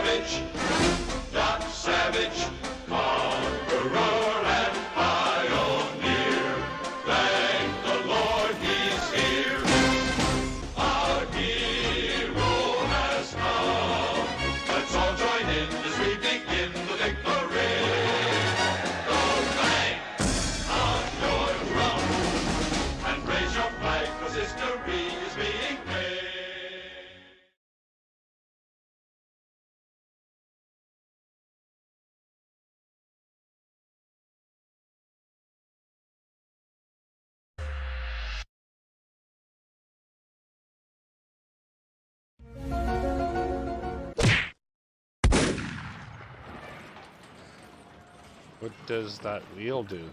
Savage, Doc Savage, conqueror and pioneer. Thank the Lord he's here. Our hero has come. Let's all join in as we begin the victory. Go bang on your drum and raise your flag, 'cause history is being made. What does that wheel do?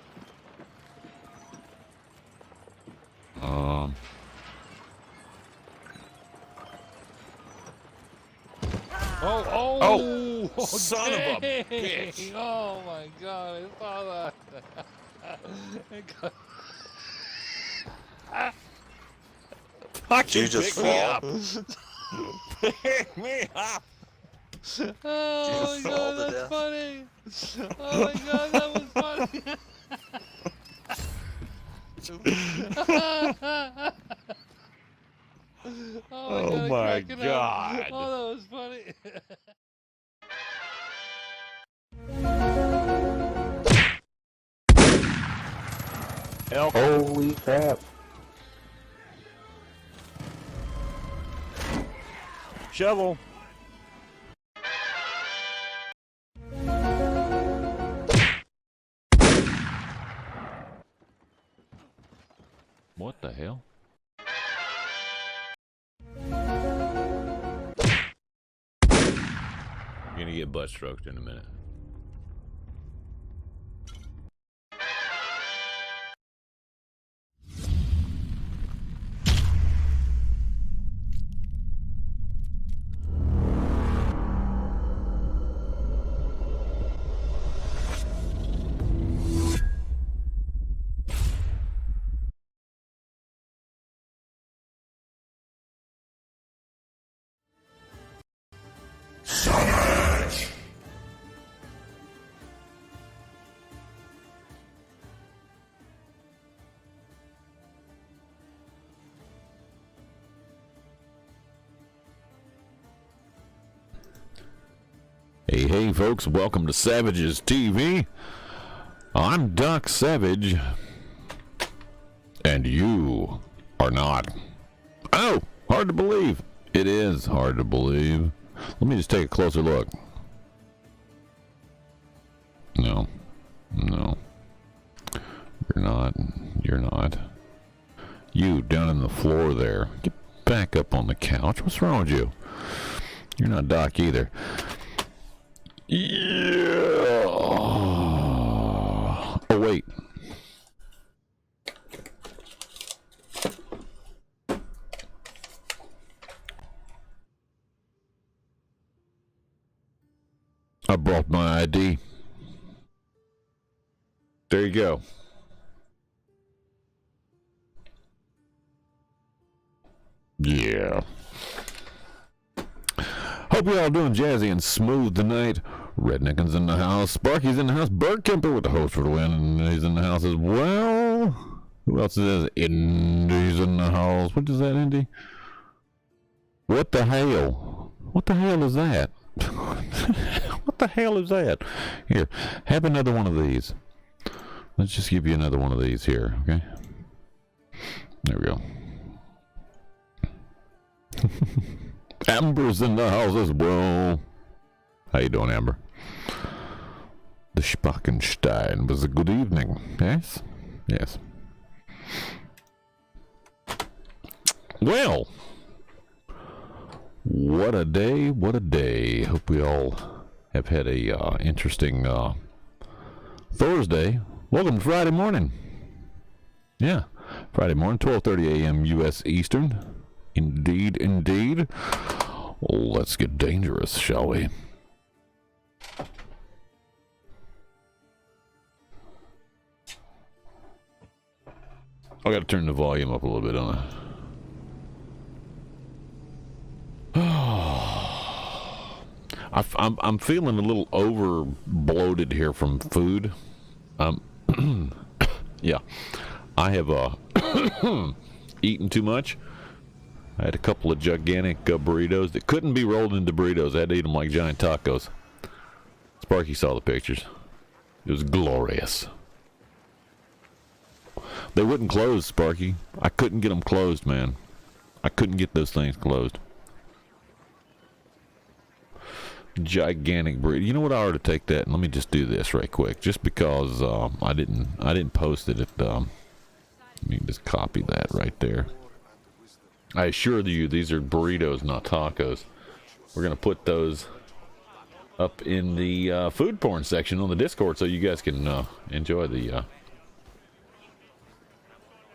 Oh, son of a dang. bitch. Oh my god, I saw that. Fucking you just pick me fall? up. Pick me up. Oh my just fall god, to that's death? funny. Oh my god, that was funny. Oh my cracking up. God. Oh, that was funny. Holy crap. Shovel. What the hell? You're gonna get butt stroked in a minute. Hey folks, welcome to Savages TV. I'm Doc Savage, and you are not. Oh, hard to believe. It is hard to believe. Let me just take a closer look. No. You're not. You down on the floor there. Get back up on the couch. What's wrong with you? You're not Doc either. Yeah. Oh, wait. I brought my ID. There you go. Yeah. Hope you all doing jazzy and smooth tonight. Redneckins in the house. Sparky's in the house. Bert Kemper with the host for the win. And he's in the house as well. Who else is this? Indy's in the house. What is that, Indy? What the hell? What the hell is that? What the hell is that? Here, have another one of these. Let's just give you another one of these here, okay? There we go. Amber's in the house as well. How you doing, Amber? The Spackenstein was a good evening. Yes? Yes. Well, what a day, what a day. Hope we all have had a interesting Thursday. Welcome to Friday morning. Yeah, Friday morning, 12:30 a.m. U.S. Eastern. Indeed, indeed. Let's get dangerous, shall we? I gotta turn the volume up a little bit, don't I? I'm feeling a little over bloated here from food. Yeah, I have eaten too much. I had a couple of gigantic burritos that couldn't be rolled into burritos. I had to eat them like giant tacos. Sparky saw the pictures. It was glorious. They wouldn't close, Sparky. I couldn't get them closed, man. I couldn't get those things closed. Gigantic burrito. You know what? I ought to take that and let me just do this right quick, just because I didn't post it. Let me just copy that right there. I assure you, these are burritos, not tacos. We're gonna put those up in the food porn section on the Discord, so you guys can enjoy the.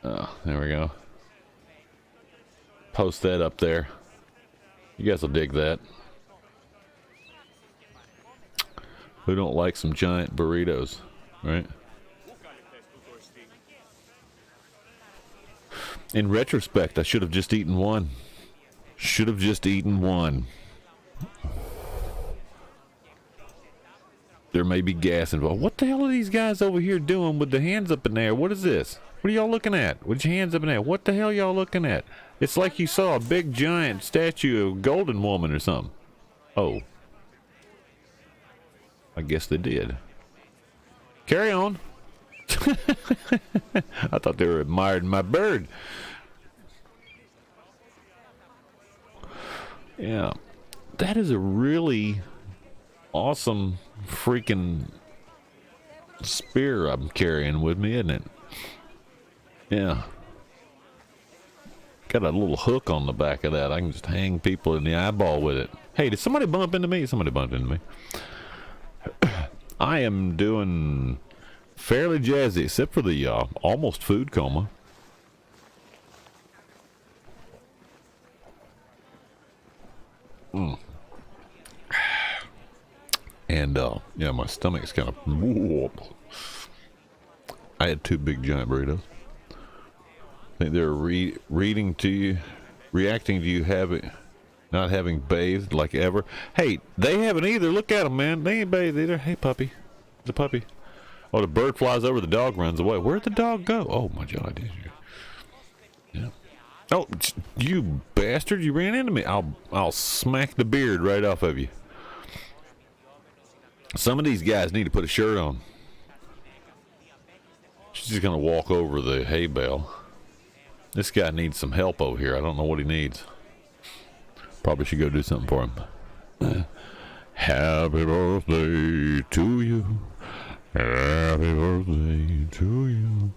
There we go. Post that up there. You guys will dig that. Who don't like some giant burritos, right? In retrospect, I should have just eaten one. Should have just eaten one. There may be gas involved. What the hell are these guys over here doing with the hands up in there? What is this? What are y'all looking at? With your hands up in there? What the hell y'all looking at? It's like you saw a big giant statue of Golden Woman or something. Oh. I guess they did. Carry on. I thought they were admiring my bird. Yeah. That is a really awesome freaking spear I'm carrying with me, isn't it? Yeah. Got a little hook on the back of that. I can just hang people in the eyeball with it. Hey, did somebody bump into me? Somebody bumped into me. I am doing fairly jazzy, except for the almost food coma. And yeah, my stomach's kind of. I had 2 big giant burritos. I think they're reading to you, reacting to you not having bathed like ever. Hey, they haven't either. Look at them, man. They ain't bathed either. Hey, puppy. The puppy. Oh, the bird flies over. The dog runs away. Where'd the dog go? Oh my God! Yeah. Oh, you bastard! You ran into me. I'll smack the beard right off of you. Some of these guys need to put a shirt on. She's just gonna walk over the hay bale. This guy needs some help over here. I don't know what he needs. Probably should go do something for him. Happy birthday to you. Happy birthday to you.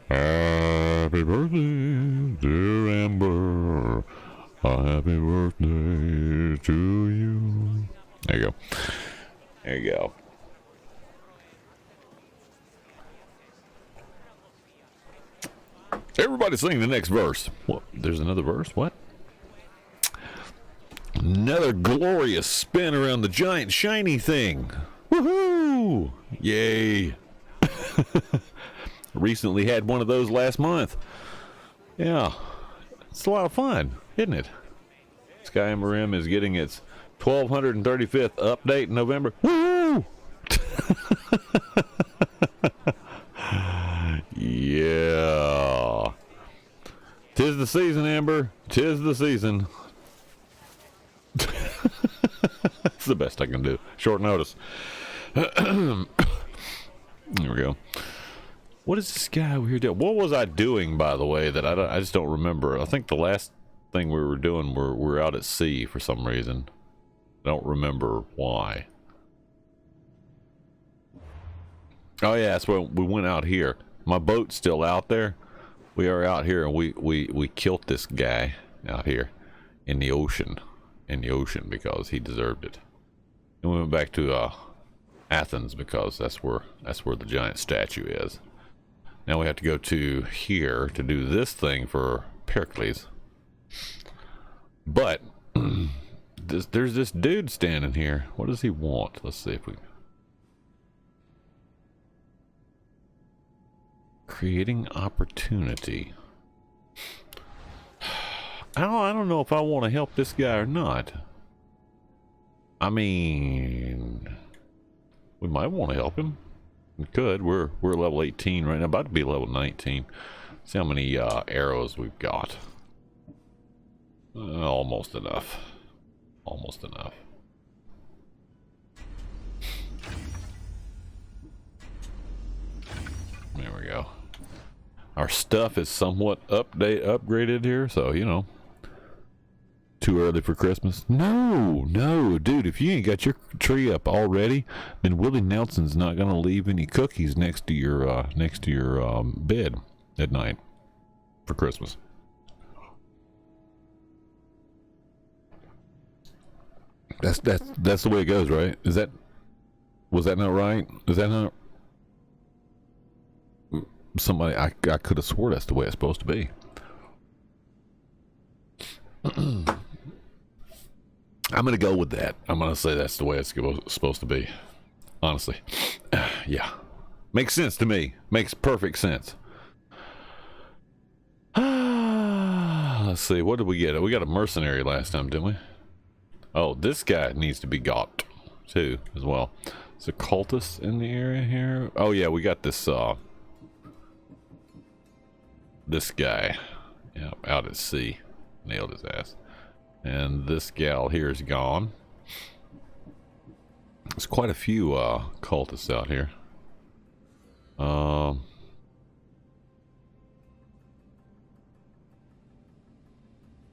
Happy birthday, dear Amber. A happy birthday to you. There you go. There you go. Everybody sing the next verse. What? There's another verse? What? Another glorious spin around the giant shiny thing. Woohoo! Yay! Recently had one of those last month. Yeah. It's a lot of fun, isn't it? Sky MRM is getting its 1235th update in November. Woo! Yeah. 'Tis the season, Amber. 'Tis the season. That's the best I can do. Short notice. There we go. What is this guy over here doing? What was I doing, by the way, that I just don't remember? I think the last thing we were doing, we're out at sea for some reason. Don't remember why. Oh yeah, that's where we went out here. My boat's still out there. We are out here, and we killed this guy out here in the ocean. In the ocean because he deserved it. And we went back to Athens because that's where the giant statue is. Now we have to go to here to do this thing for Pericles. But there's this dude standing here. What does he want? Let's see if we... Creating opportunity. I don't know if I want to help this guy or not. I mean, we might want to help him. We could. We're level 18 right now, about to be level 19. See how many arrows we've got. Almost enough. Almost enough. There we go. Our stuff is somewhat upgraded here, so you know. Too early for Christmas? No, dude. If you ain't got your tree up already, then Willie Nelson's not gonna leave any cookies next to your bed at night for Christmas. That's the way it goes, right? Was that not right? Is that not somebody? I could have swore that's the way it's supposed to be. I'm gonna go with that. I'm gonna say that's the way it's supposed to be. Honestly, yeah, makes sense to me. Makes perfect sense. Let's see. What did we get? We got a mercenary last time, didn't we? Oh, this guy needs to be got too, as well. Is a cultist in the area here? Oh yeah, we got this this guy, yeah, out at sea. Nailed his ass. And this gal here is gone. There's quite a few cultists out here.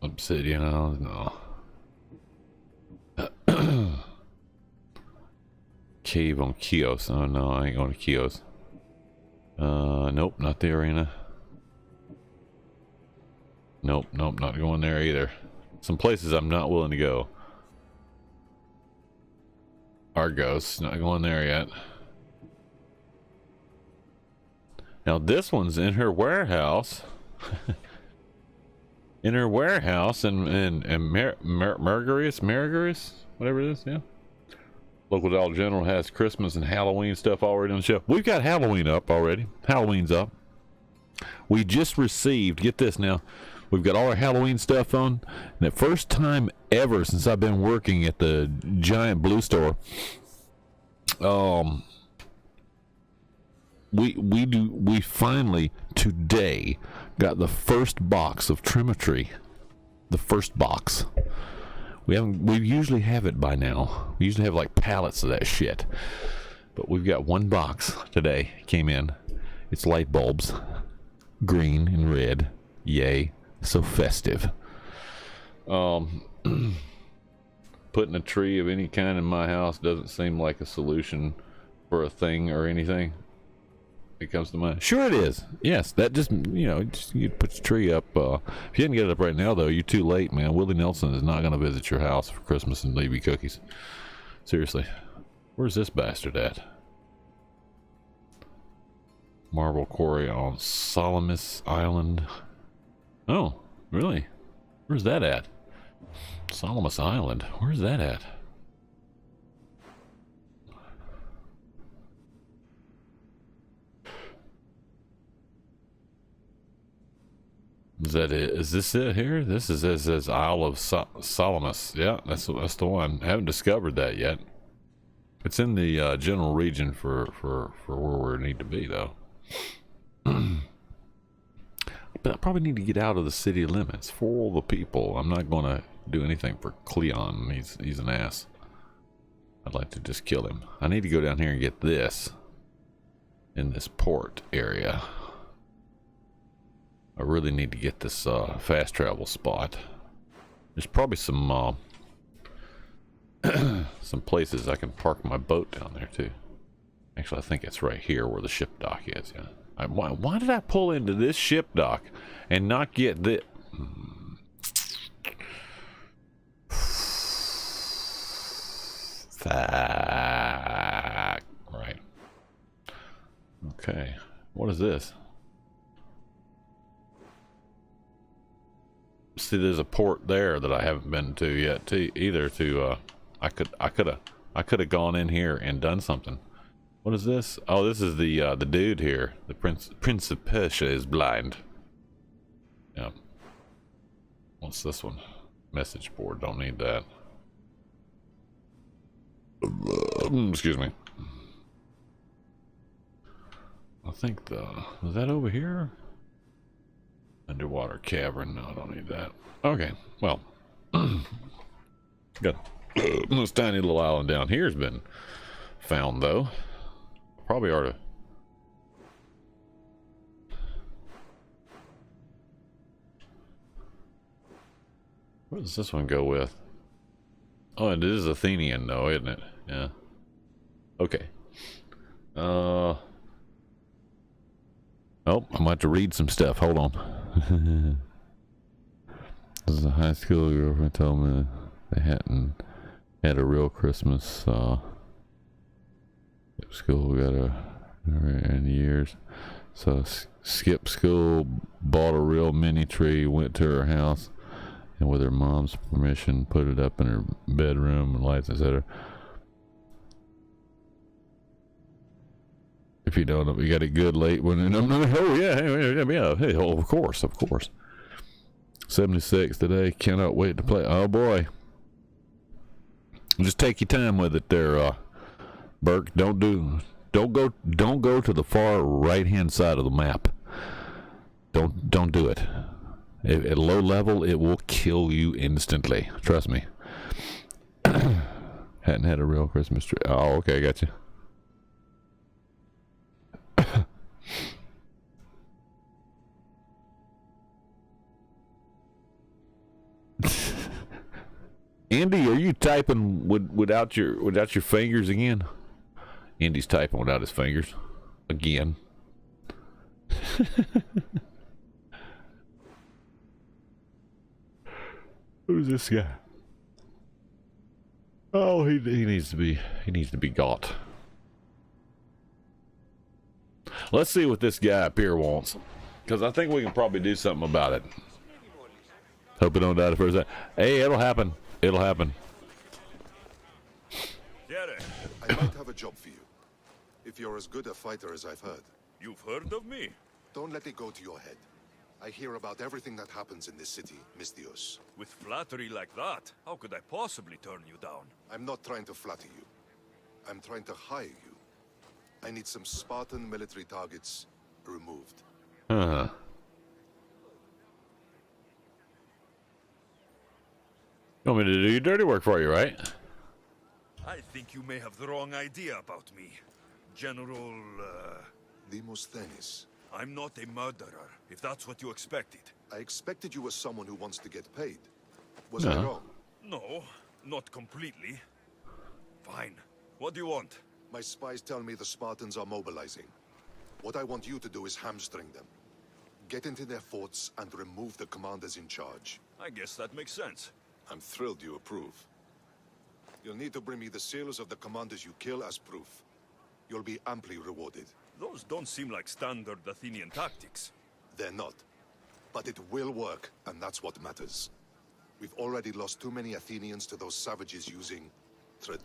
Obsidian, no. Cave on Chios. Oh no, I ain't going to Chios. Nope, not the arena. Nope, not going there either. Some places I'm not willing to go. Argos, not going there yet. Now this one's in her warehouse. In her warehouse and Margaris, whatever it is, yeah. Local Dollar General has Christmas and Halloween stuff already on the shelf. We've got Halloween up already. Halloween's up. We just received, get this now, we've got all our Halloween stuff on. And the first time ever since I've been working at the giant blue store, we finally today got the first box of Trimetry. The first box. We usually have it by now. We usually have like pallets of that shit. But we've got one box today. Came in. It's light bulbs. Green and red. Yay. So festive. Putting a tree of any kind in my house doesn't seem like a solution for a thing or anything. It comes to mind. Sure it is. Yes, that just, you know, you put your tree up. If you didn't get it up right now, though, you're too late, man. Willie Nelson is not going to visit your house for Christmas and leave you cookies. Seriously. Where's this bastard at? Marble quarry on Salamis Island. Oh, really? Where's that at? Salamis Island. Where's that at? Is that it? Is this it here? This is it says Isle of Salamis. Yeah, that's the one. I haven't discovered that yet. It's in the general region for where we need to be, though. But I probably need to get out of the city limits for all the people. I'm not going to do anything for Cleon. He's an ass. I'd like to just kill him. I need to go down here and get this in this port area. I really need to get this fast travel spot. There's probably some some places I can park my boat down there too. Actually, I think it's right here where the ship dock is. Yeah. Why did I pull into this ship dock and not get this? Fuck. Right. Okay. What is this? See, there's a port there that I haven't been to yet either. I could have gone in here and done something. What is this? Oh, this is the dude here. The Prince of Persia is blind. Yeah. What's this one? Message board. Don't need that. Excuse me. I think is that over here? Underwater cavern. No, I don't need that. Okay, well. Got this tiny little island down here has been found, though. Probably ought to. What does this one go with? Oh, it is Athenian, though, isn't it? Yeah. Okay. Oh, I might have to read some stuff. Hold on. This is a high school girlfriend told me they hadn't had a real Christmas. School got in years, so skipped school, bought a real mini tree, went to her house, and with her mom's permission, put it up in her bedroom and lights, etc. If you don't know, you got it good late when. Oh yeah, hey, oh, of course. 76 today. Cannot wait to play. Oh boy. Just take your time with it there, Burke. Don't go to the far right hand side of the map. Don't do it. At low level, it will kill you instantly. Trust me. Hadn't had a real Christmas tree. Oh, okay, I got you. Andy, are you typing without your fingers again? Andy's typing without his fingers again. Who's this guy? Oh, he needs to be got. Let's see what this guy up here wants, because I think we can probably do something about it. Hope it don't die the first time. Hey, it'll happen. It'll happen. I might have a job for you. If you're as good a fighter as I've heard. You've heard of me? Don't let it go to your head. I hear about everything that happens in this city, Mystios. With flattery like that, how could I possibly turn you down? I'm not trying to flatter you. I'm trying to hire you. I need some Spartan military targets removed. Uh-huh. You want me to do your dirty work for you, right? I think you may have the wrong idea about me. General, Demosthenes. I'm not a murderer, if that's what you expected. I expected you as someone who wants to get paid. Was I wrong? No, not completely. Fine. What do you want? My spies tell me the Spartans are mobilizing. What I want you to do is hamstring them. Get into their forts and remove the commanders in charge. I guess that makes sense. I'm thrilled you approve. You'll need to bring me the seals of the commanders you kill as proof. You'll be amply rewarded. Those don't seem like standard Athenian tactics. They're not. But it will work, and that's what matters. We've already lost too many Athenians to those savages using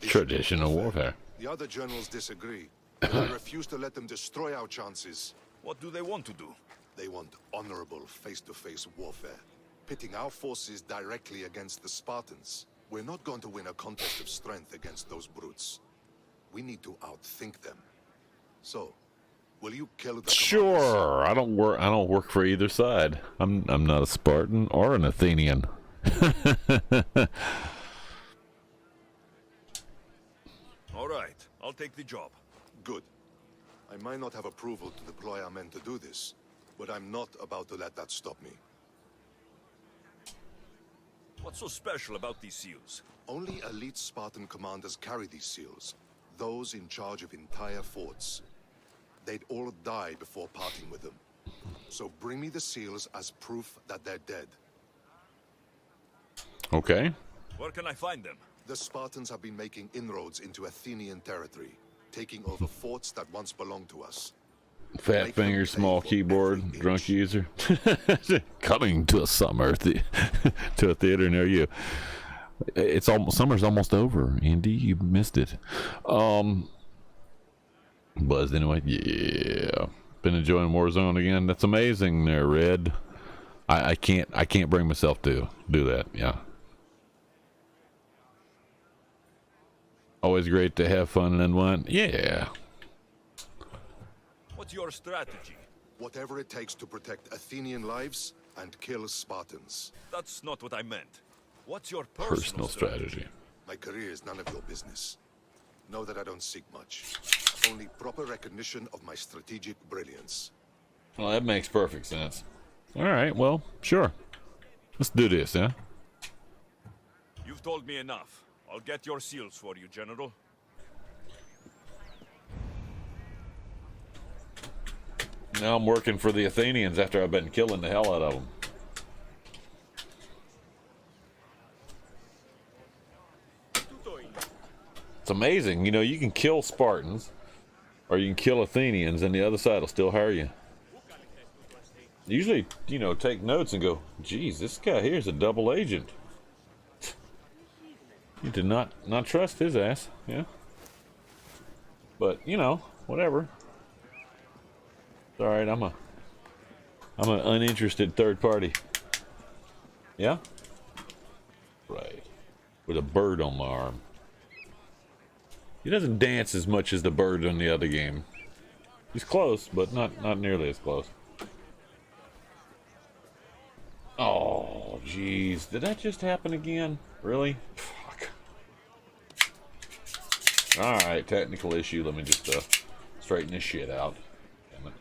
traditional warfare. The other generals disagree, but I refuse to let them destroy our chances. What do they want to do? They want honorable face-to-face warfare, pitting our forces directly against the Spartans. We're not going to win a contest of strength against those brutes. We need to outthink them. So, will you kill the commanders? Sure. I don't work for either side. I'm not a Spartan or an Athenian. All right, I'll take the job. Good. I might not have approval to deploy our men to do this, but I'm not about to let that stop me. What's so special about these seals? Only elite Spartan commanders carry these seals. Those in charge of entire forts. They'd all die before parting with them. So bring me the seals as proof that they're dead. Okay. Where can I find them? The Spartans have been making inroads into Athenian territory, taking over forts that once belonged to us. Fat finger, small keyboard, drunk user. Coming to a to a theater near you. Summer's almost over, Andy. You missed it. Buzzed anyway. Yeah. Been enjoying Warzone again. That's amazing there, Red. I can't bring myself to do that. Yeah. Always great to have fun and unwind. Yeah. What's your strategy? Whatever it takes to protect Athenian lives and kill Spartans. That's not what I meant. What's your Personal strategy. My career is none of your business. Know that I don't seek much. Only proper recognition of my strategic brilliance. Well, that makes perfect sense. All right, well, sure. Let's do this, huh? You've told me enough. I'll get your seals for you, General. Now I'm working for the Athenians after I've been killing the hell out of them. It's amazing, you know, you can kill Spartans, or you can kill Athenians, and the other side will still hire you. Usually, you know, take notes and go, geez, this guy here is a double agent. You did not trust his ass, yeah. But, you know, whatever. It's alright, I'm an uninterested third party. Yeah? Right. With a bird on my arm. He doesn't dance as much as the bird on the other game. He's close, but not nearly as close. Oh, jeez. Did that just happen again? Really? Fuck. Alright, technical issue. Let me just straighten this shit out. Damn it.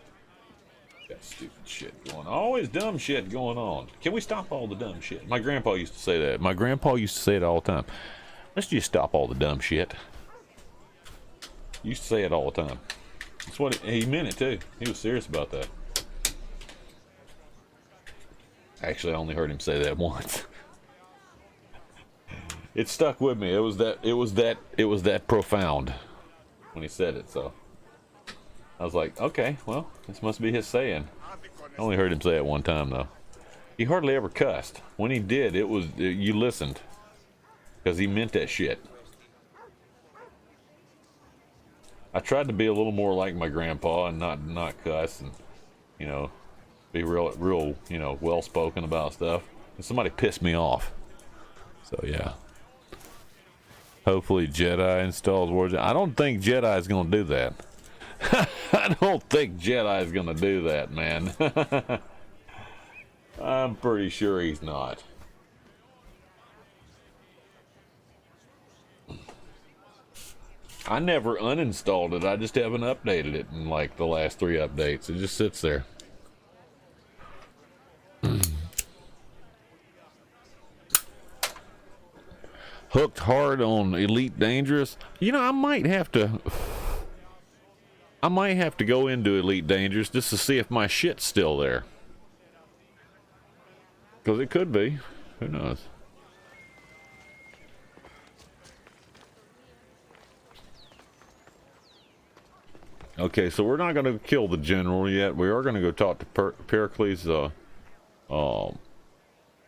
Got stupid shit going on. Always dumb shit going on. Can we stop all the dumb shit? My grandpa used to say that. My grandpa used to say it all the time. Let's just stop all the dumb shit. He used to say it all the time. That's what he meant it too. He was serious about that. Actually, I only heard him say that once. It stuck with me. It was that profound when he said it. So I was like, okay, well, this must be his saying. I only heard him say it one time though. He hardly ever cussed. When he did, you listened because he meant that shit. I tried to be a little more like my grandpa and not cuss and, you know, be real, you know, well spoken about stuff. And somebody pissed me off. So yeah. Hopefully Jedi installs Warzone. I don't think Jedi is gonna do that. I don't think Jedi is gonna do that, man. I'm pretty sure he's not. I never uninstalled it. I just haven't updated it in like the last 3 updates. It just sits there. Hooked hard on Elite Dangerous. You know, I might have to go into Elite Dangerous just to see if my shit's still there. Because it could be. Who knows? Okay, so we're not going to kill the general yet. We are going to go talk to Pericles'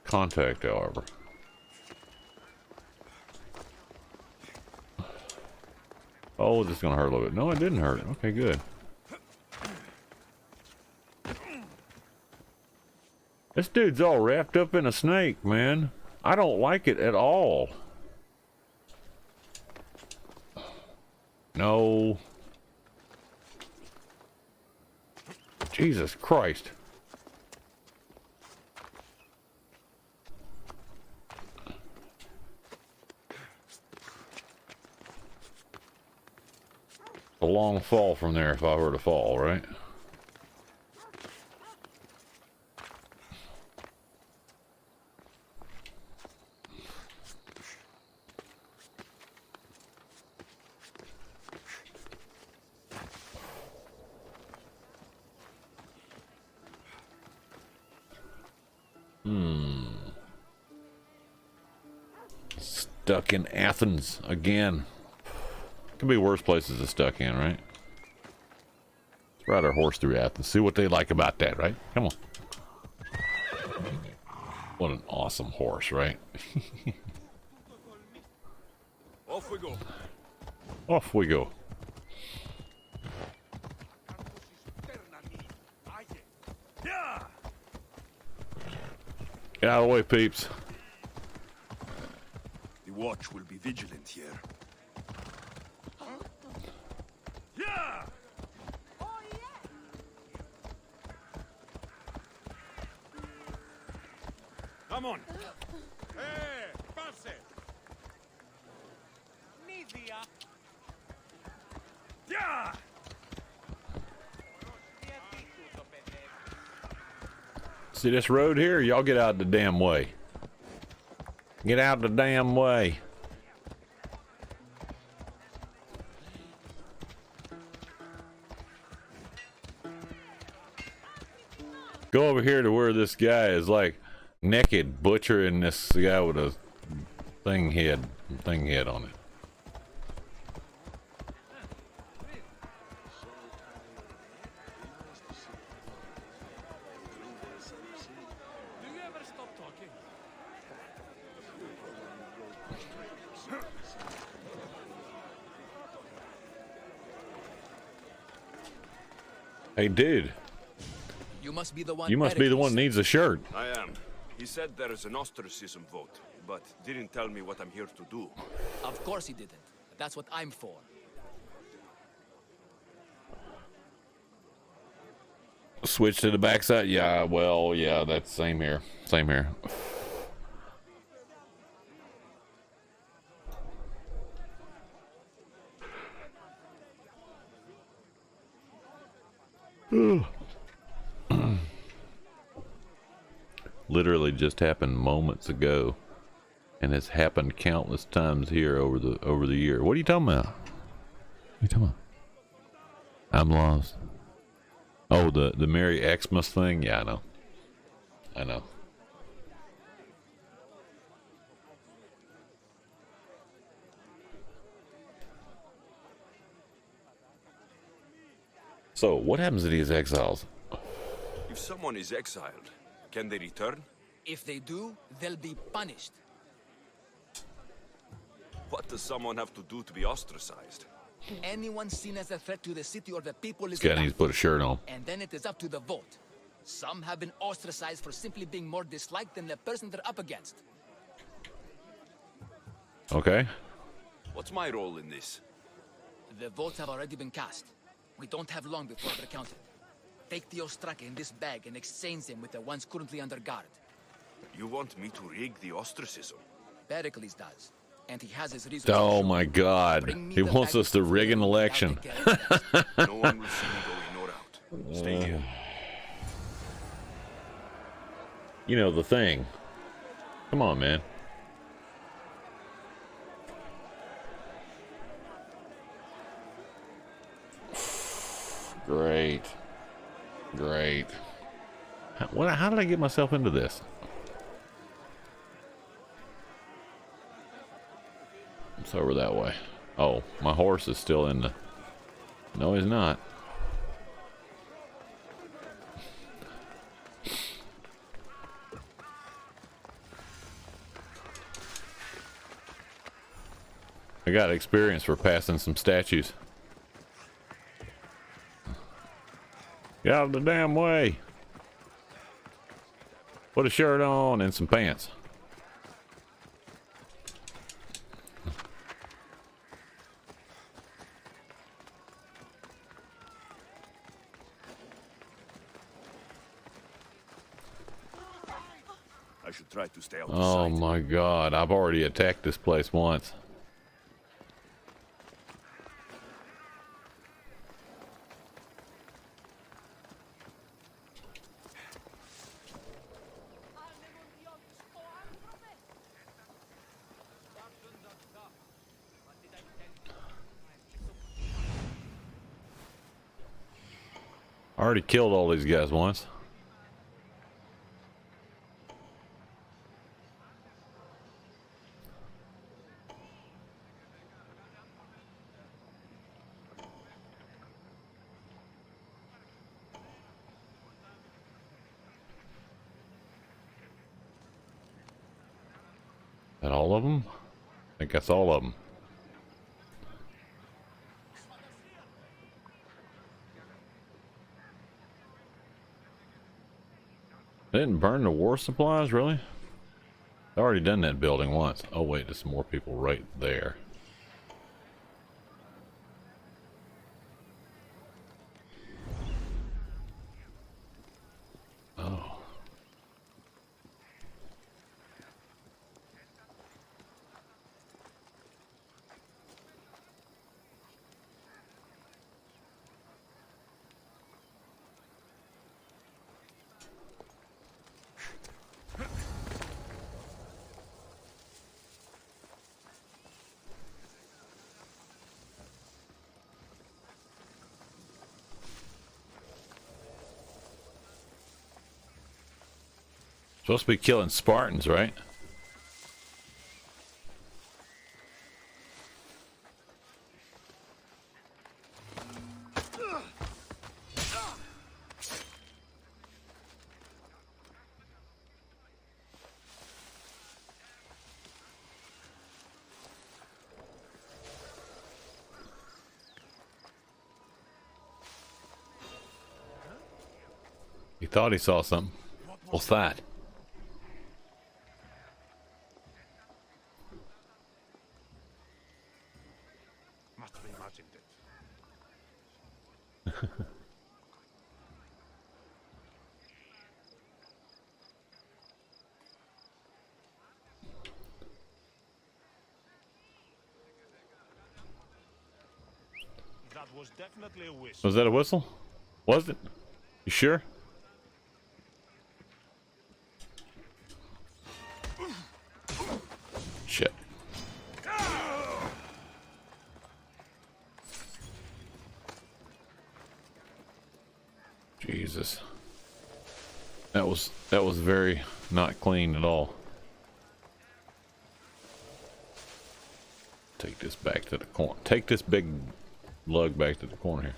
contact, however. Oh, this is going to hurt a little bit. No, it didn't hurt. Okay, good. This dude's all wrapped up in a snake, man. I don't like it at all. No. Jesus Christ. A long fall from there if I were to fall, right? Stuck in Athens again. Could be worse places to stuck in, right? Let's ride our horse through Athens. See what they like about that, right? Come on. What an awesome horse, right? Off we go. Off we go. Yeah. Get out of the way, peeps. The watch will be vigilant here. Come on. Hey, pass it. Yeah. See this road here? Y'all get out the damn way. Get out the damn way. Go over here to where this guy is like naked butchering this guy with a thing head on it. Hey dude, You must be the one. you must be the one that needs a shirt. I am. He said there is an ostracism vote, but didn't tell me what I'm here to do. Of course he didn't. That's what I'm for. Switch to the backside. Yeah, well, yeah, that's same here. Same here. Literally just happened moments ago, and it's happened countless times here over the year. What are you talking about? What are you talking about? I'm lost. Oh, the Merry Xmas thing? Yeah, I know. I know. So, what happens to these exiles? If someone is exiled, can they return? If they do, they'll be punished. What does someone have to do to be ostracized? Anyone seen as a threat to the city or the people is This guy enough. needs to put a shirt on. And then it is up to the vote. Some have been ostracized for simply being more disliked than the person they're up against. Okay. What's my role in this? The votes have already been cast. We don't have long before they're counted. Take the Ostraka in this bag and exchange them with the ones currently under guard. You want me to rig the ostracism? Pericles does. And he has his reasons. Oh for my sure. God. Bring me He the wants bag us to of rig an freedom election. without the careless. No one will see me go in or out. Stay here. You know, the thing. Come on, man. Great. Great. How did I get myself into this? It's over that way. Oh, my horse is still in the... No, he's not. I got experience for passing some statues. Get out of the damn way. Put a shirt on and some pants. I should try to stay out of Oh sight. my God, I've already attacked this place once. I already killed all these guys once. That all of them? I think that's all of them. They didn't burn the war supplies, really? I already done that building once. Oh wait, there's some more people right there. Oh. Supposed to be killing Spartans, right? He thought he saw something. What's that? Must have imagined it. That was definitely a whistle. Was that a whistle? Was it? You sure? Shit. Jesus. That was very not clean at all. Take this back to the corner. Take this big lug back to the corner here.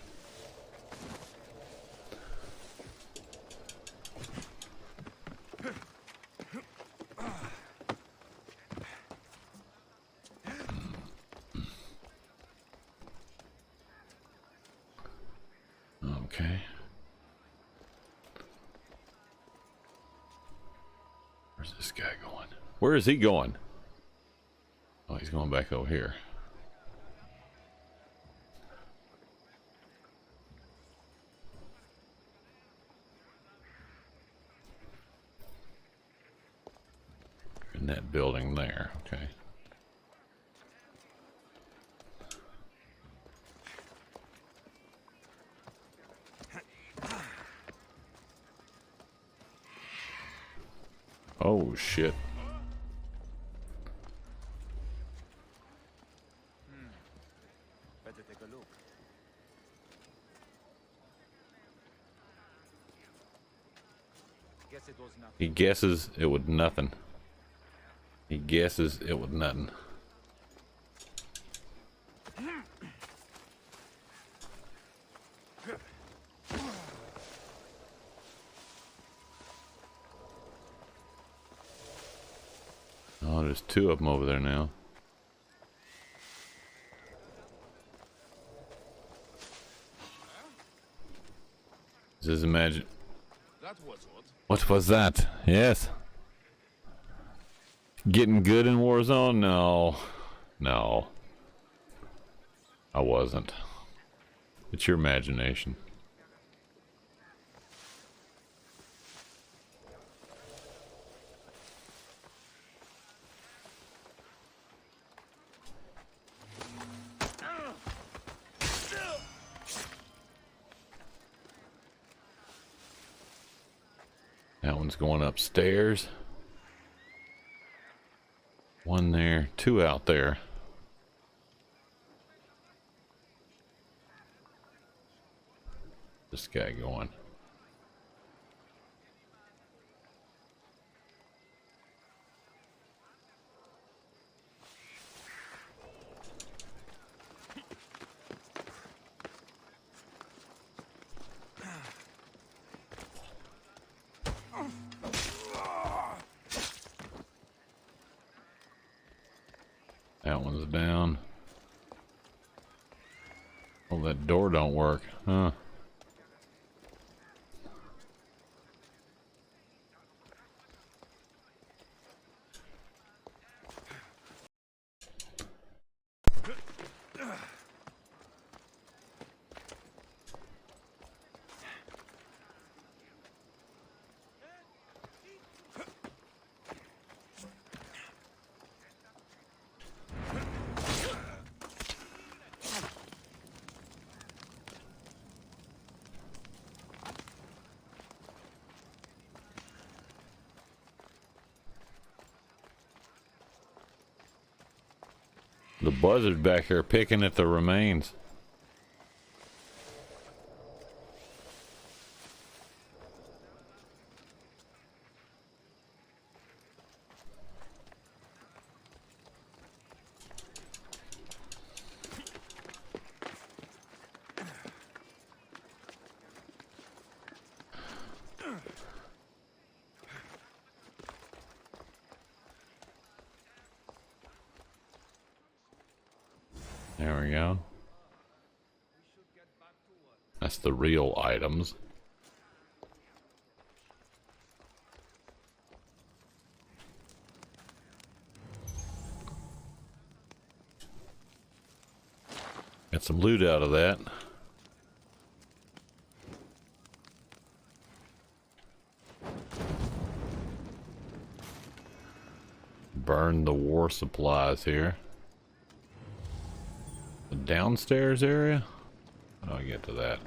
Okay. Where's this guy going? Where is he going? Oh, he's going back over here. In that building there, okay. Oh shit. Better take a look. Guess it was nothing. He guesses it would nothing. He guesses it would nothing. Oh, there's two of them over there now. Is this imagine? That was odd. What was that? Yes. Getting good in Warzone? No. No. I wasn't. It's your imagination. That one's going upstairs. One there, two out there. This guy going. That one's down. Oh, that door don't work, huh? The buzzard back here picking at the remains. There we go. That's the real items. Got some loot out of that. Burn the war supplies here. The downstairs area? How do I get to that?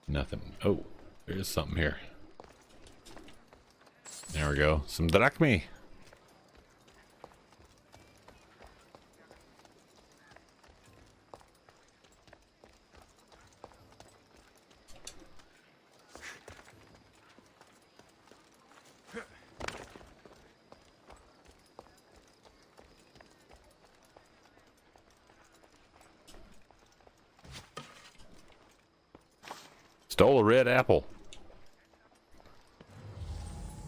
Nothing. Oh, there's something here. There we go. Some drachmi. Stole a red apple.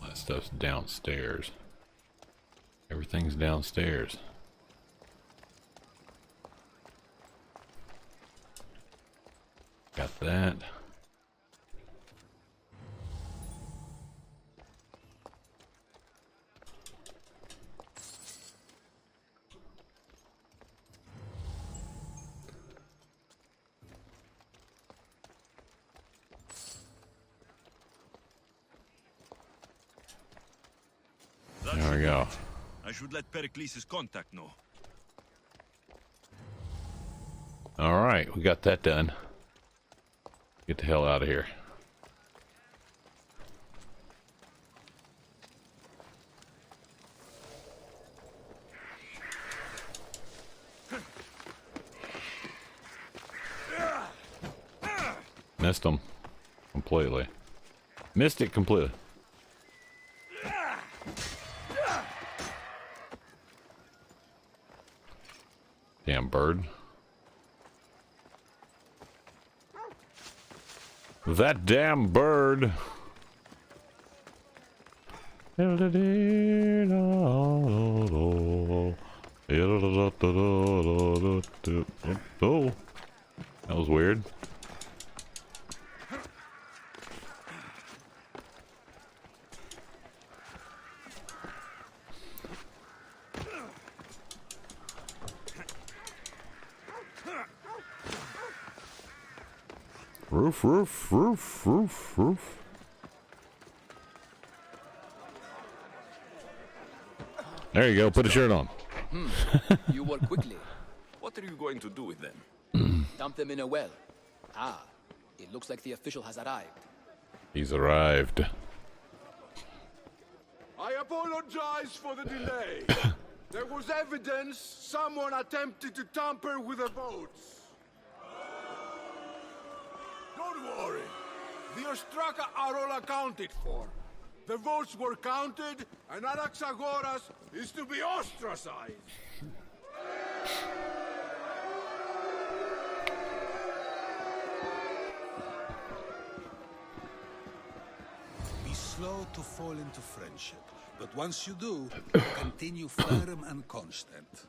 That stuff's downstairs. Everything's downstairs. Got that. There we go. I should let Pericles' contact know. All right, we got that done. Get the hell out of here. Missed him completely. Missed it completely. Damn bird. That damn bird. Oh, that was weird. Roof, roof, roof, roof, roof. There you go, put a shirt on. You work quickly. What are you going to do with them? Dump them in a well. Ah, it looks like the official has arrived. He's arrived. I apologize for the delay. There was evidence someone attempted to tamper with the votes. Don't worry. The Ostraka are all accounted for. The votes were counted, and Anaxagoras is to be ostracized. Be slow to fall into friendship, but once you do, continue firm and constant.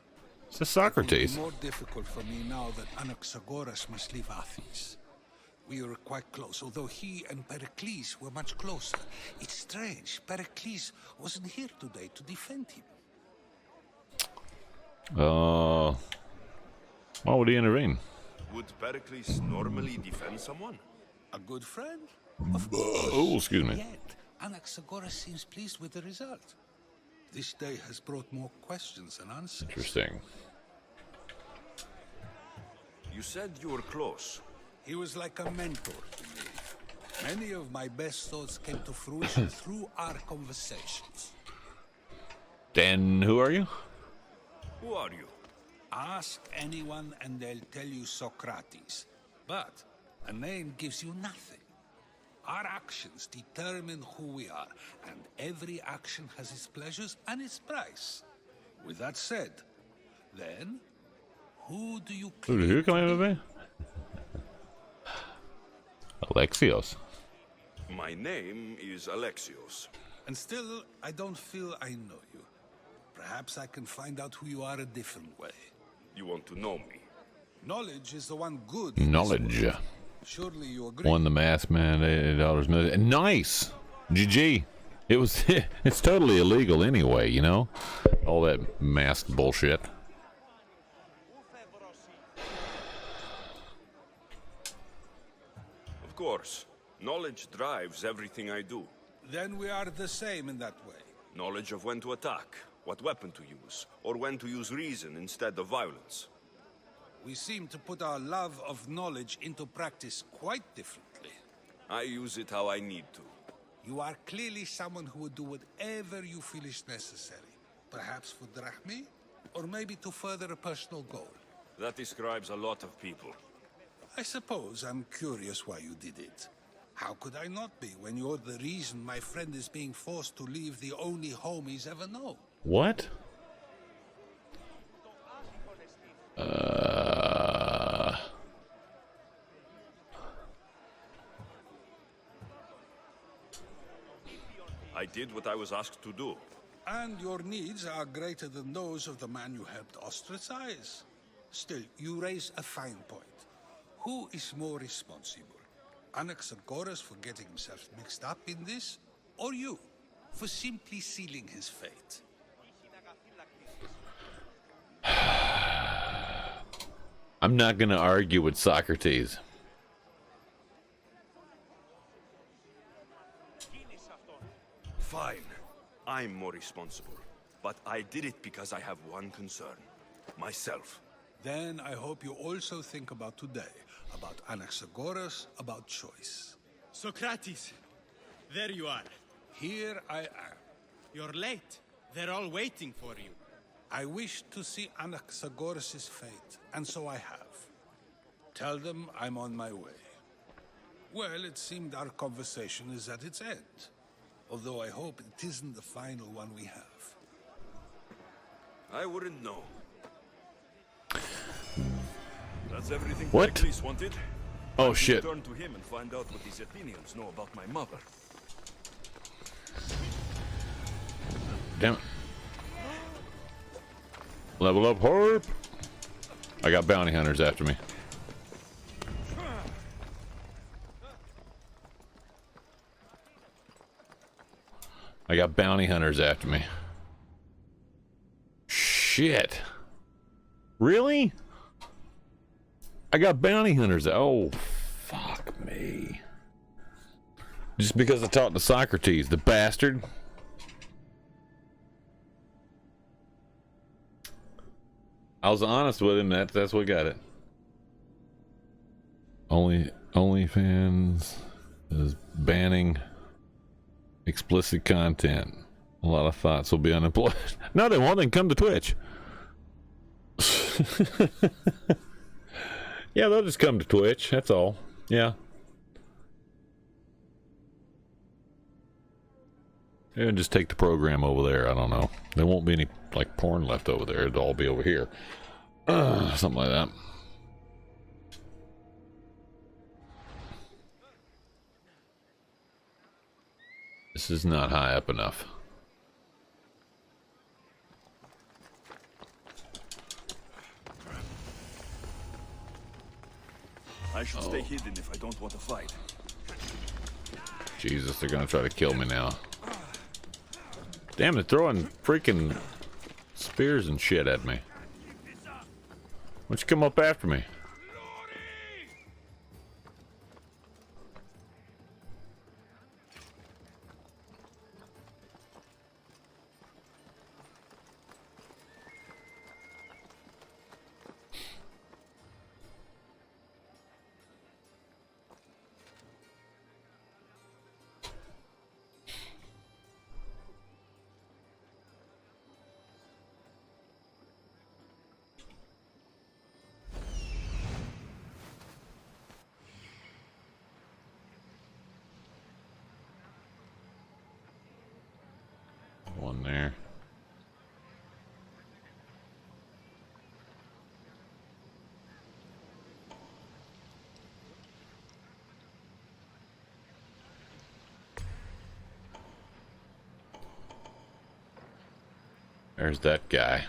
It's a Socrates. It will be more difficult for me now that Anaxagoras must leave Athens. We were quite close, although he and Pericles were much closer. It's strange, Pericles wasn't here today to defend him. Why would he intervene? Would Pericles normally defend someone? A good friend? Of course. Oh, excuse me. Yet, Anaxagoras seems pleased with the result. This day has brought more questions than answers. Interesting. You said you were close. He was like a mentor to me. Many of my best thoughts came to fruition through our conversations. Then who are you? Who are you? Ask anyone and they'll tell you Socrates. But a name gives you nothing. Our actions determine who we are, and every action has its pleasures and its price. With that said, then, who do you Who can I be? Alexios. My name is Alexios. And still, I don't feel I know you. Perhaps I can find out who you are a different way. You want to know me? Knowledge is the one good in this Knowledge. world. Surely you agree. Won the mask, man. $8. Nice. GG. It was. It's totally illegal anyway, you know? All that mask bullshit. Of course. Knowledge drives everything I do. Then we are the same in that way. Knowledge of when to attack, what weapon to use, or when to use reason instead of violence. We seem to put our love of knowledge into practice quite differently. I use it how I need to. You are clearly someone who would do whatever you feel is necessary. Perhaps for drachmi, or maybe to further a personal goal. That describes a lot of people. I suppose I'm curious why you did it. How could I not be when you're the reason my friend is being forced to leave the only home he's ever known? What? I did what I was asked to do. And your needs are greater than those of the man you helped ostracize. Still, you raise a fine point. Who is more responsible? Anaxagoras for getting himself mixed up in this, or you, for simply sealing his fate? I'm not going to argue with Socrates. Fine. I'm more responsible. But I did it because I have one concern. Myself. Then I hope you also think about today, about Anaxagoras, about choice. Socrates, there you are. Here I am. You're late. They're all waiting for you. I wish to see Anaxagoras' fate, and so I have. Tell them I'm on my way. Well, it seemed our conversation is at its end. Although I hope it isn't the final one we have. I wouldn't know. That's everything What? Pericles wanted. Oh, shit. Turn to him and find out what these Athenians know about my mother. Damn it. Level up, Harp. I got bounty hunters after me. I got bounty hunters after me. Shit. Really? I got bounty hunters. Oh, fuck me. Just because I talked to Socrates, the bastard. I was honest with him. That's what got it. OnlyFans is banning explicit content. A lot of thoughts will be unemployed. No, they won't. They can come to Twitch. Yeah, they'll just come to Twitch. That's all. Yeah. And just take the program over there. I don't know. There won't be any like porn left over there. It'll all be over here. Something like that. This is not high up enough. I should stay hidden if I don't want to fight. Jesus, they're gonna try to kill me now. Damn, they're throwing freaking spears and shit at me. Why don't you come up after me? One there. There's that guy.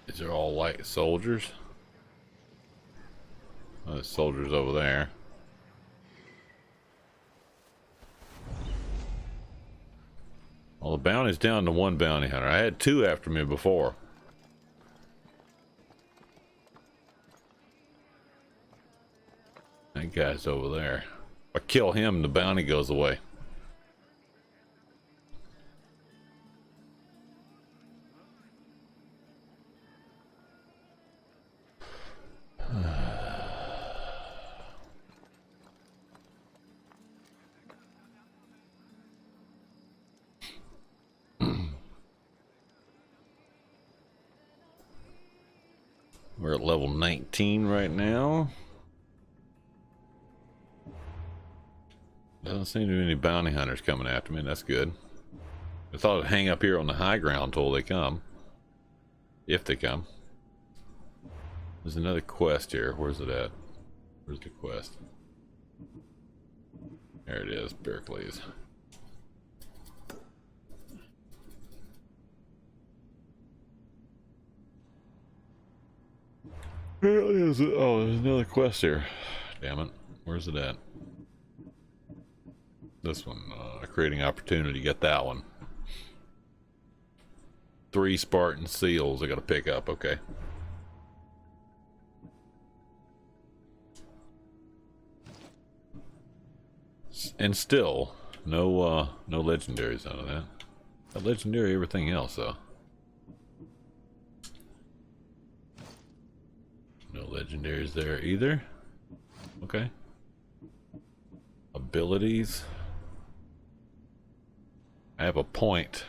These are all white soldiers. Oh, there's soldiers over there. Well, the bounty's down to one bounty hunter. I had two after me before. That guy's over there. If I kill him, the bounty goes away. We're at level 19 right now. Doesn't seem to be any bounty hunters coming after me. That's good. I thought I'd hang up here on the high ground until they come. If they come. There's another quest here. Where's it at? Where's the quest? There it is, Berkeley's. Where is it? Oh, there's another quest here. Damn it. Where's it at? This one. Creating opportunity. Get that one. 3 Spartan seals I gotta pick up. Okay. And still, no legendaries out of that. A legendary everything else, though. No legendaries there either. Okay. Abilities. I have a point.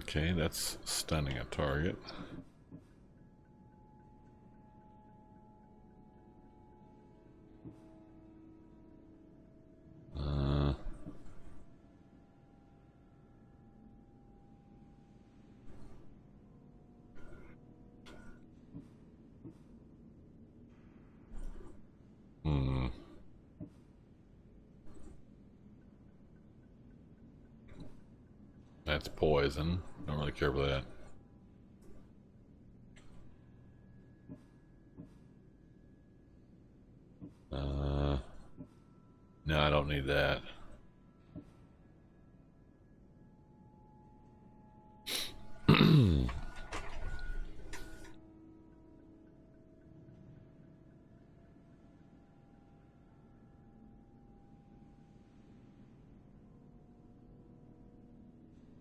Okay, that's stunning a target. That's poison. Don't really care for that. No, I don't need that.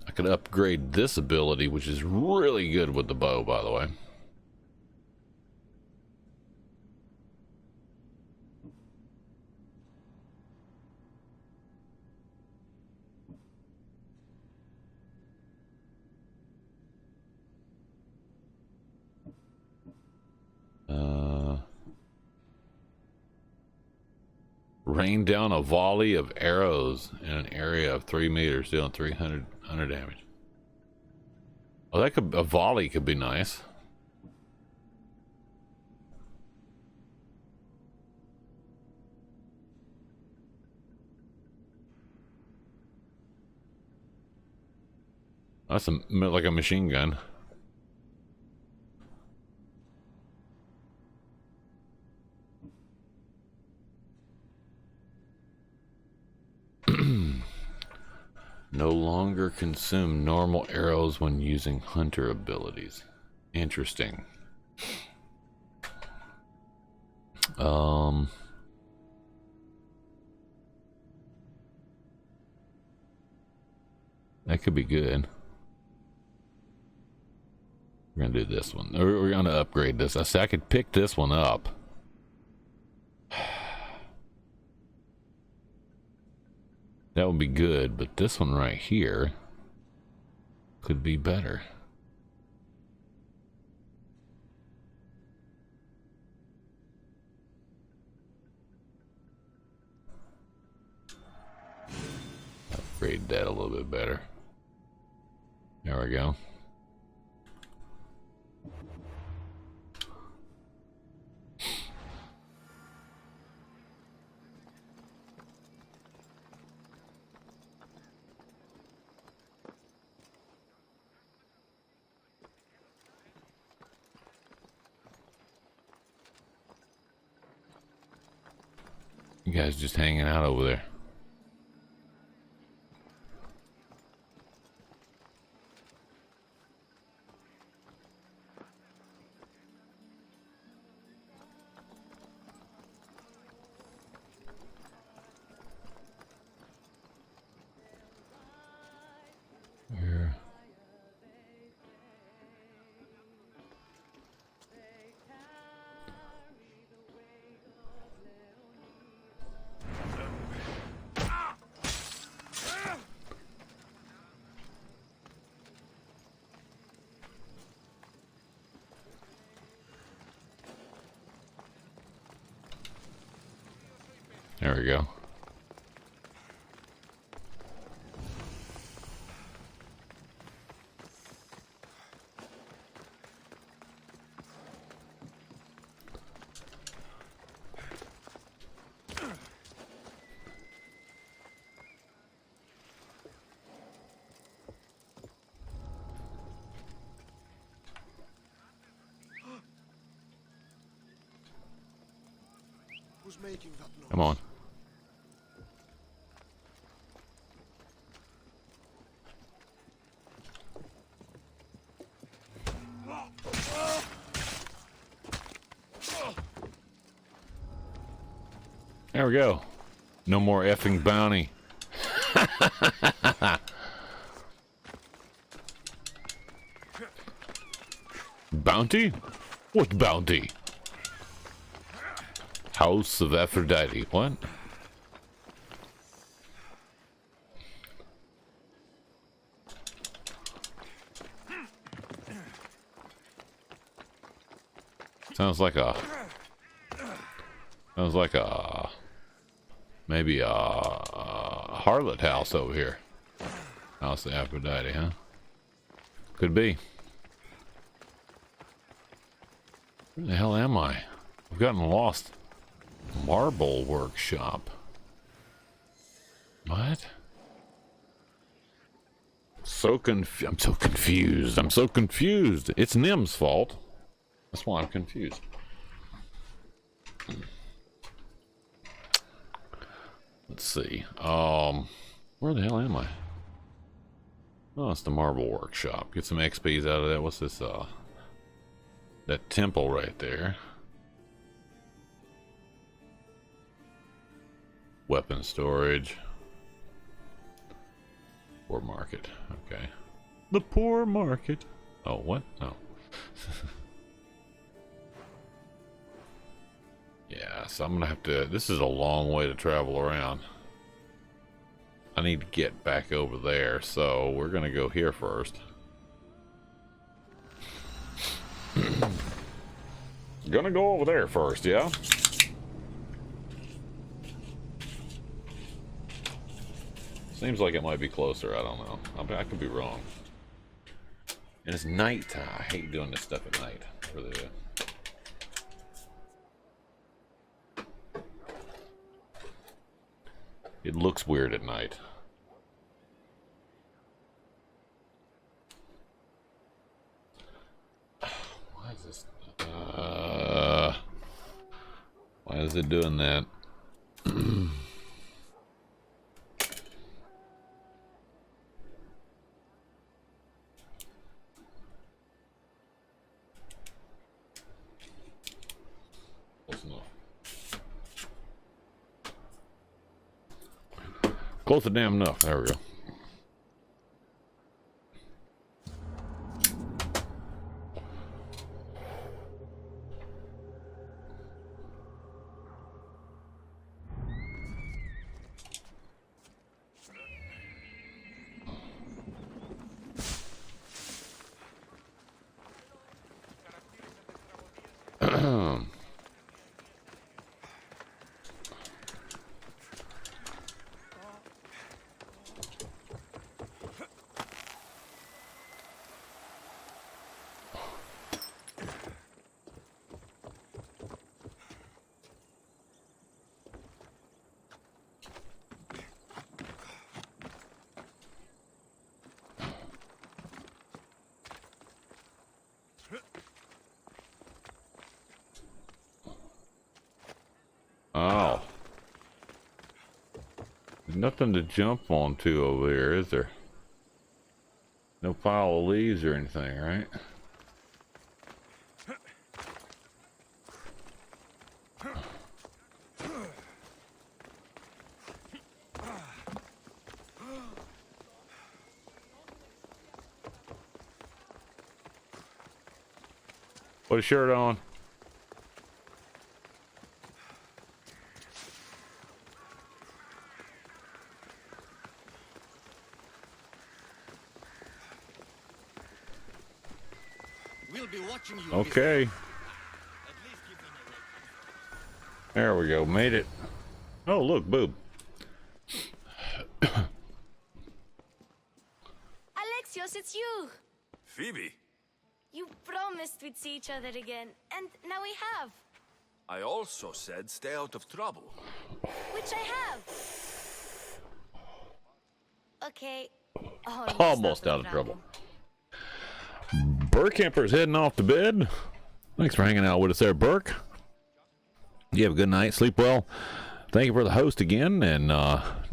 I could upgrade this ability, which is really good with the bow, by the way. Rain down a volley of arrows in an area of 3 meters, dealing 300 damage. Oh, that could, a volley could be nice. That's like a machine gun. No longer consume normal arrows when using hunter abilities. Interesting. that could be good. We're gonna do this one. We're gonna upgrade this. I said I could pick this one up. That would be good, but this one right here could be better. Upgrade that a little bit better. There we go. You guys just hanging out over there. Here. There we go. Who's making that noise? Come on. There we go. No more effing bounty. Bounty? What bounty? House of Aphrodite. What? Sounds like a maybe a harlot house over here. House of Aphrodite, huh? Could be. Where the hell am I? I've gotten lost. Marble workshop. What? I'm so confused. I'm so confused. It's Nim's fault. That's why I'm confused. Let's see. Where the hell am I? Oh, it's the marble workshop. Get some XPs out of that. What's this? That temple right there. Weapon storage. Poor market. Okay. The poor market. Oh, what? No. Yeah, so I'm gonna have to. This is a long way to travel around. I need to get back over there, so we're gonna go here first. Gonna go over there first, yeah? Seems like it might be closer. I don't know. I could be wrong. And it's nighttime. I hate doing this stuff at night. I really do. It looks weird at night. Why is this? Why is it doing that? Close it damn enough. There we go. Oh. There's nothing to jump onto over here, is there? No pile of leaves or anything, right? Put a shirt on. We'll be watching you. Okay. There we go. Made it. Oh, look, boob. Alexios, it's you. Phoebe, You promised we'd see each other again, and now we have. I also said stay out of trouble. Which I have. Okay. Almost out of trouble. Burkemper's heading off to bed. Thanks for hanging out with us there, Burke. You have a good night. Sleep well. Thank you for the host again, and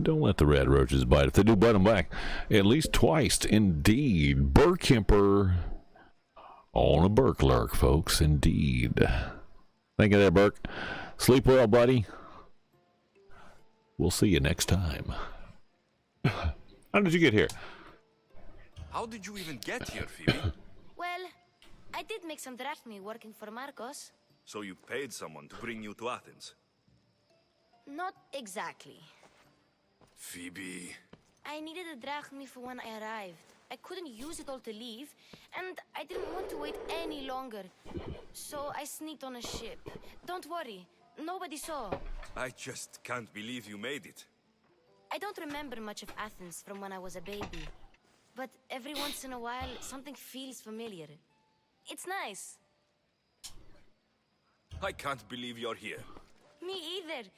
don't let the red roaches bite. If they do, bite them back. At least twice, indeed. Burkemper on a Burke lurk, folks, indeed. Thank you there, Burke. Sleep well, buddy. We'll see you next time. How did you get here? How did you even get here, Phoebe? Well, I did make some drachmi working for Marcos. So you paid someone to bring you to Athens? Not exactly. Phoebe... I needed a drachmi for when I arrived. I couldn't use it all to leave, and I didn't want to wait any longer. So I sneaked on a ship. Don't worry, nobody saw. I just can't believe you made it. I don't remember much of Athens from when I was a baby. But every once in a while, something feels familiar. It's nice. I can't believe you're here. Me either.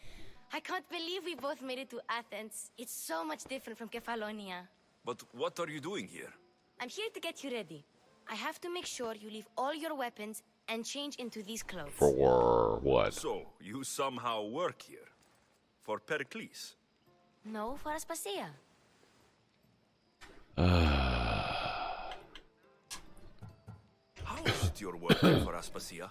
I can't believe we both made it to Athens. It's so much different from Kefalonia. But what are you doing here? I'm here to get you ready. I have to make sure you leave all your weapons and change into these clothes. For what? So, you somehow work here? For Pericles? No, for Aspasia. How is it you're working for Aspasia?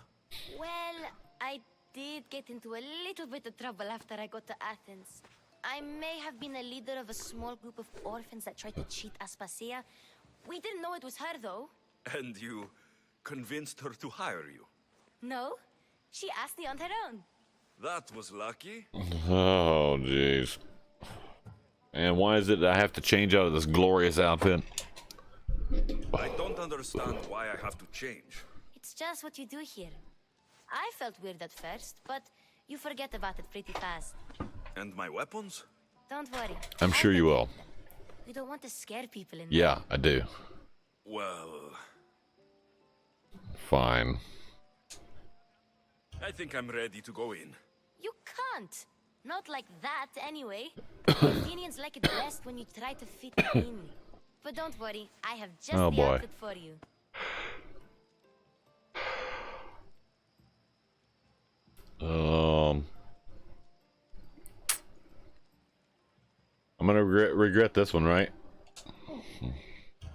Well, I did get into a little bit of trouble after I got to Athens. I may have been a leader of a small group of orphans that tried to cheat Aspasia. We didn't know it was her, though. And you convinced her to hire you? No, she asked me on her own. That was lucky. Oh, jeez. And why is it I have to change out of this glorious outfit? I don't understand why I have to change. It's just what you do here. I felt weird at first, but you forget about it pretty fast. And my weapons? Don't worry. I'm sure you will. You don't want to scare people in Yeah, there. I do. Well... Fine. I think I'm ready to go in. You can't. Not like that, anyway. The Athenians like it best when you try to fit in. But don't worry, I have just Oh, the boy. outfit for you. I'm gonna regret this one, right?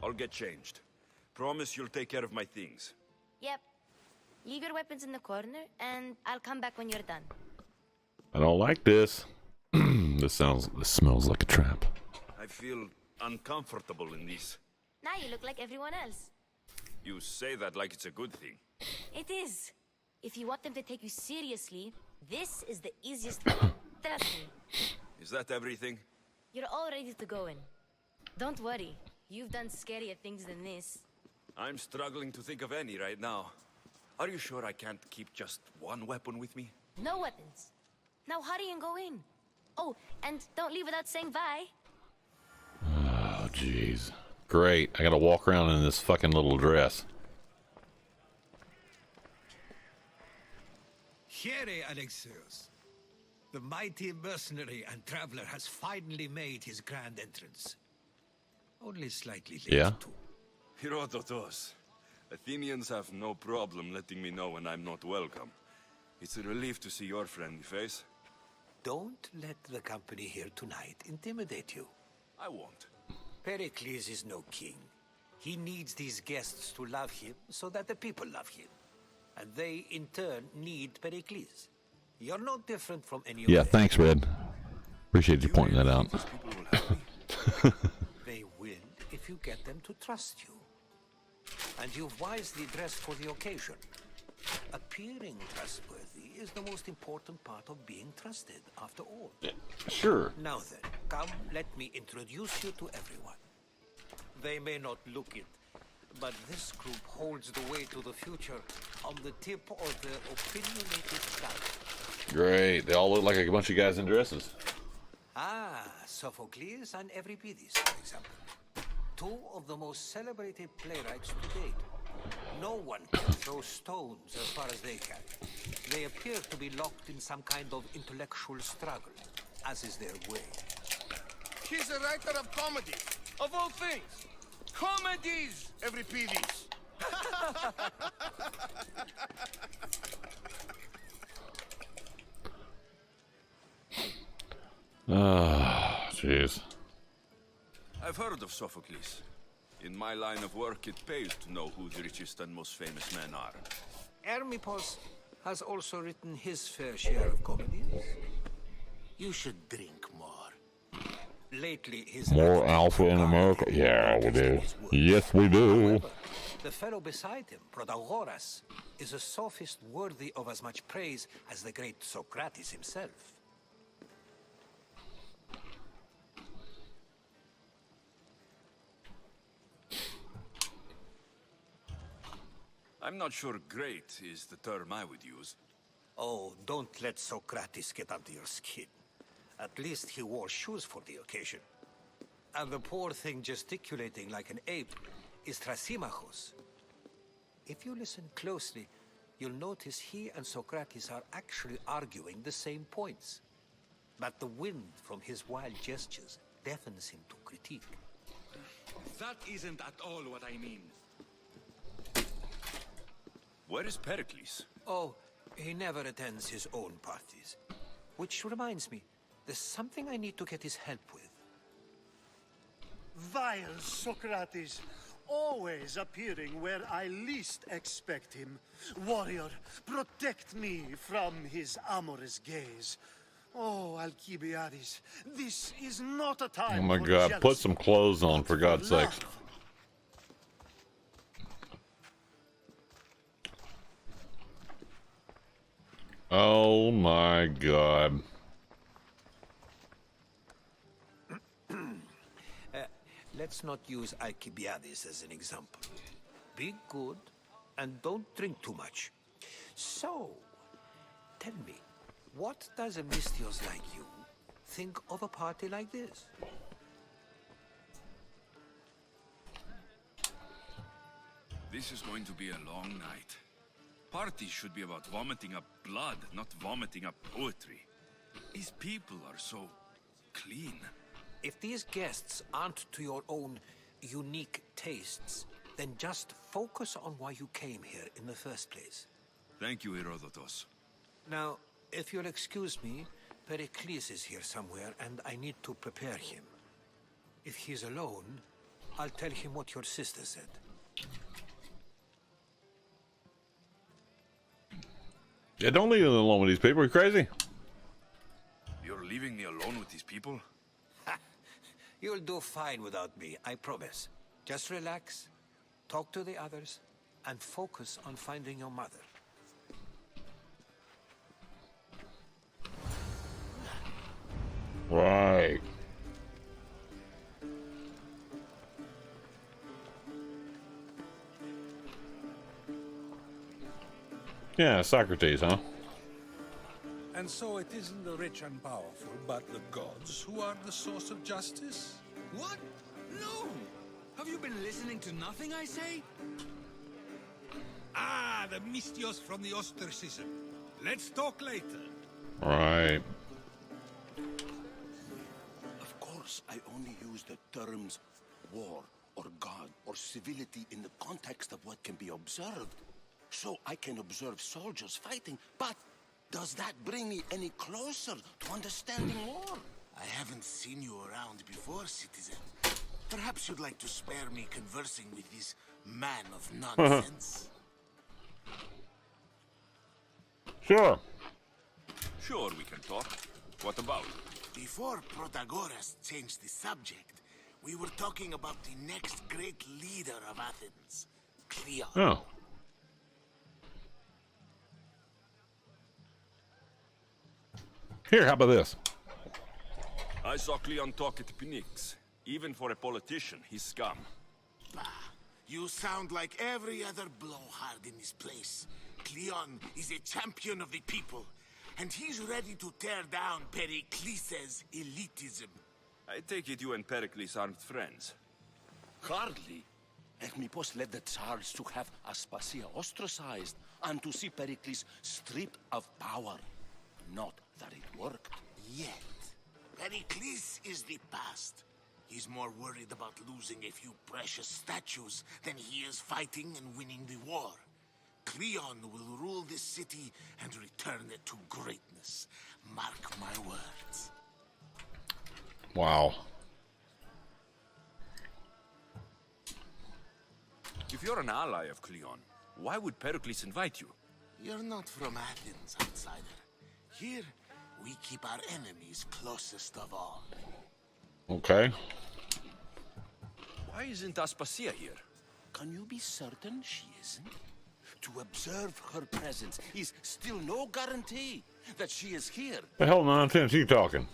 I'll get changed. Promise you'll take care of my things. Yep. Leave your weapons in the corner, and I'll come back when you're done. I don't like this. This smells like a trap. I feel uncomfortable in this. Now you look like everyone else. You say that like it's a good thing. It is. If you want them to take you seriously, this is the easiest way. Trust me. Is that everything? You're all ready to go in. Don't worry. You've done scarier things than this. I'm struggling to think of any right now. Are you sure I can't keep just one weapon with me? No weapons. Now hurry and go in. Oh, and don't leave without saying bye. Oh, jeez. Great. I gotta walk around in this fucking little dress. Here, Alexios. The mighty mercenary and traveler has finally made his grand entrance. Only slightly late, Yeah? too. Herodotus. Athenians have no problem letting me know when I'm not welcome. It's a relief to see your friendly face. Don't let the company here tonight intimidate you. I won't. Pericles is no king. He needs these guests to love him so that the people love him. And they, in turn, need Pericles. You're no different from any Yeah, other. thanks, Red. Appreciate you pointing that out. They will if you get them to trust you. And you've wisely dressed for the occasion. Appearing trustworthy is the most important part of being trusted, after all. Sure. Now then, come, let me introduce you to everyone. They may not look it, but this group holds the way to the future on the tip of their opinionated tongue. Great. They all look like a bunch of guys in dresses. Ah, Sophocles and Euripides, for example. Two of the most celebrated playwrights to date. No one can throw stones as far as they can. They appear to be locked in some kind of intellectual struggle, as is their way. He's a writer of comedies, of all things. Comedies, Euripides. Ah, jeez. I've heard of Sophocles. In my line of work, it pays to know who the richest and most famous men are. Hermippos has also written his fair share of comedies. You should drink more. Lately, his More alpha in America? Yeah, we do. Yes, we do. However, the fellow beside him, Protagoras, is a sophist worthy of as much praise as the great Socrates himself. I'm not sure great is the term I would use. Oh, don't let Socrates get under your skin. At least he wore shoes for the occasion. And the poor thing gesticulating like an ape is Thrasymachos. If you listen closely, you'll notice he and Socrates are actually arguing the same points. But the wind from his wild gestures deafens him to critique. That isn't at all what I mean. Where is Pericles? Oh, he never attends his own parties. Which reminds me, there's something I need to get his help with. Vile Socrates, always appearing where I least expect him. Warrior, protect me from his amorous gaze. Oh, Alcibiades, this is not a time Oh my for God, jealousy, put some clothes on, for God's love. sakes. Oh my God. Let's not use Alcibiades as an example. Be good and don't drink too much. So, tell me, what does a Mystios like you think of a party like this? This is going to be a long night. Parties should be about vomiting up blood, not vomiting up poetry. These people are so clean. If these guests aren't to your own unique tastes, then just focus on why you came here in the first place. Thank you, Herodotus. Now, if you'll excuse me, Pericles is here somewhere, and I need to prepare him. If he's alone, I'll tell him what your sister said. Yeah, don't leave him alone with these people. Are you crazy? You're leaving me alone with these people? You'll do fine without me, I promise. Just relax, talk to the others, and focus on finding your mother. Right. Yeah, Socrates, huh? And so it isn't the rich and powerful, but the gods who are the source of justice? What? No! Have you been listening to nothing I say? Ah, the Mystios from the ostracism. Let's talk later. Right. Of course, I only use the terms war or god or civility in the context of what can be observed. So I can observe soldiers fighting, but Does that bring me any closer to understanding more? I haven't seen you around before, citizen. Perhaps you'd like to spare me conversing with this man of nonsense. Sure. Sure, we can talk. What about? Before Protagoras changed the subject, we were talking about the next great leader of Athens, Cleon. Oh. Here, how about this? I saw Cleon talk at Phoenix. Even for a politician, he's scum. Bah, you sound like every other blowhard in this place. Cleon is a champion of the people, and he's ready to tear down Pericles' elitism. I take it you and Pericles aren't friends. Hardly. Ethnippos led the Tsars to have Aspasia ostracized and to see Pericles stripped of power. Not that it worked. Yet, Pericles is the past. He's more worried about losing a few precious statues than he is fighting and winning the war. Cleon will rule this city and return it to greatness. Mark my words. Wow. If you're an ally of Cleon, why would Pericles invite you? You're not from Athens, outsider. Here, we keep our enemies closest of all. Okay. Why isn't Aspasia here? Can you be certain she isn't? To observe her presence is still no guarantee that she is here. The hell nonsense you talking?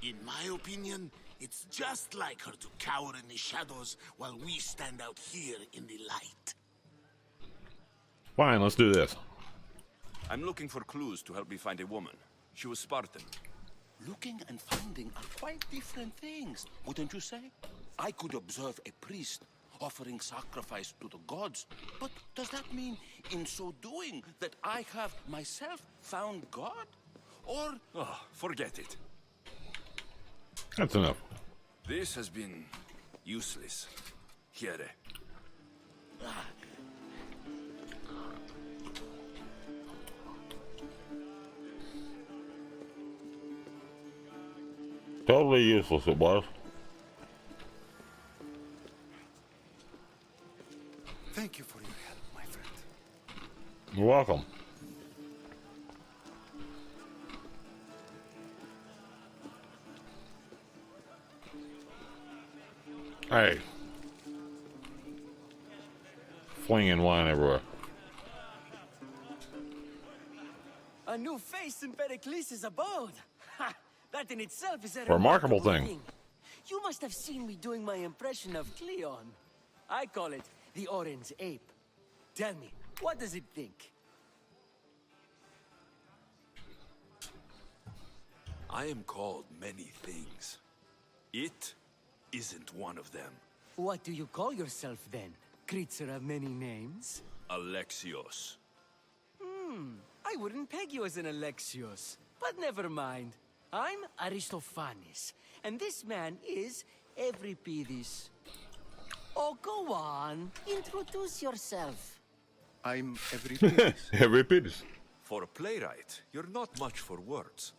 In my opinion, it's just like her to cower in the shadows while we stand out here in the light. Fine, let's do this. I'm looking for clues to help me find a woman. She was Spartan. Looking and finding are quite different things, wouldn't you say? I could observe a priest offering sacrifice to the gods, but does that mean in so doing that I have myself found God? Or... Oh, forget it. That's enough. This has been useless. Here. Totally useless it was. Thank you for your help, my friend. You're welcome. Hey. Flinging wine everywhere. A new face in Pericles' abode. Ha! That in itself is a Remarkable thing. You must have seen me doing my impression of Cleon. I call it the orange ape. Tell me, what does it think? I am called many things. It isn't one of them. What do you call yourself then? Creature of many names? Alexios. I wouldn't peg you as an Alexios. But never mind. I'm Aristophanes, and this man is Euripides. Oh, go on. Introduce yourself. I'm Euripides. Euripides. For a playwright, you're not much for words.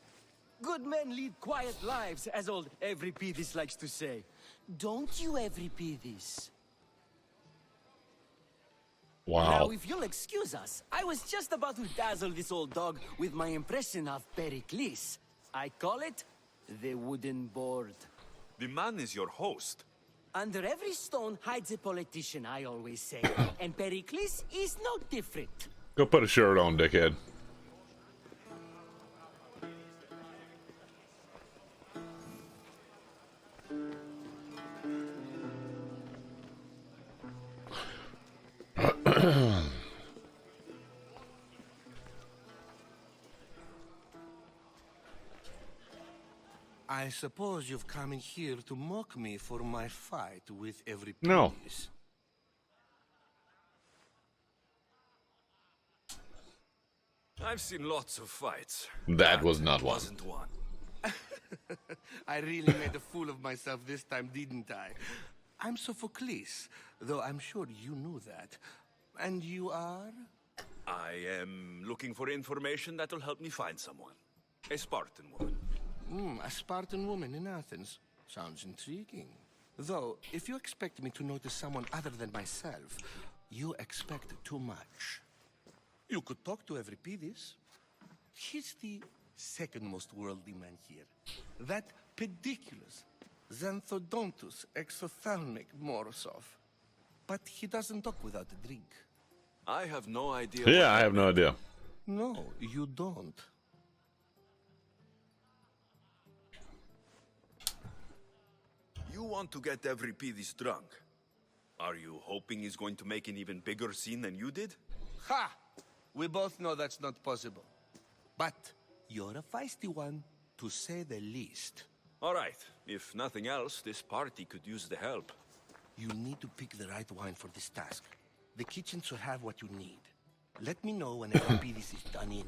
Good men lead quiet lives, as old Euripides likes to say. Don't you, Euripides? Wow. Now, if you'll excuse us, I was just about to dazzle this old dog with my impression of Pericles. I call it the wooden board. The man is your host. Under every stone hides a politician, I always say. And Pericles is no different. Go put a shirt on, dickhead. I suppose you've come in here to mock me for my fight with Euripides. No. I've seen lots of fights. That was not one. Wasn't one. I really made a fool of myself this time, didn't I? I'm Sophocles, though I'm sure you knew that. And you are? I am looking for information that will help me find someone. A Spartan woman. A Spartan woman in Athens. Sounds intriguing. Though, if you expect me to notice someone other than myself, you expect too much. You could talk to Euripides. He's the second most worldly man here. That pediculous Xanthodontus exophthalmic Morosov. But he doesn't talk without a drink. I have no idea. Yeah, I have no idea. No, you don't. You want to get Euripides drunk. Are you hoping he's going to make an even bigger scene than you did? Ha! We both know that's not possible. But you're a feisty one, to say the least. All right. If nothing else, this party could use the help. You need to pick the right wine for this task. The kitchen should have what you need. Let me know when Euripides is done in,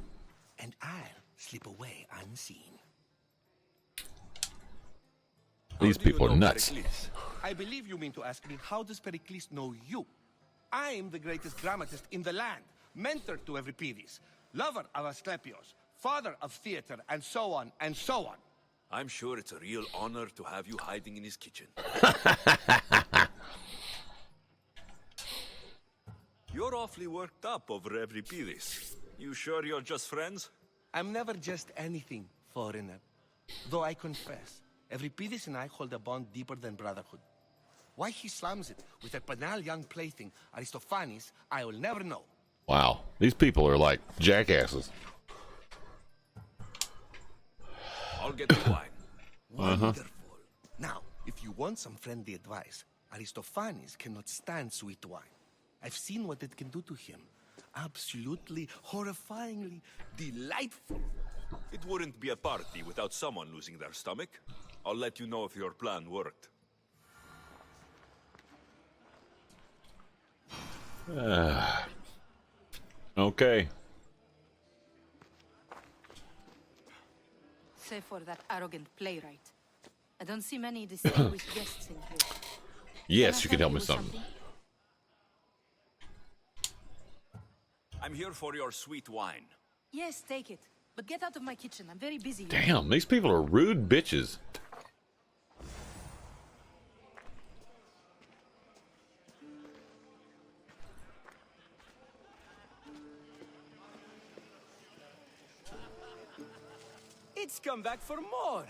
and I'll slip away unseen. These people are nuts. Pericles? I believe you mean to ask me, how does Pericles know you? I'm the greatest dramatist in the land, mentor to Euripides, lover of Asclepios, father of theater, and so on, and so on. I'm sure it's a real honor to have you hiding in his kitchen. You're awfully worked up over Euripides. You sure you're just friends? I'm never just anything, foreigner. Though I confess, Euripides and I hold a bond deeper than brotherhood. Why he slams it with a banal young plaything, Aristophanes, I will never know. Wow, these people are like jackasses. I'll get the wine. Wonderful. Now, if you want some friendly advice, Aristophanes cannot stand sweet wine. I've seen what it can do to him. Absolutely, horrifyingly delightful. It wouldn't be a party without someone losing their stomach. I'll let you know if your plan worked. Okay. Save for that arrogant playwright. I don't see many distinguished guests in here. Yes, you can help me something. I'm here for your sweet wine. Yes, take it. But get out of my kitchen. I'm very busy. Damn, these people are rude bitches. It's come back for more.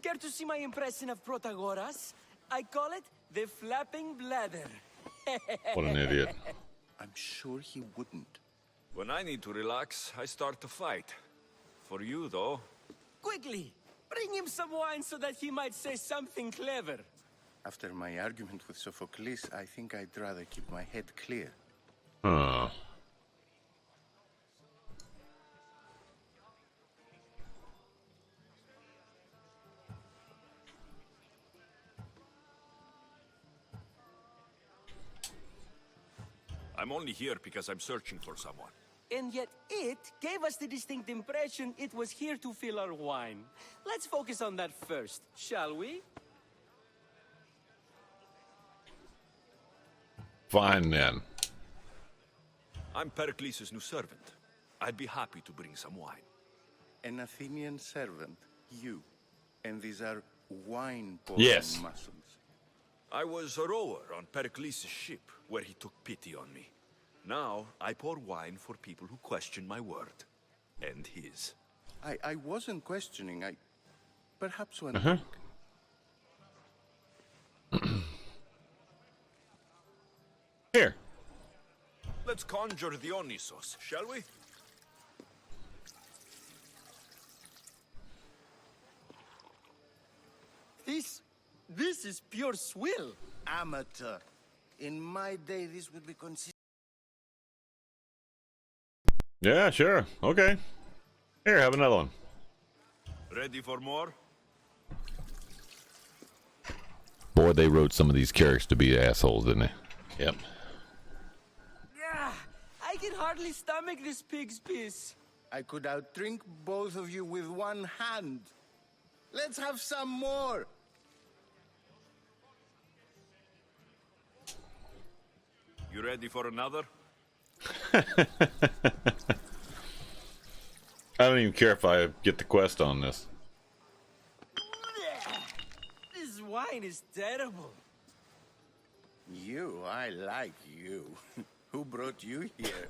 Care to see my impression of Protagoras? I call it the flapping bladder. What an idiot. I'm sure he wouldn't. When I need to relax, I start to fight. For you, though. Quickly, bring him some wine so that he might say something clever. After my argument with Sophocles, I think I'd rather keep my head clear. Huh. I'm only here because I'm searching for someone. And yet it gave us the distinct impression it was here to fill our wine. Let's focus on that first, shall we? Fine then. I'm Pericles' new servant. I'd be happy to bring some wine. An Athenian servant, you. And these are wine-pouring muscles. I was a rower on Pericles' ship, where he took pity on me. Now, I pour wine for people who question my word. And his. I wasn't questioning, perhaps one Uh-huh. Here. Let's conjure Dionysos, shall we? This is pure swill. Amateur. In my day, this would be considered. Yeah, sure. Okay. Here, have another one. Ready for more? Boy, they wrote some of these characters to be assholes, didn't they? Yep. Yeah, I can hardly stomach this pig's piss. I could outdrink both of you with one hand. Let's have some more. You ready for another? I don't even care if I get the quest on this. This wine is terrible. You, I like you. Who brought you here?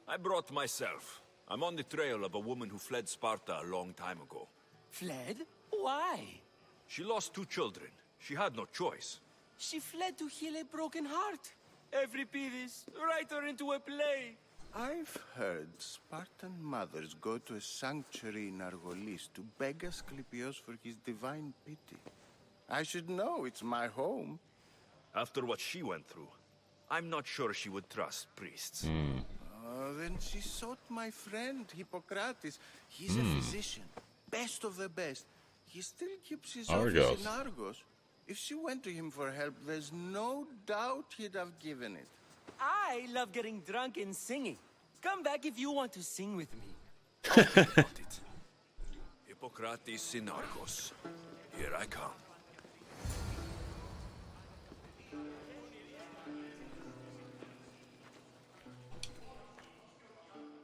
I brought myself. I'm on the trail of a woman who fled Sparta a long time ago. Fled? Why? She lost 2 children. She had no choice. She fled to heal a broken heart. Euripides, write her into a play. I've heard Spartan mothers go to a sanctuary in Argolis to beg Asclepios for his divine pity. I should know, it's my home. After what she went through, I'm not sure she would trust priests. Then she sought my friend, Hippocrates. He's a physician, best of the best. He still keeps his office in Argos. If she went to him for help, there's no doubt he'd have given it. I love getting drunk and singing. Come back if you want to sing with me. Got it. Hippocrates in Argos. Here I come.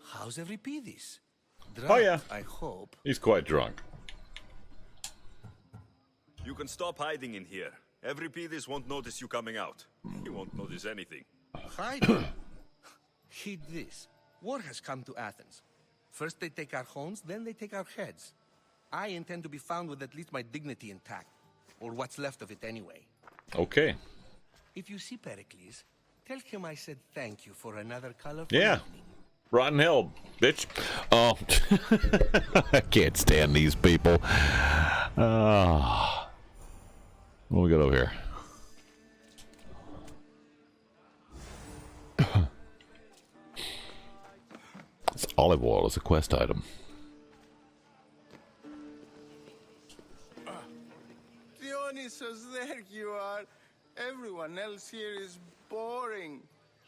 How's Euripides? Oh yeah. I hope. He's quite drunk. You can stop hiding in here. Euripides won't notice you coming out. He won't notice anything. Hiding? Heed this. War has come to Athens. First they take our homes, then they take our heads. I intend to be found with at least my dignity intact. Or what's left of it anyway. Okay. If you see Pericles, tell him I said thank you for another colorful Yeah. evening. Rotten hell, bitch. Oh. I can't stand these people. What we got over here? This olive oil is a quest item. Dionysus, there you are. Everyone else here is boring.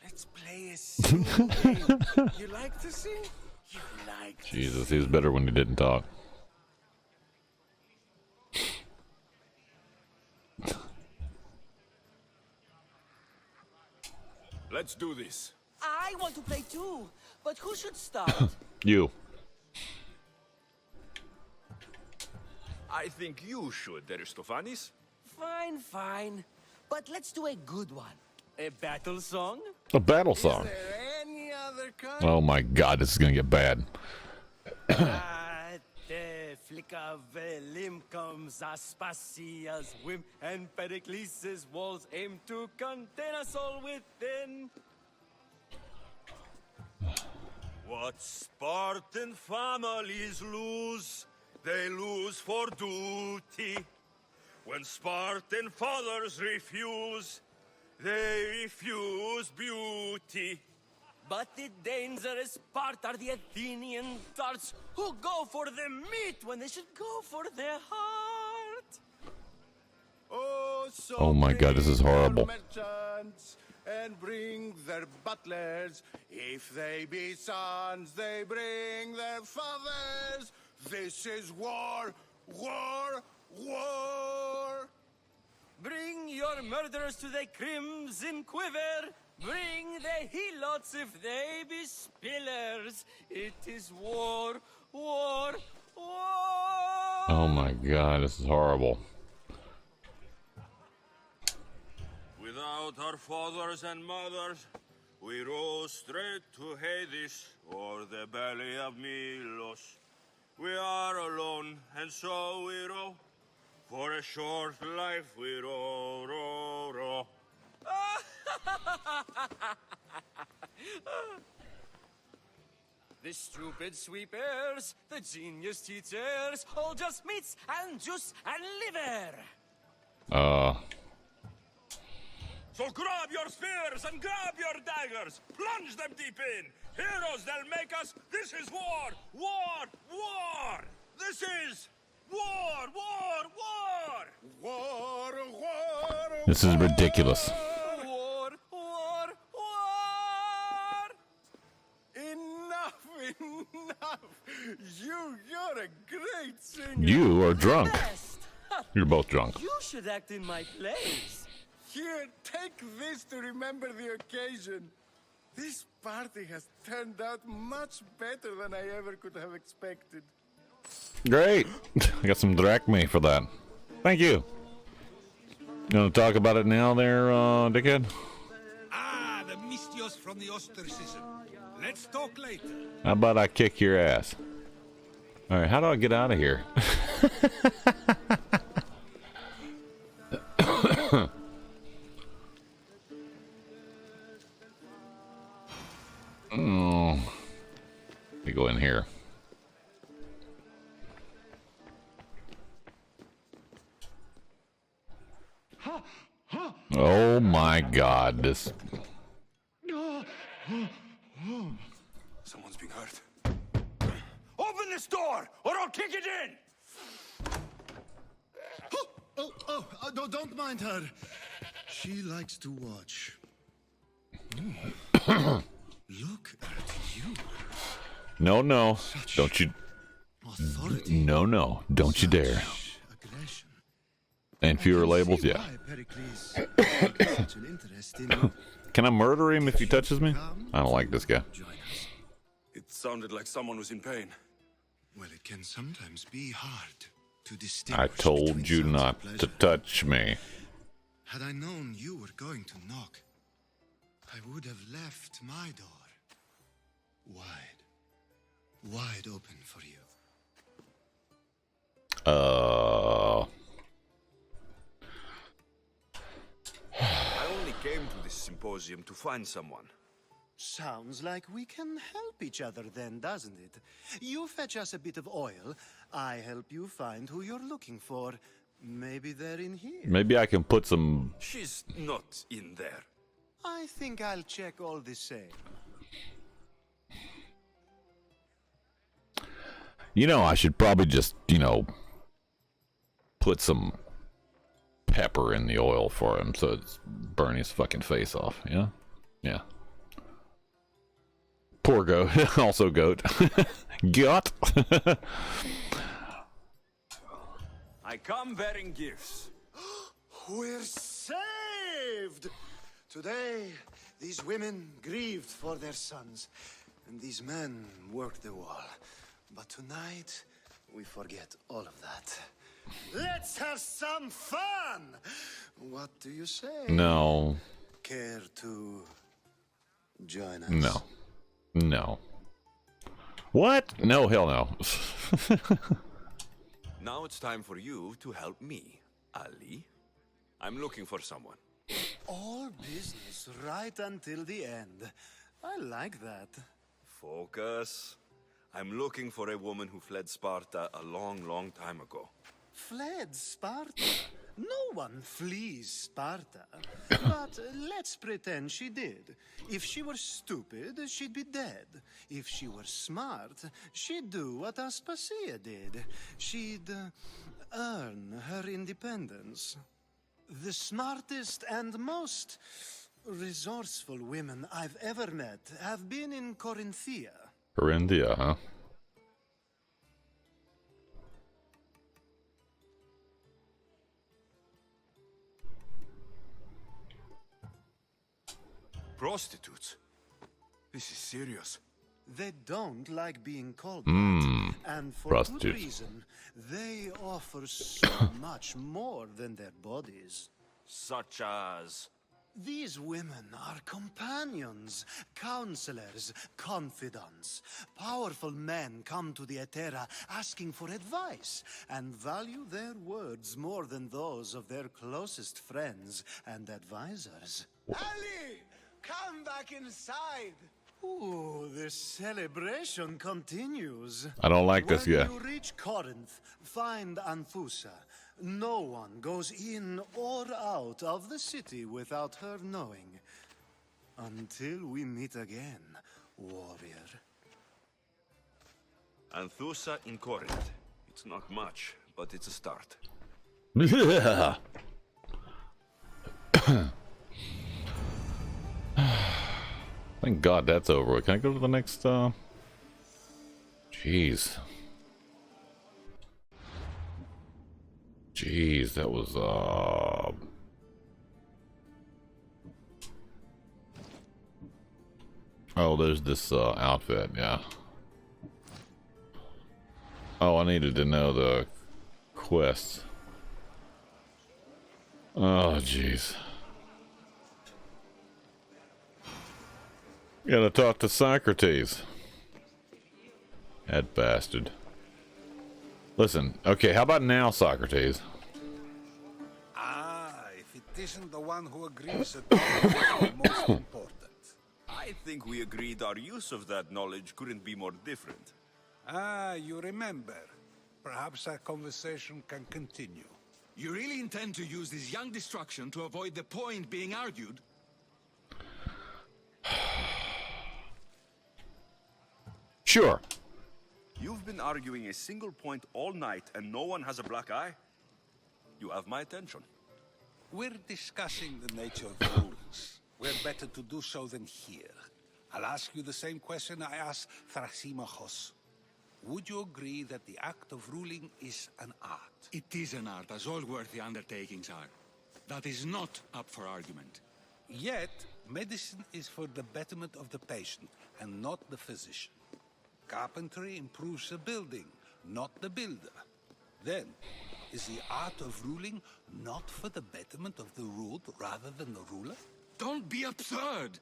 Let's play a singing game. You like to sing? You like to Jesus, he was better when he didn't talk. Let's do this. I want to play too, but who should start? You. I think you should, Aristophanes. Fine, fine. But let's do a good one. A battle song? A battle song. Is there any other kind? Oh my god, this is gonna get bad. At the flick of a limb comes Aspasia's whim, and Pericles' walls aim to contain us all within. What Spartan families lose, they lose for duty. When Spartan fathers refuse, they refuse beauty. But the dangerous part are the Athenian darts who go for the meat when they should go for their heart. So Oh my god, this is bring horrible. your merchants and bring their butlers. If they be sons, they bring their fathers. This is war, war, war. Bring your murderers to the crimson quiver. Bring the helots if they be spillers. It is war, war, war. Oh my god, this is horrible. Without our fathers and mothers, we rose straight to Hades or the belly of Milos. We are alone, and so we row. For a short life we row, row, row. The stupid sweepers, the genius teachers, all just meats and juice and liver. So grab your spears and grab your daggers, plunge them deep in. Heroes they'll make us. This is war, war, war. This is war, war, war. War, war, This is ridiculous. War, war, war. Enough, enough. You're a great singer. You are drunk. Best. You're both drunk. You should act in my place. Here, take this to remember the occasion. This party has turned out much better than I ever could have expected. Great. I got some drachmae for that. Thank you. You want to talk about it now there, dickhead? Ah, the Mystios from the ostracism. Let's talk later. How about I kick your ass? Alright, how do I get out of here? Oh. Let me go in here. Oh my god, this... Someone's being hurt. Open this door, or I'll kick it in! Don't mind her. She likes to watch. Look at you. No, no. Don't you... No, no. Don't you dare. And fewer labels, yeah. Can I murder him if he touches me? I don't like this guy. It sounded like someone was in pain. Well, it can sometimes be hard to I distinguish. told you not to touch me. Had I known you were going to knock, I would have left my door wide open for you. I only came to this symposium to find someone. Sounds like we can help each other then, doesn't it? You fetch us a bit of oil, I help you find who you're looking for. Maybe they're in here. Maybe I can put some... She's not in there. I think I'll check all the same. You know, I should probably just, you know, put some pepper in the oil for him so it's burn his fucking face off, yeah? Yeah. Poor goat. Also goat. Goat. I come bearing gifts. We're saved! Today, these women grieved for their sons, and these men worked the wall. But tonight, we forget all of that. Let's have some fun! What do you say? No. Care to join us? No. No. What? No, hell no. Now it's time for you to help me, Ali. I'm looking for someone. All business right until the end. I like that. Focus. I'm looking for a woman who fled Sparta a long, long time ago. Fled Sparta? No one flees Sparta. But let's pretend she did. If she were stupid, she'd be dead. If she were smart, she'd do what Aspasia did. She'd earn her independence. The smartest and most resourceful women I've ever met have been in Corinthia. Corinthia, huh? Prostitutes? This is serious. They don't like being called Mm, that. And for prostitutes. good reason. They offer so much more than their bodies. Such as... These women are companions, counselors, confidants. Powerful men come to the Etera asking for advice and value their words more than those of their closest friends and advisors. Ali! Come back inside! Ooh, the celebration continues. I don't like this guy. When you reach Corinth, find Anthusa. No one goes in or out of the city without her knowing. Until we meet again, warrior. Anthusa in Corinth. It's not much, but it's a start. Thank God that's over. Can I go to the next, Jeez. Jeez, that was, Oh, there's this outfit, yeah. Oh, I needed to know the quests. Oh, jeez. Gotta talk to Socrates. That bastard. Listen, okay, how about now, Socrates? Ah, if it isn't the one who agrees that knowledge is the most important. I think we agreed our use of that knowledge couldn't be more different. Ah, you remember. Perhaps our conversation can continue. You really intend to use this young destruction to avoid the point being argued? Sure. You've been arguing a single point all night and no one has a black eye? You have my attention. We're discussing the nature of the rules. We're better to do so than here. I'll ask you the same question I asked Thrasymachos. Would you agree that the act of ruling is an art? It is an art, as all worthy undertakings are. That is not up for argument. Yet, medicine is for the betterment of the patient, and not the physician. Carpentry improves the building, not the builder. Then, is the art of ruling not for the betterment of the ruled rather than the ruler? Don't be absurd!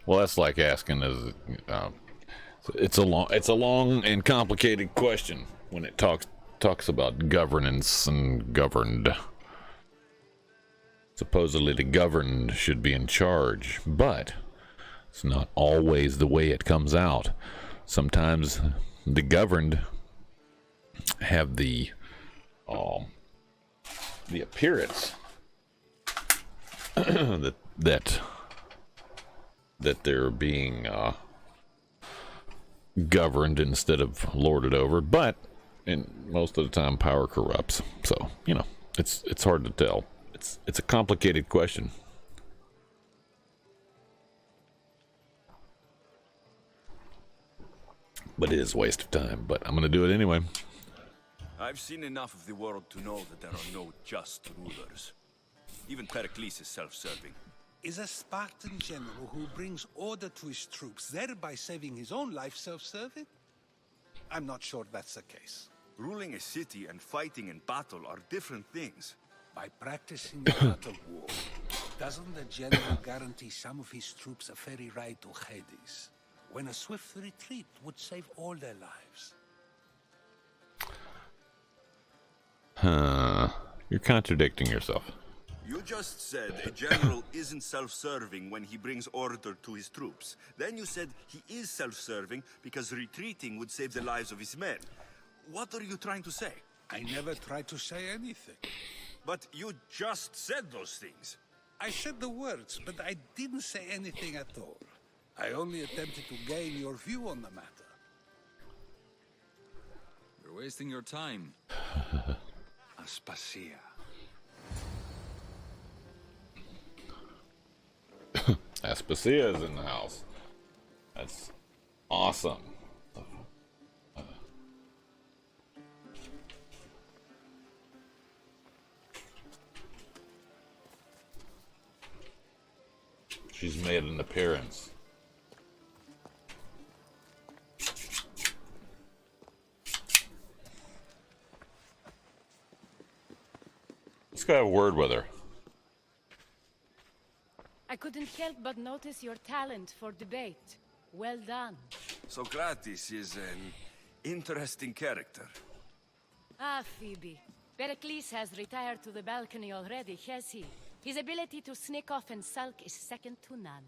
Well, that's like asking it's a long and complicated question when it talks about governance and governed. Supposedly the governed should be in charge, but it's not always the way it comes out. Sometimes the governed have the appearance that they're being governed instead of lorded over, but most of the time power corrupts. So, you know, it's hard to tell. It's a complicated question. But it is a waste of time, but I'm going to do it anyway. I've seen enough of the world to know that there are no just rulers. Even Pericles is self-serving. Is a Spartan general who brings order to his troops, thereby saving his own life, self-serving? I'm not sure that's the case. Ruling a city and fighting in battle are different things. By practicing the art of war, doesn't the general guarantee some of his troops a ferry ride to Hades, when a swift retreat would save all their lives? You're contradicting yourself. You just said a general isn't self-serving when he brings order to his troops. Then you said he is self-serving because retreating would save the lives of his men. What are you trying to say? I never tried to say anything. But you just said those things. I said the words, but I didn't say anything at all. I only attempted to gain your view on the matter. You're wasting your time. Aspasia. Aspasia is in the house. That's awesome. She's made an appearance. Let's go have a word with her. I couldn't help but notice your talent for debate. Well done. Socrates is an interesting character. Ah, Phoebe. Pericles has retired to the balcony already, has he? His ability to sneak off and sulk is second to none.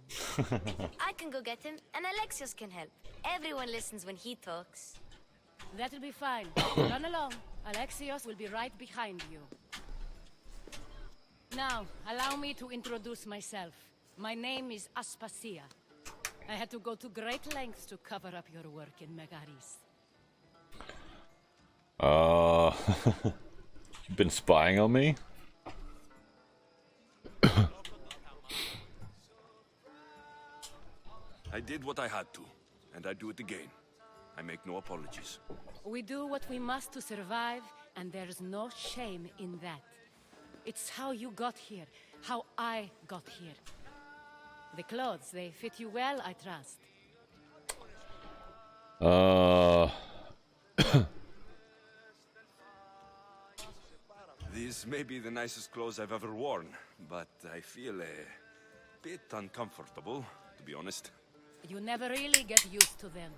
I can go get him, and Alexios can help. Everyone listens when he talks. That'll be fine. Run along. Alexios will be right behind you. Now, allow me to introduce myself. My name is Aspasia. I had to go to great lengths to cover up your work in Megaris. You've been spying on me? I did what I had to, and I do it again. I make no apologies. We do what we must to survive, and there's no shame in that. It's how you got here, how I got here. The clothes, they fit you well, I trust. These may be the nicest clothes I've ever worn, but I feel a bit uncomfortable, to be honest. You never really get used to them.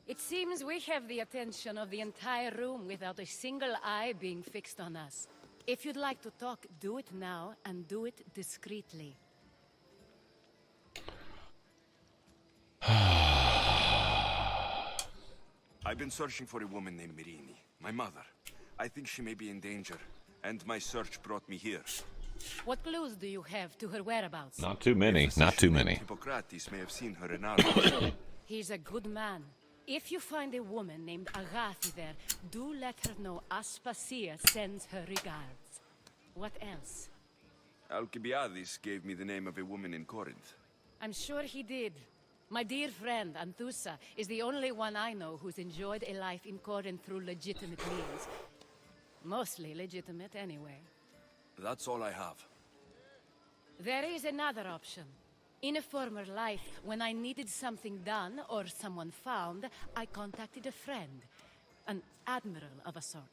It seems we have the attention of the entire room without a single eye being fixed on us. If you'd like to talk, do it now, and do it discreetly. I've been searching for a woman named Mirini, my mother. I think she may be in danger, and my search brought me here. What clues do you have to her whereabouts? Not too many, not too many. Hippocrates may have seen her in Argos. He's a good man. If you find a woman named Agathi there, do let her know Aspasia sends her regards. What else? Alcibiades gave me the name of a woman in Corinth. I'm sure he did. My dear friend, Anthusa, is the only one I know who's enjoyed a life in Corinth through legitimate means. Mostly legitimate, anyway. That's all I have. There is another option. In a former life, when I needed something done or someone found, I contacted a friend. An admiral of a sort.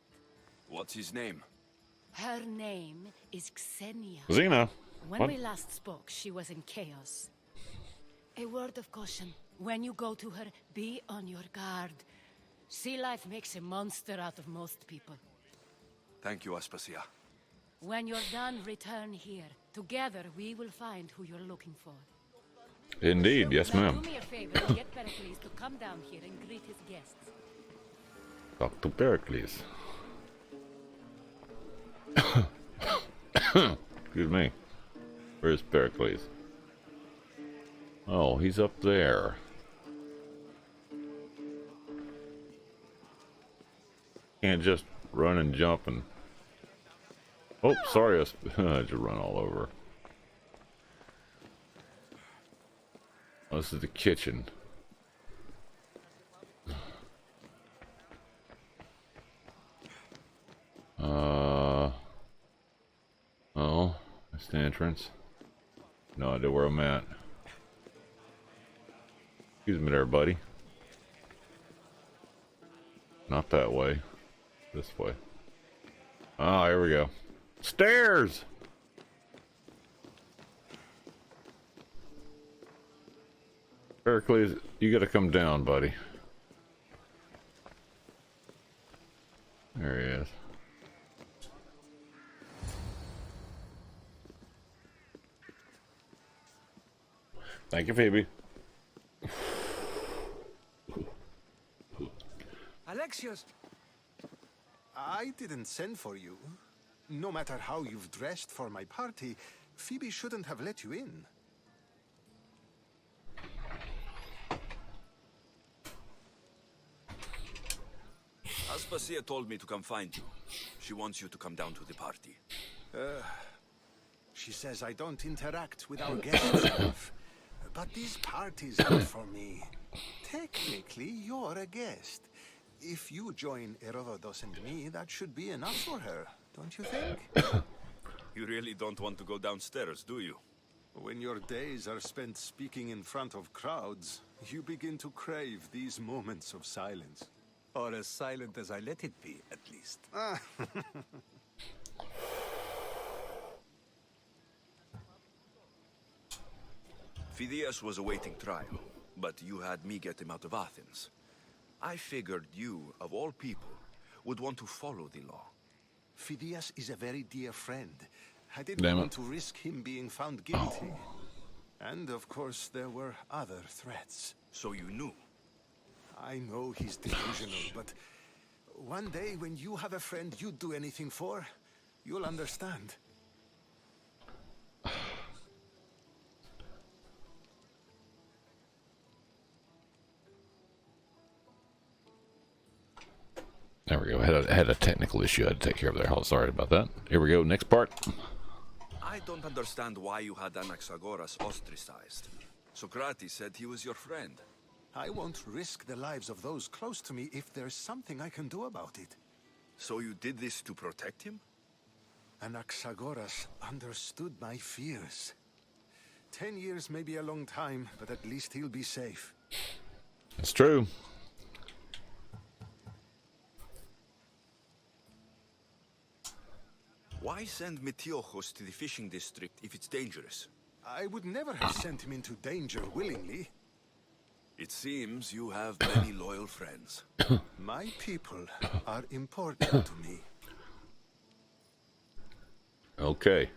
What's his name? Her name is Xenia. Xena. When What? we last spoke, she was in chaos. A word of caution. When you go to her, be on your guard. Sea life makes a monster out of most people. Thank you, Aspasia. When you're done, return here. Together, we will find who you're looking for. Indeed, yes, Now, ma'am. do me a favor and get Pericles to come down here and greet his guests. Talk to Pericles. Excuse me. Where's Pericles? Oh, he's up there. Can't just run and jump and... Oh, sorry, I just run all over. Oh, this is the kitchen. Oh, that's the entrance. No idea where I'm at. Excuse me there, buddy. Not that way. This way. Ah, here we go. Stairs! Pericles, you gotta come down, buddy. There he is. Thank you, Phoebe. Alexios! I didn't send for you. No matter how you've dressed for my party, Phoebe shouldn't have let you in. Aspasia told me to come find you. She wants you to come down to the party. She says I don't interact with our guests enough. But these parties aren't for me. Technically, you're a guest. If you join Herodotus and me, that should be enough for her, don't you think? You really don't want to go downstairs, do you? When your days are spent speaking in front of crowds, you begin to crave these moments of silence. Or as silent as I let it be, at least. Phidias was awaiting trial, but you had me get him out of Athens. I figured you, of all people, would want to follow the law. Phidias is a very dear friend. I didn't want to risk him being found guilty. And of course, there were other threats. So you knew? I know he's delusional, but one day when you have a friend you'd do anything for, you'll understand. There we go. I had a technical issue I had to take care of there. Oh, sorry about that. Here we go. Next part. I don't understand why you had Anaxagoras ostracized. Socrates said he was your friend. I won't risk the lives of those close to me if there's something I can do about it. So you did this to protect him? Anaxagoras understood my fears. 10 years may be a long time, but at least he'll be safe. It's true. Why send Metiochos to the fishing district if it's dangerous? I would never have sent him into danger willingly. It seems you have many loyal friends. My people are important to me. Okay.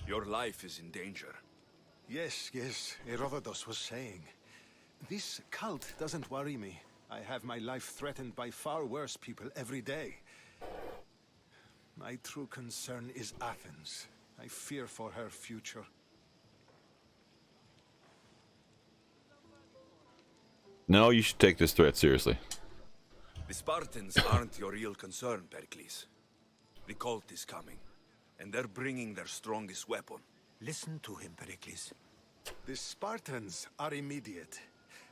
Your life is in danger. Yes, Herodotus was saying. This cult doesn't worry me. I have my life threatened by far worse people every day. My true concern is Athens. I fear for her future. No, you should take this threat seriously. The Spartans aren't your real concern, Pericles. The cult is coming, and they're bringing their strongest weapon. Listen to him, Pericles. The Spartans are immediate.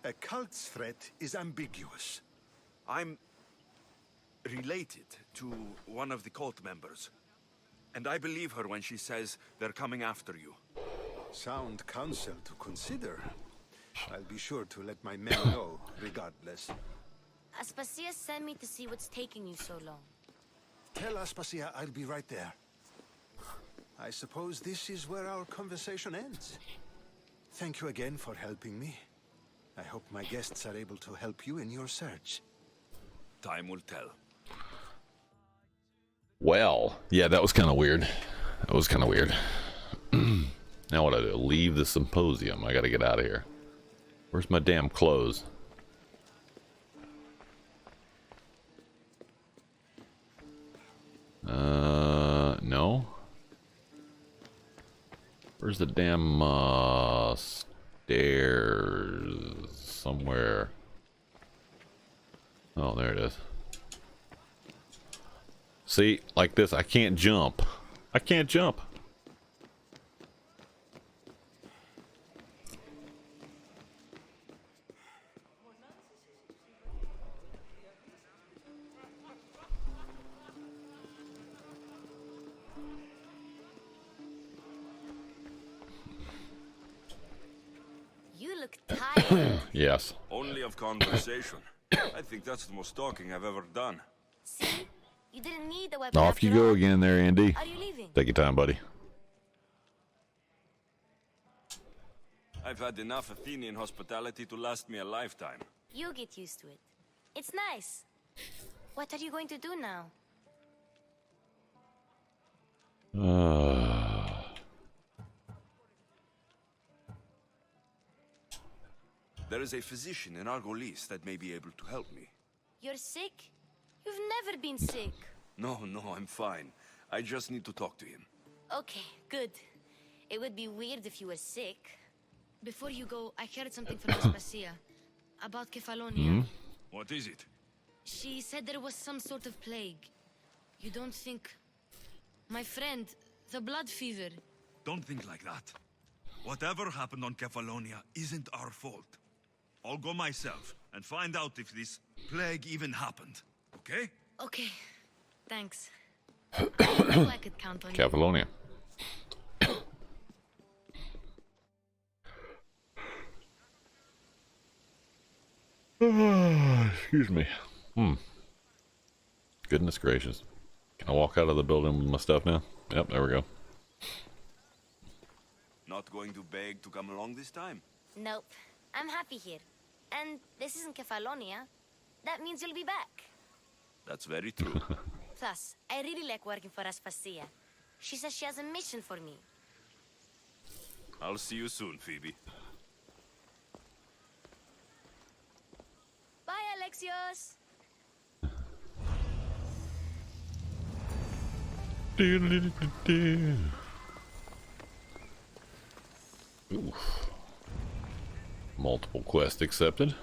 A cult's threat is ambiguous. I'm related to one of the cult members, and I believe her when she says they're coming after you. Sound counsel to consider. I'll be sure to let my men know, regardless. Aspasia sent me to see what's taking you so long. Tell Aspasia I'll be right there. I suppose this is where our conversation ends. Thank you again for helping me. I hope my guests are able to help you in your search. Time will tell. Well, yeah, that was kind of weird. That was kind of weird. Now what do I do? Leave the symposium. I gotta get out of here. Where's my damn clothes? No. Where's the damn stairs? Somewhere. Oh, there it is. See, like this, I can't jump. I can't jump. You look tired. Yes. Only of conversation. I think that's the most talking I've ever done. See? You didn't need the weapon. Off you go again there, Andy. Are you leaving? Take your time, buddy. I've had enough Athenian hospitality to last me a lifetime. You get used to it. It's nice. What are you going to do now? There is a physician in Argolis that may be able to help me. You're sick? You've never been sick. No, I'm fine. I just need to talk to him. Okay, good. It would be weird if you were sick. Before you go, I heard something from Aspasia about Kefalonia. What is it? She said there was some sort of plague. You don't think... My friend, the blood fever. Don't think like that. Whatever happened on Kefalonia isn't our fault. I'll go myself and find out if this plague even happened. Okay? Okay. Thanks. I knew I could count on you. Kefalonia. Excuse me. Goodness gracious. Can I walk out of the building with my stuff now? Yep, there we go. Not going to beg to come along this time? Nope. I'm happy here. And this isn't Kefalonia. That means you'll be back. That's very true. Plus, I really like working for Aspasia. She says she has a mission for me. I'll see you soon, Phoebe. Bye, Alexios! Oof. Multiple quests accepted.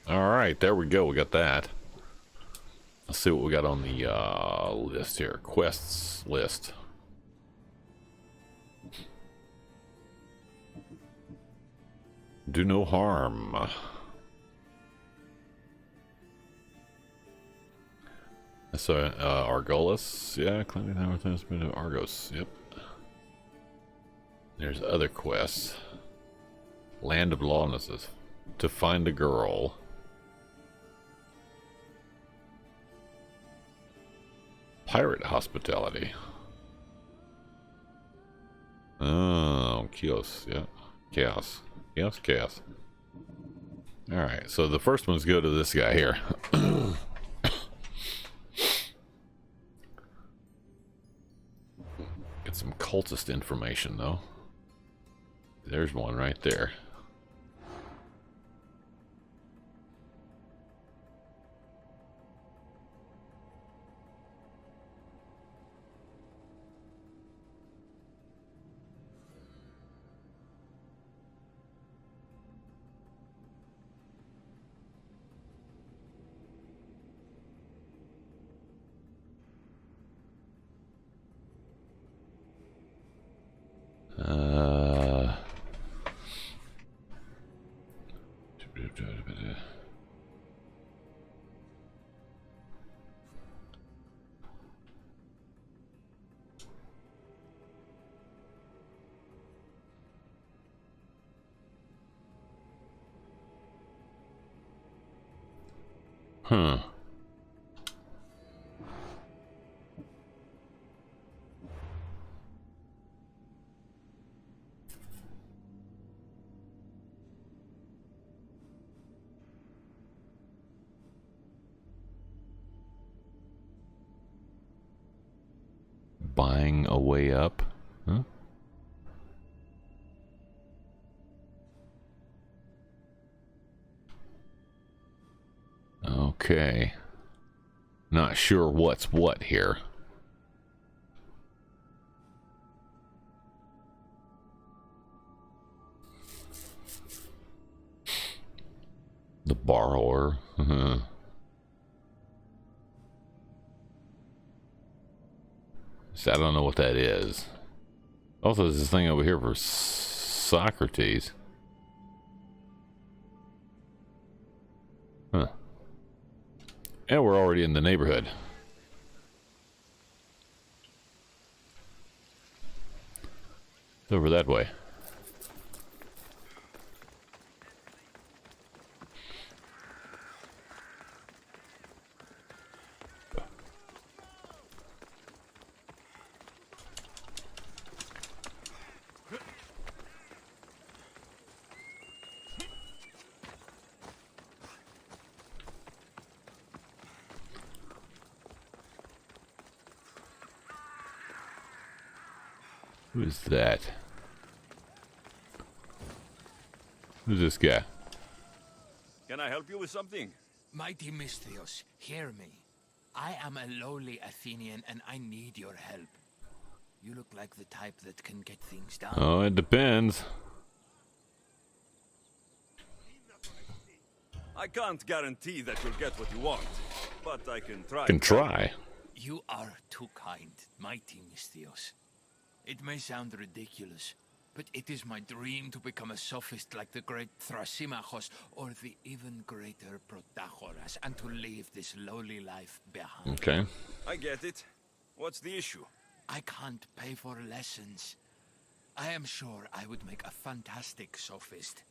Alright, there we go. We got that. Let's see what we got on the list here. Quests list. Do no harm. So, Argolis. Yeah, claiming how has been to Argos. Yep. There's other quests. Land of Lawlessness. To find a girl. Pirate hospitality. Oh, chaos. Yeah. Chaos. Chaos. Alright, so the first ones go to this guy here. Get some cultist information, though. There's one right there. Huh. Buying a way up? Huh? Okay. Not sure what's what here. The borrower. So I don't know what that is. Also, there's this thing over here for Socrates. Huh. And we're already in the neighborhood. It's over that way. Who is that? Who's this guy? Can I help you with something? Mighty Misthios, hear me. I am a lowly Athenian and I need your help. You look like the type that can get things done. Oh, it depends. I can't guarantee that you'll get what you want, but I can try. Can try. You are too kind, Mighty Misthios. It may sound ridiculous, but it is my dream to become a sophist like the great Thrasymachos or the even greater Protagoras and to leave this lowly life behind. Okay. I get it. What's the issue? I can't pay for lessons. I am sure I would make a fantastic sophist.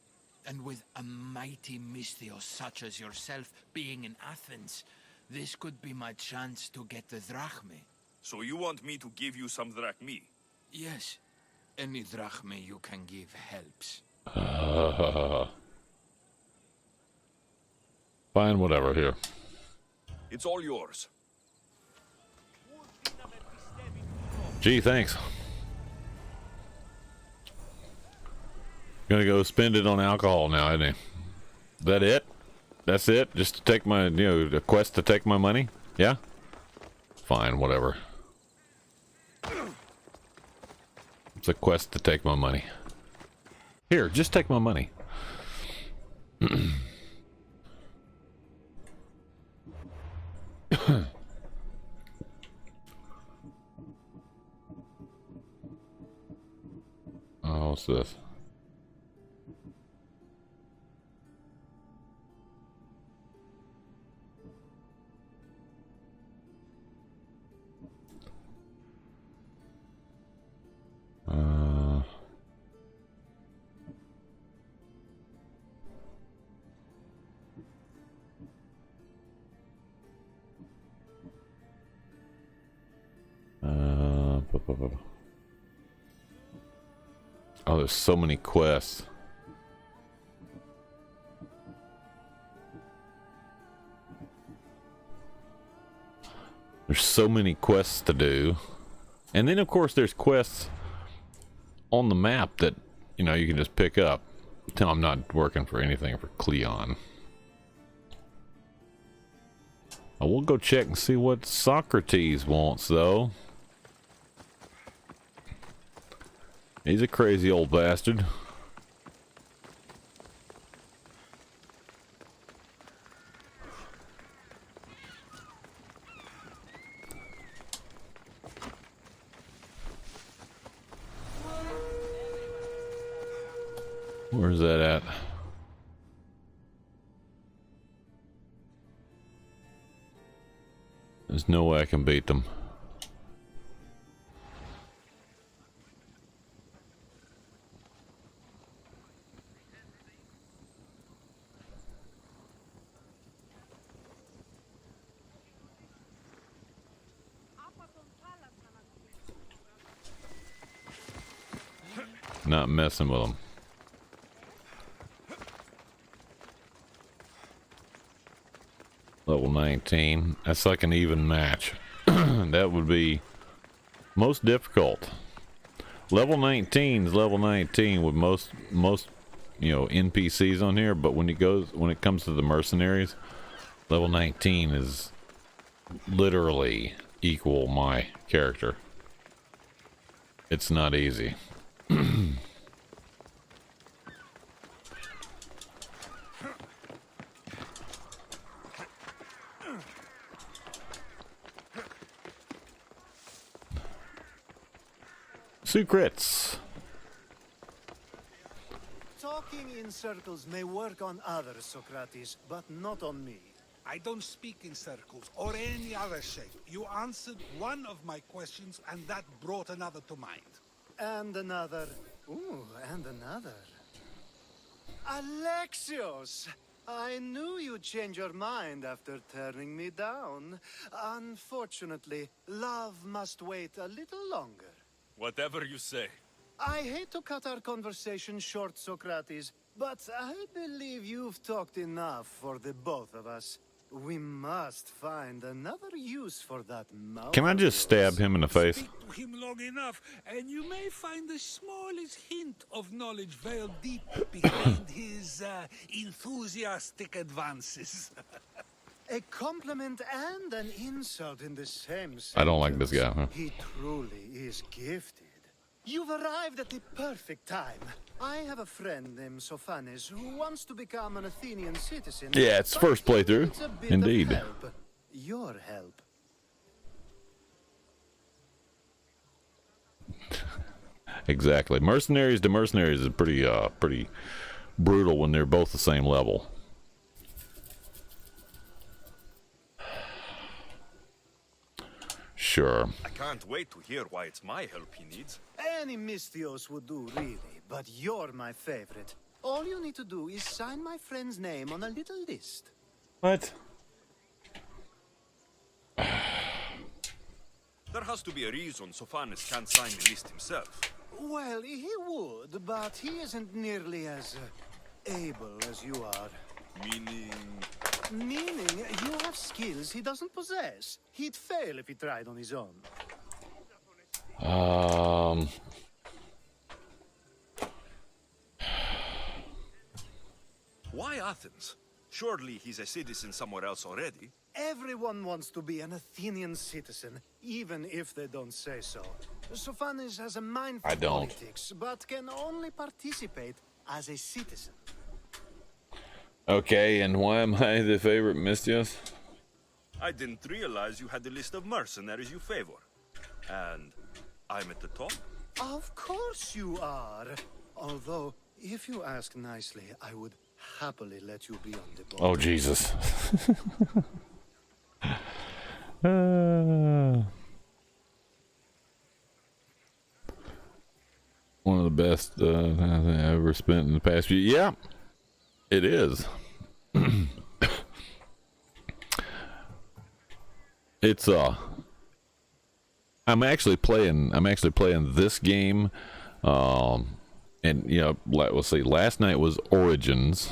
And with a mighty Misthios such as yourself being in Athens, this could be my chance to get the drachmae. So you want me to give you some drachmae? Yes. Any drachmae you can give helps. Fine, whatever, here. It's all yours. Gee, thanks. Gonna go spend it on alcohol now, isn't he? Is that it? That's it? Just to take my, the quest to take my money? Yeah? Fine, whatever. It's a quest to take my money. Here, just take my money. Oh, what's this? Oh, there's so many quests. There's so many quests to do. And then, of course, there's quests on the map that, you know, you can just pick up. Tell I'm not working for anything for Cleon. I will go check and see what Socrates wants, though. He's a crazy old bastard. Where's that at? There's no way I can beat them. Not messing with them. Level 19. That's like an even match. That would be most difficult. Level 19 is level 19 with most you know NPCs on here, but when it comes to the mercenaries, level 19 is literally equal my character. It's not easy. Secrets. Talking in circles may work on others, Socrates, but not on me. I don't speak in circles or any other shape. You answered one of my questions, and that brought another to mind. And another. Ooh, and another. Alexios! I knew you'd change your mind after turning me down. Unfortunately, love must wait a little longer. Whatever you say. I hate to cut our conversation short, Socrates, but I believe you've talked enough for the both of us. We must find another use for that mouth. Can I just stab him in the face? Speak to him long enough, and you may find the smallest hint of knowledge veiled deep behind his enthusiastic advances. A compliment and an insult in the same sentence. I don't like this guy, huh? He truly is gifted. You've arrived at the perfect time. I have a friend named Sophanes who wants to become an Athenian citizen. Yeah, it's first playthrough. Indeed. Help. Your help. Exactly. Mercenaries to mercenaries is pretty brutal when they're both the same level. Sure. I can't wait to hear why it's my help he needs. Any Mystios would do, really, but you're my favorite. All you need to do is sign my friend's name on a little list. What? There has to be a reason Sophanes can't sign the list himself. Well, he would, but he isn't nearly as able as you are. Meaning? Meaning, you have skills he doesn't possess. He'd fail if he tried on his own. Why Athens? Surely he's a citizen somewhere else already. Everyone wants to be an Athenian citizen, even if they don't say so. Sophanes has a mind for politics, but can only participate as a citizen. Okay, and why am I the favorite Mystios? I didn't realize you had the list of mercenaries you favor. And I'm at the top? Of course you are. Although, if you ask nicely, I would happily let you be on the board. Oh, Jesus. One of the best I ever spent in the past few. Yeah, it is. It's I'm actually playing this game, and you know, let's see. Last night was Origins,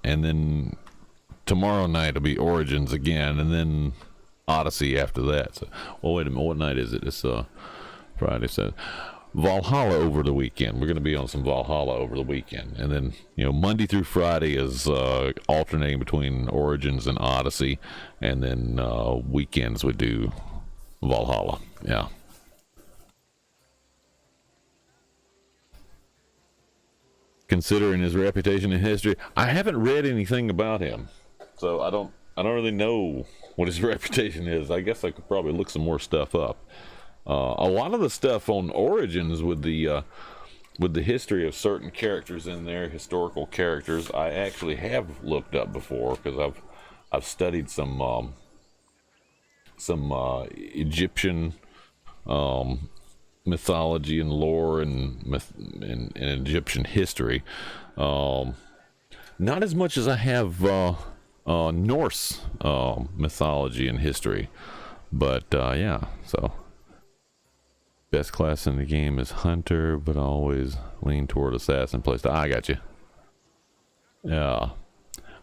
and then tomorrow night will be Origins again, and then Odyssey after that. So, well, wait a minute. What night is it? It's Friday. So Valhalla over the weekend. We're going to be on some Valhalla over the weekend, and then you know, Monday through Friday is alternating between Origins and Odyssey, and then weekends we do Valhalla. Yeah. Considering his reputation in history, I haven't read anything about him, so I don't really know what his reputation is. I guess I could probably look some more stuff up. A lot of the stuff on Origins with the history of certain characters in there, historical characters, I actually have looked up before because I've studied some Egyptian mythology and lore and Egyptian history. Not as much as I have Norse mythology and history, but yeah. So best class in the game is hunter, but I always lean toward assassin playstyle. I got you. Yeah.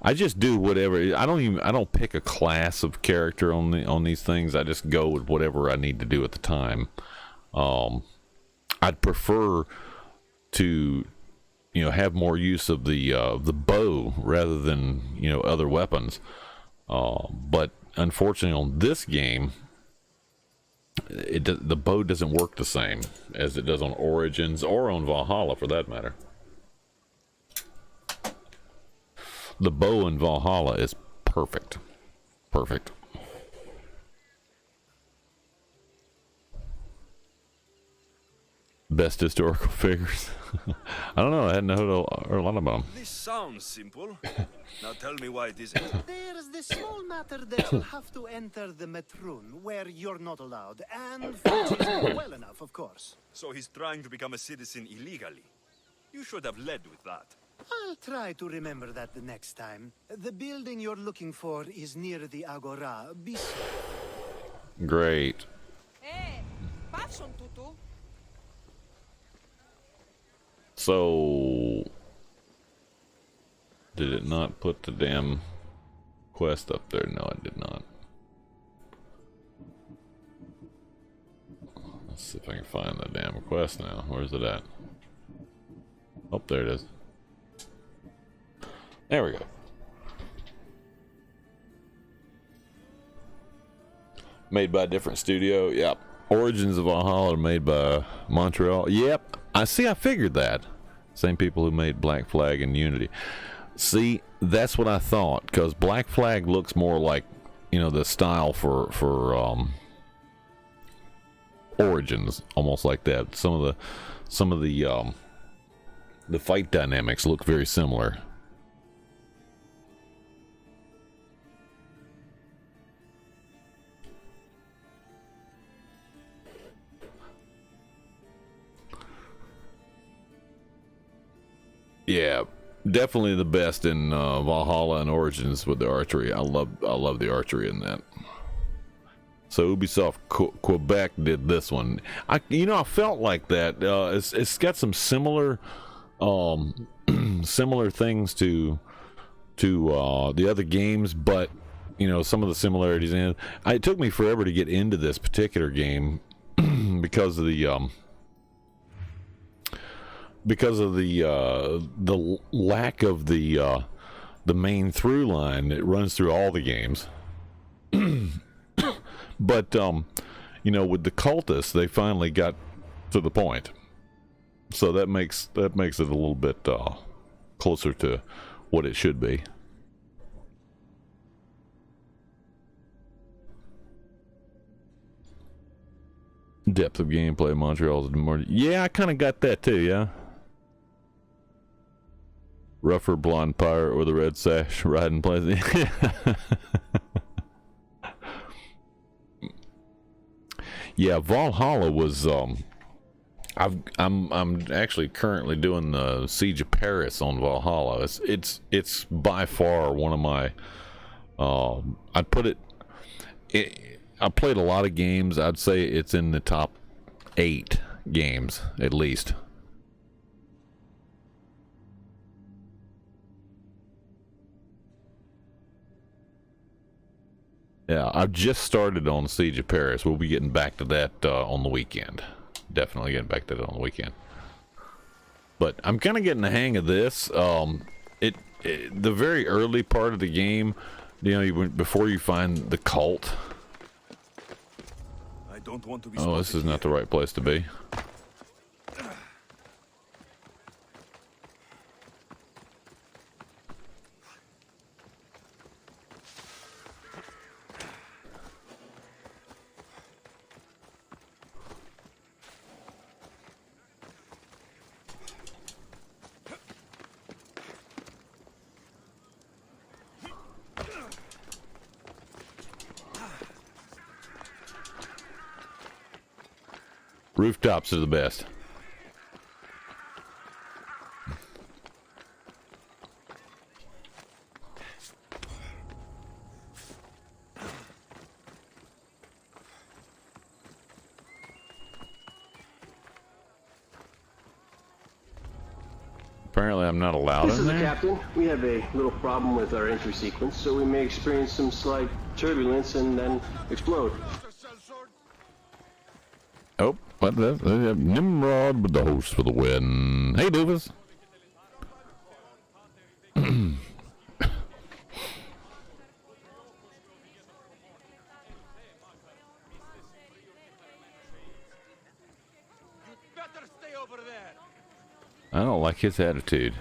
I just do whatever. I don't pick a class of character on these things. I just go with whatever I need to do at the time. I'd prefer to, you know, have more use of the bow rather than, you know, other weapons. But unfortunately on this game, the bow doesn't work the same as it does on Origins or on Valhalla for that matter. The bow in Valhalla is perfect. Perfect. Best historical figures. I don't know. I hadn't heard a lot about them. This sounds simple. Now tell me why it isn't. There's the small matter that you'll have to enter the Metrun, where you're not allowed, and which is well enough, of course. So he's trying to become a citizen illegally. You should have led with that. I'll try to remember that the next time. The building you're looking for is near the Agora. Be safe. Great. So, did it not put the damn quest up there? No, it did not. Let's see if I can find the damn quest now. Where's it at? Oh, there it is. There we go. Made by a different studio. Yep. Origins of Valhalla made by Montreal. Yep. I figured that. Same people who made Black Flag and Unity. See, that's what I thought, because Black Flag looks more like, you know, the style for Origins, almost like that. Some of the fight dynamics look very similar. Yeah, definitely the best in Valhalla and Origins with the archery. I love the archery in that. So Ubisoft Quebec did this one. I felt like that. It's got some similar similar things to the other games, but you know, some of the similarities in it. It took me forever to get into this particular game because of the lack of the main through line that runs through all the games. But you know, with the cultists, they finally got to the point, so that makes it a little bit closer to what it should be. Depth of gameplay, Montreal's more. Yeah, I kind of got that too. Yeah. Rougher blonde pirate with a red sash riding place. Yeah, Valhalla was. I'm actually currently doing the Siege of Paris on Valhalla. It's by far one of my. I'd put it. I played a lot of games. I'd say it's in the top 8 games at least. Yeah, I've just started on Siege of Paris. We'll be getting back to that on the weekend. Definitely getting back to that on the weekend. But I'm kind of getting the hang of this. The very early part of the game, before you find the cult. I don't want to be Oh, this is not the right place to be. Rooftops are the best. Apparently I'm not allowed This in is the there. captain. We have a little problem with our entry sequence, so we may experience some slight turbulence and then explode. Oh, what the? Nimrod with the host for the win. Hey, Doofus. I don't like his attitude.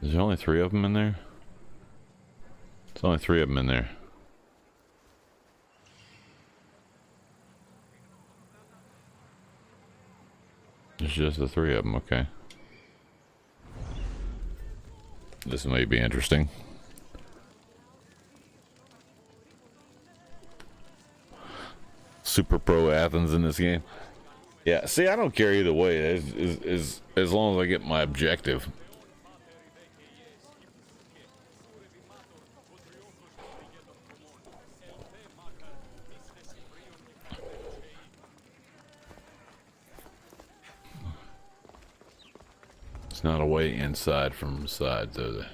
There's only 3 of them in there? There's only 3 of them in there. It's just the 3 of them, okay. This may be interesting. Super Pro Athens in this game. Yeah, see, I don't care either way, as long as I get my objective. It's not a way inside from the side, though.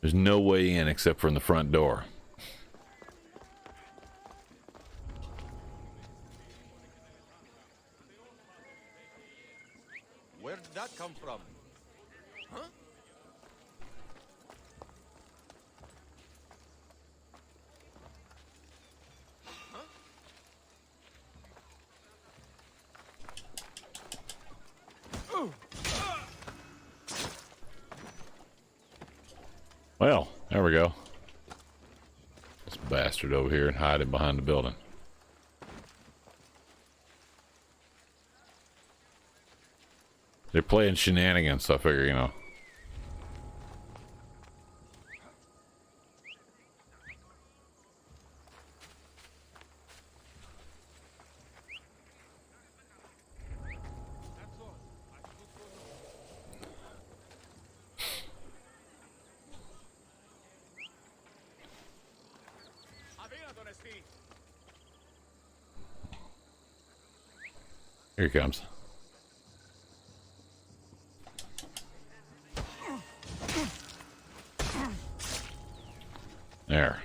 There's no way in except from the front door. Where did that come from? Huh? Well, there we go. This bastard over here and hiding behind the building. They're playing shenanigans, so I figure, you know. Here he comes. There.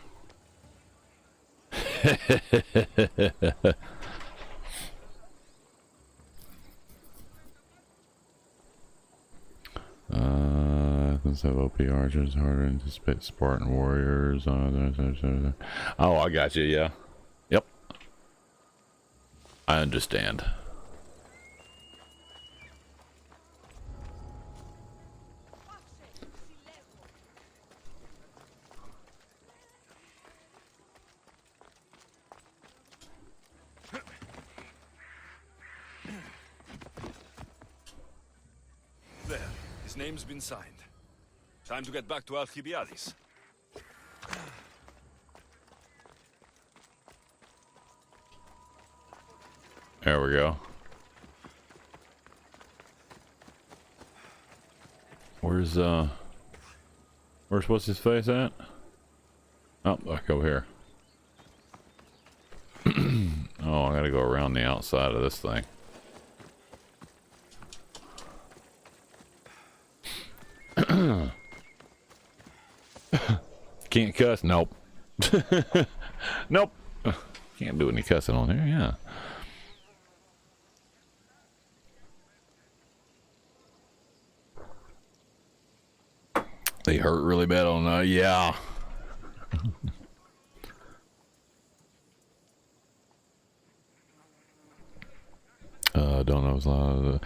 Let's have OP archers, harder to anticipate Spartan warriors. Oh, I got you, yeah. Yep. I understand. There. His name's been signed. Time to get back to Alcibiades. There we go. Where's what's his face at? Oh, back over here. Oh, I gotta go around the outside of this thing. Can't cuss? Nope. Nope. Can't do any cussing on here, yeah. They hurt really bad on that, yeah. Don't know.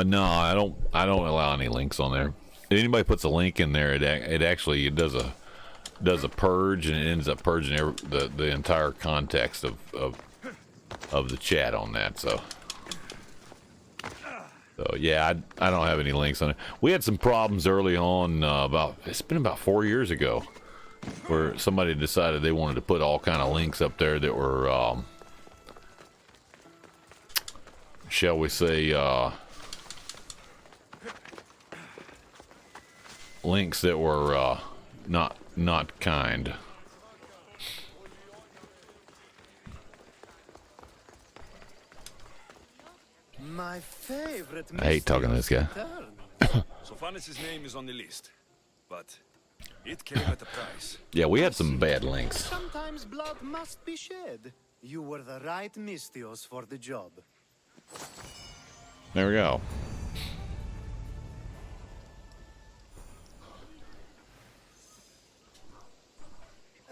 No, I don't allow any links on there. If anybody puts a link in there, it actually does a purge, and it ends up purging the entire context of the chat on that. So yeah, I don't have any links on it. We had some problems early on. It's been about 4 years ago, where somebody decided they wanted to put all kind of links up there that were, shall we say, links that were not kind. My favorite. I hate talking to this guy. Sophanis' name is on the list, but it came at a price. Yeah, we had some bad links. Sometimes blood must be shed. You were the right Mystios for the job. There we go.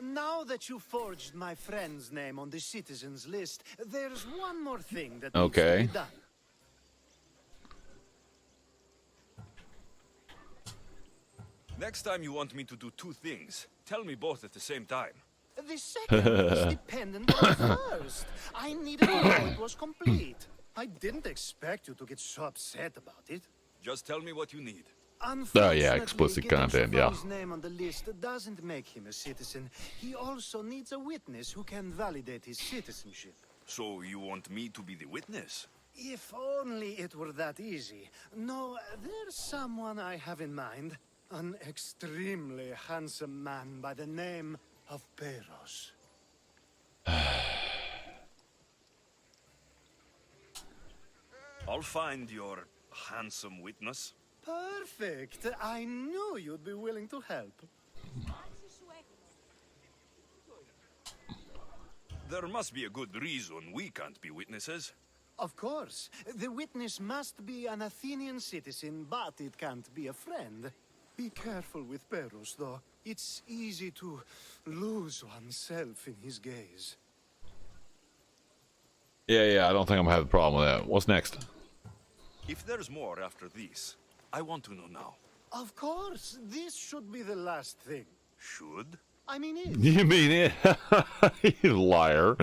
Now that you forged my friend's name on the citizens list, there's one more thing that Okay. needs to be done. Next time you want me to do two things, tell me both at the same time. The second is dependent on the first. I needed to know it was complete. I didn't expect you to get so upset about it. Just tell me what you need. Oh yeah, explicit content, yeah. His name on the list doesn't make him a citizen. He also needs a witness who can validate his citizenship. So you want me to be the witness? If only it were that easy. No, there's someone I have in mind. An extremely handsome man by the name of Peros. I'll find your handsome witness. Perfect. I knew you'd be willing to help. There must be a good reason we can't be witnesses. Of course. The witness must be an Athenian citizen, but it can't be a friend. Be careful with Peros, though. It's easy to lose oneself in his gaze. Yeah, I don't think I'm gonna have a problem with that. What's next? If there's more after this, I want to know now. Of course. This should be the last thing. Should? I mean it. You mean it? You liar.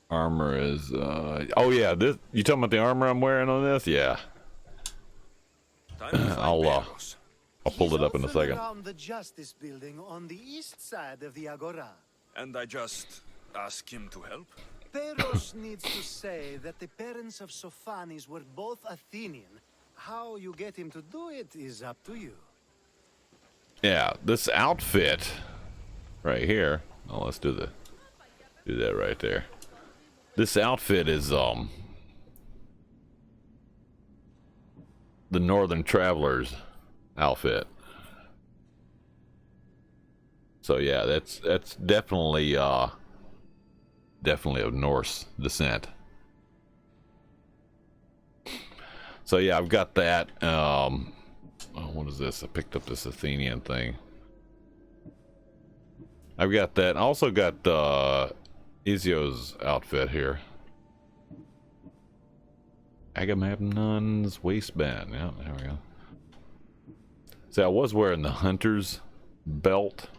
Armor is, oh yeah, this, you talking about the armor I'm wearing on this? Yeah. I'll pull it up in a second. Around the Justice Building on the east side of the Agora. And I just ask him to help? Peros needs to say that the parents of Sophanis were both Athenian. How you get him to do it is up to you. Yeah, this outfit right here. Oh, let's do that right there. This outfit is the Northern Traveler's outfit. So yeah, that's definitely definitely of Norse descent. So yeah, I've got that. Oh, what is this? I picked up this Athenian thing. I've got that. I also got Izio's outfit here. Agamemnon's waistband. Yeah, there we go. See, I was wearing the hunter's belt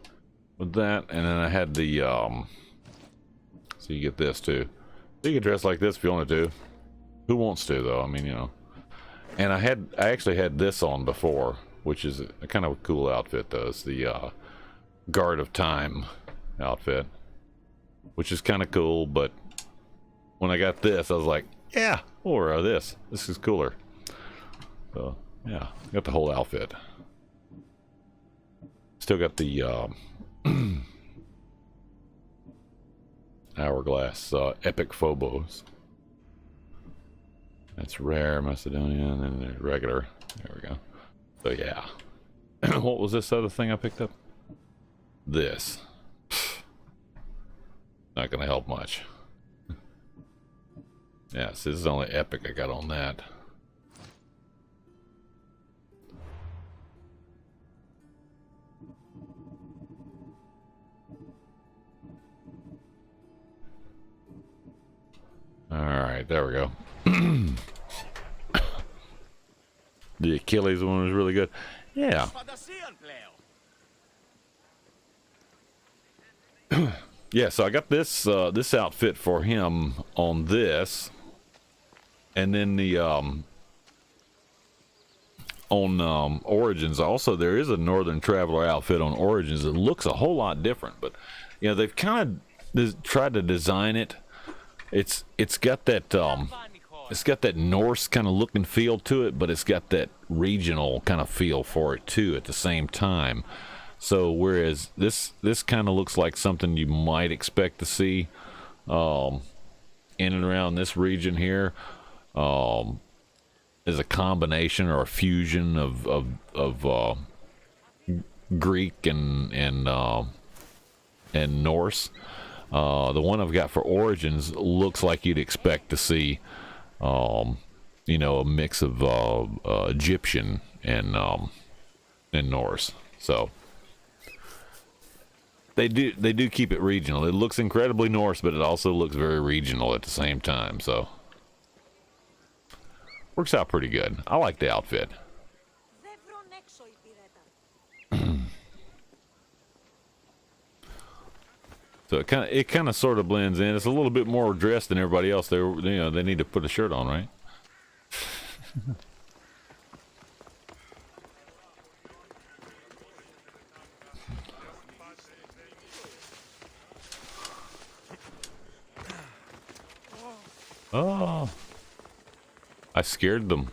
with that, and then I had the so you get this too. You can dress like this if you want to. Who wants to though? I mean, you know. And I actually had this on before, which is a kind of a cool outfit though. It's the Guard of Time outfit, which is kind of cool, but when I got this I was like, yeah, or this is cooler. So yeah, got the whole outfit. Still got the hourglass epic phobos. That's rare Macedonian, and then regular. There we go. So yeah. What was this other thing I picked up? This. Not gonna help much. Yeah, so this is only epic I got on that. Alright, there we go. The Achilles one was really good. Yeah. Yeah, so I got this this outfit for him on this. And then the on Origins also there is a Northern Traveler outfit on Origins. It looks a whole lot different, but you know, they've kind of tried to design it. It's got that Norse kind of look and feel to it, but it's got that regional kind of feel for it too at the same time. So whereas this kind of looks like something you might expect to see in and around this region here, is a combination or a fusion of Greek and Norse. The one I've got for Origins looks like you'd expect to see, you know, a mix of Egyptian and Norse. So they do keep it regional. It looks incredibly Norse, but it also looks very regional at the same time. So works out pretty good. I like the outfit. So it kind of sort of blends in. It's a little bit more dressed than everybody else. They need to put a shirt on, right? Oh, I scared them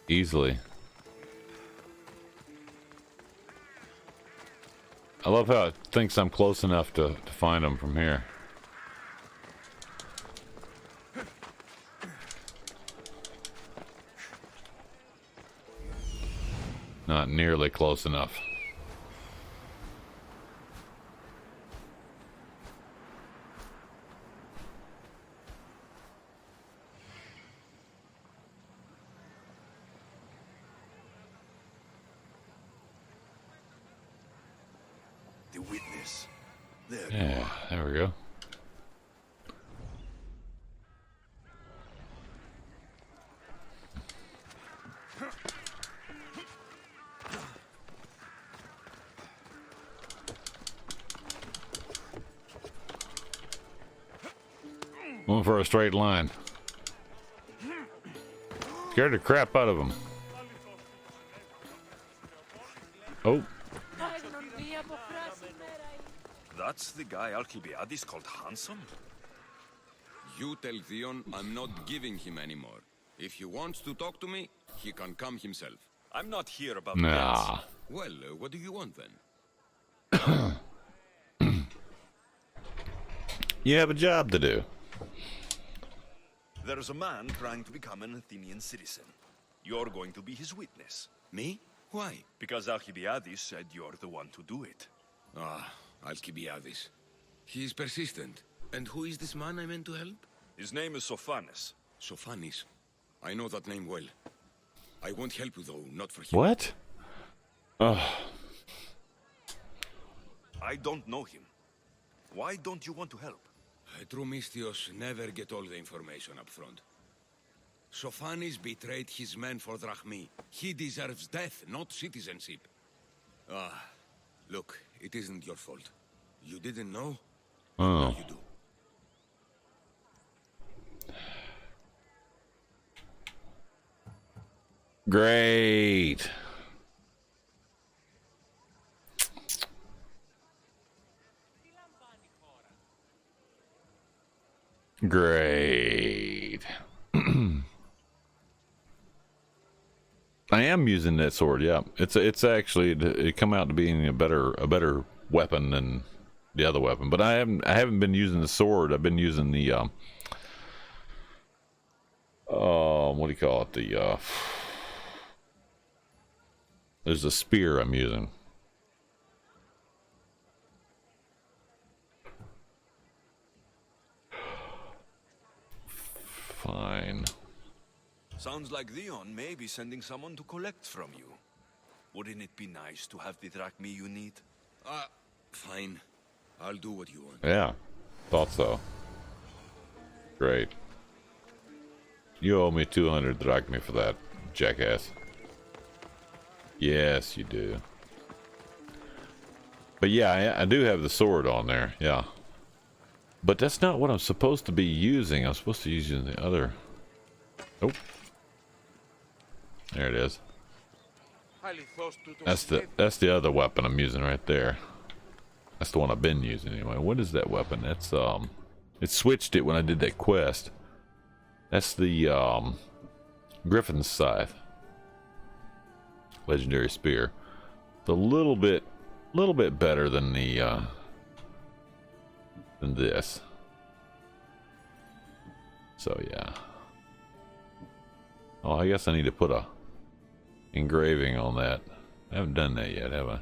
easily. I love how it thinks I'm close enough to find them from here. Not nearly close enough. Yeah, there we go. Going for a straight line. Scared the crap out of him. Oh. That's the guy Alcibiades called handsome? You tell Theon I'm not giving him anymore. If he wants to talk to me, he can come himself. I'm not here about Nah. that. Well, what do you want then? You have a job to do. There's a man trying to become an Athenian citizen. You're going to be his witness. Me? Why? Because Alcibiades said you're the one to do it. Ah, Alcibiades. He is persistent. And who is this man I meant to help? His name is Sophanes. Sophanes. I know that name well. I won't help you, though, not for him. What? Ugh. I don't know him. Why don't you want to help? True Mystios never get all the information up front. Sophanis betrayed his men for Drachmi. He deserves death, not citizenship. Look, it isn't your fault. You didn't know? Oh. Now you do. Great. Great. I am using that sword. Yeah, it's actually it come out to being a better weapon than the other weapon. But I haven't been using the sword. I've been using the what do you call it? The there's a spear I'm using. Fine. Sounds like Leon may be sending someone to collect from you. Wouldn't it be nice to have the drachmi you need? Fine. I'll do what you want. Yeah, thought so. Great. You owe me 200 drachmi for that, jackass. Yes, you do. But yeah, I do have the sword on there, yeah. But that's not what I'm supposed to be using. I'm supposed to be using the other. Oh. There it is. That's the other weapon I'm using right there. That's the one I've been using anyway. What is that weapon? That's it switched it when I did that quest. That's the Griffin's Scythe. Legendary spear. It's a little bit better than the than this. So yeah. Oh, I guess I need to put a engraving on that. I haven't done that yet, have I?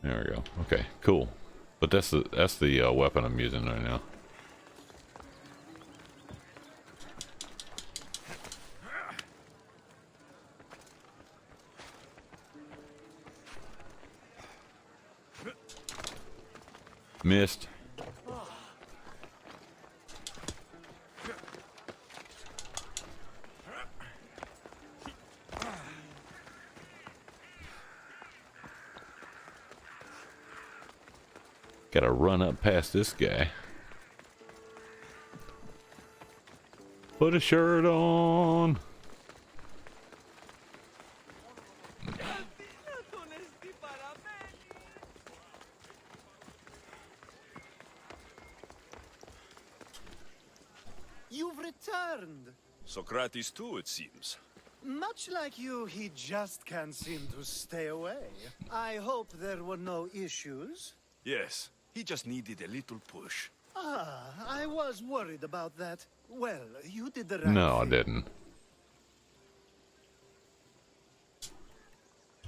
There we go. Okay, cool. But that's the weapon I'm using right now. Missed. Gotta run up past this guy. Put a shirt on. You've returned. Socrates too, it seems. Much like you, he just can't seem to stay away. I hope there were no issues. Yes, he just needed a little push. I was worried about that. Well, you did the right No, I thing. didn't.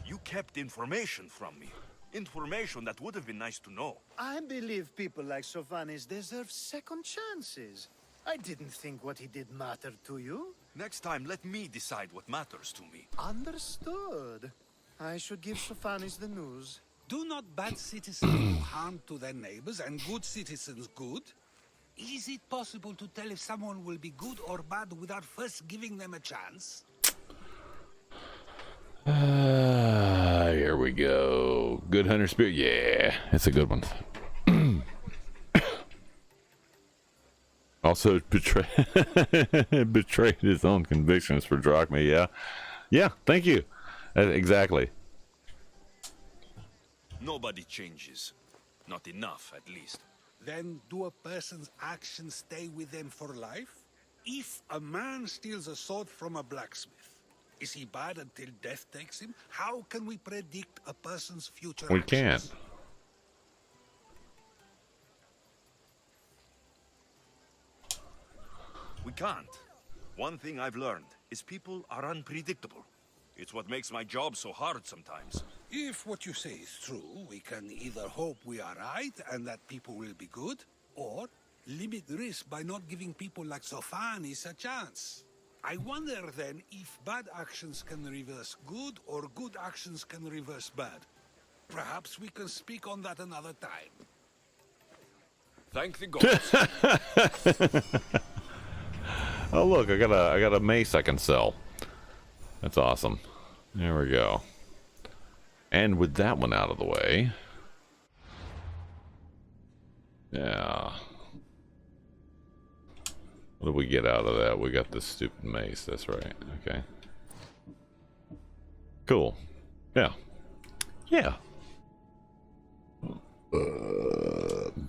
You kept information from me. Information that would have been nice to know. I believe people like Sophanis deserve second chances. I didn't think what he did mattered to you. Next time, let me decide what matters to me. Understood. I should give Sophanis the news. Do not bad citizens do harm to their neighbors and good citizens good? Is it possible to tell if someone will be good or bad without first giving them a chance? Here we go. Good hunter spirit. Yeah, it's a good one. Also betrayed his own convictions for drachma. Yeah. Yeah, thank you. Exactly. Nobody changes. Not enough, at least. Then do a person's actions stay with them for life? If a man steals a sword from a blacksmith, is he bad until death takes him? How can we predict a person's future We actions? can't. We can't. One thing I've learned is people are unpredictable. It's what makes my job so hard sometimes. If what you say is true, we can either hope we are right and that people will be good, or limit risk by not giving people like Sophanis a chance. I wonder then if bad actions can reverse good or good actions can reverse bad. Perhaps we can speak on that another time. Thank the gods. Oh look, I got a mace I can sell. That's awesome. There we go. And with that one out of the way. Yeah. What do we get out of that? We got this stupid mace, that's right. Okay. Cool. Yeah. Yeah.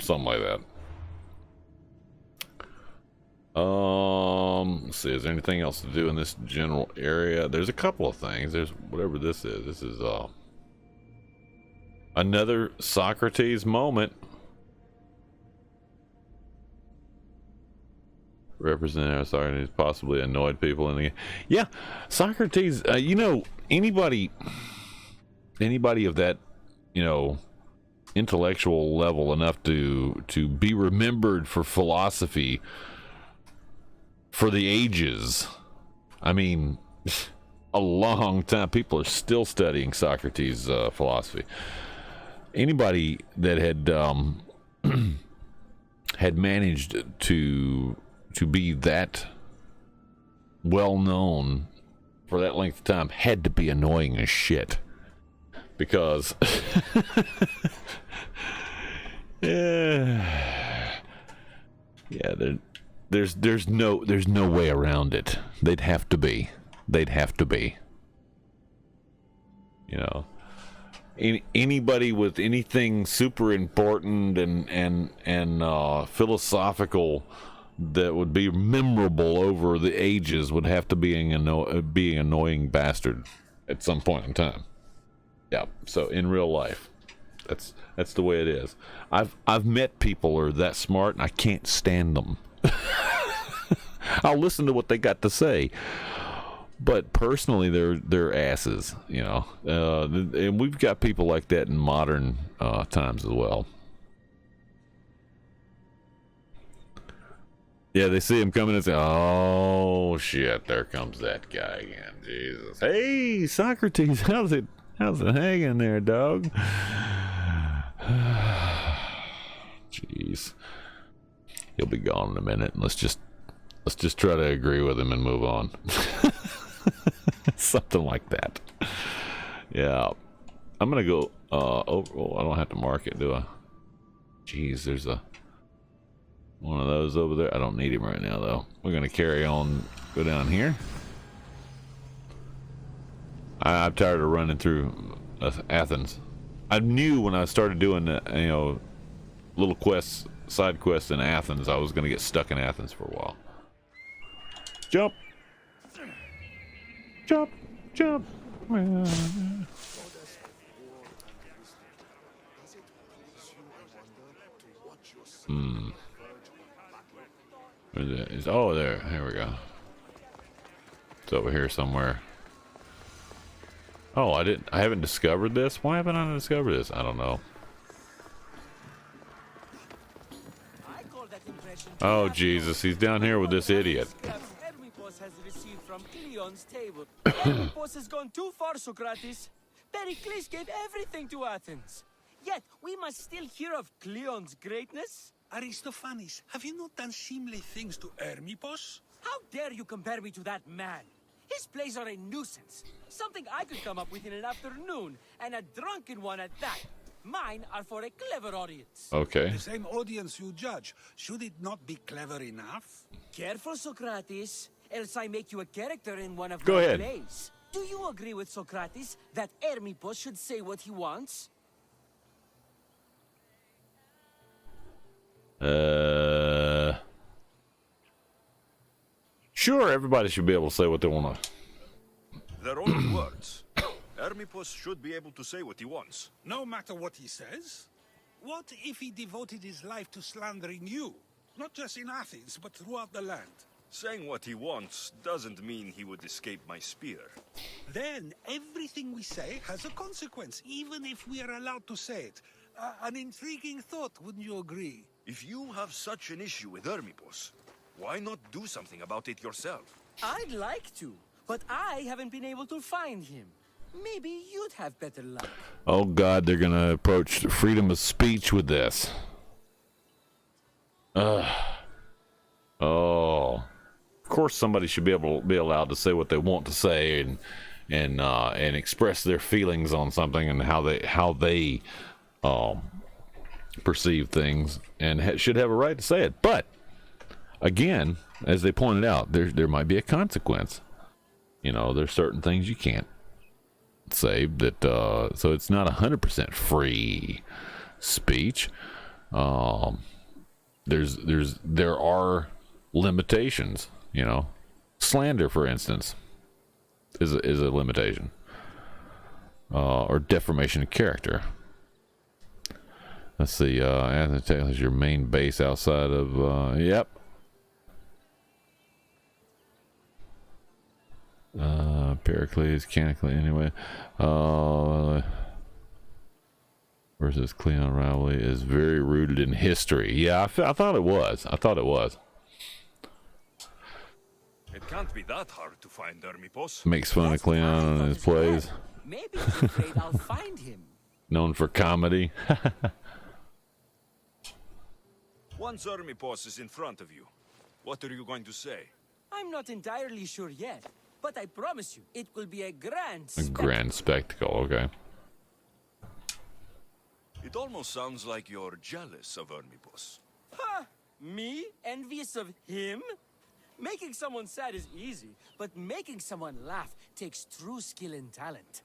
Something like that. Let's see, is there anything else to do in this general area? There's a couple of things. There's whatever this is. This is another Socrates moment. Representative Socrates possibly annoyed people in the yeah, Socrates, you know, anybody of that, you know, intellectual level enough to be remembered for philosophy for the ages. I mean, a long time. People are still studying Socrates' philosophy. Anybody that had had managed to be that well known for that length of time had to be annoying as shit, because yeah, there's no way around it. They'd have to be, you know, anybody with anything super important and philosophical that would be memorable over the ages would have to be an annoying bastard at some point in time. Yeah. So in real life, that's the way it is. I've met people who are that smart and I can't stand them. I'll listen to what they got to say, but personally they're asses, you know. And we've got people like that in modern times as well. Yeah, they see him coming and say, "Oh shit, there comes that guy again." Jesus. Hey, Socrates, how's it hanging there, dog? Jeez. He'll be gone in a minute, and let's just try to agree with him and move on. Something like that. Yeah. I'm gonna go oh, I don't have to mark it, do I? Jeez, there's one of those over there. I don't need him right now, though. We're going to carry on, go down here. I'm tired of running through Athens. I knew when I started doing, you know, little quests, side quests in Athens, I was going to get stuck in Athens for a while. Jump! Jump! Jump! Oh, there. Here we go. It's over here somewhere. Oh, I haven't discovered this? Why haven't I discovered this? I don't know. Oh, Jesus. He's down here with this idiot. Hermippos has gone too far, Socrates. Pericles gave everything to Athens. Yet, we must still hear of Cleon's greatness? Aristophanes, have you not done seemly things to Hermippos? How dare you compare me to that man? His plays are a nuisance. Something I could come up with in an afternoon, and a drunken one at that. Mine are for a clever audience. Okay. The same audience you judge. Should it not be clever enough? Careful, Socrates, else I make you a character in one of Go my ahead. plays. Do you agree with Socrates that Hermippos should say what he wants? Sure, everybody should be able to say what they want to. They're only words. Hermippos should be able to say what he wants. No matter what he says? What if he devoted his life to slandering you? Not just in Athens, but throughout the land. Saying what he wants doesn't mean he would escape my spear. Then everything we say has a consequence, even if we are allowed to say it. An intriguing thought, wouldn't you agree? If you have such an issue with Hermipos, why not do something about it yourself? I'd like to, but I haven't been able to find him. Maybe you'd have better luck. Oh God, they're gonna approach freedom of speech with this. Oh, of course somebody should be allowed to say what they want to say and express their feelings on something and how they perceive things, and should have a right to say it. But again, as they pointed out, there might be a consequence. You know, there's certain things you can't say that, so it's not 100% free speech. There are limitations. You know, slander, for instance, is a limitation, or defamation of character. Let's see. Athens, Texas is your main base outside of. Yep. Pericles, Canically, anyway. Versus Cleon rivalry is very rooted in history. Yeah, I thought it was. It can't be that hard to find Hermipos. Makes fun of Cleon in his plays. Maybe he's afraid I'll find him. Known for comedy. Once Hermipos is in front of you, what are you going to say? I'm not entirely sure yet, but I promise you, it will be a grand A spectacle. grand spectacle, okay. It almost sounds like you're jealous of Hermipos. Ha! Me? Envious of him? Making someone sad is easy, but making someone laugh takes true skill and talent.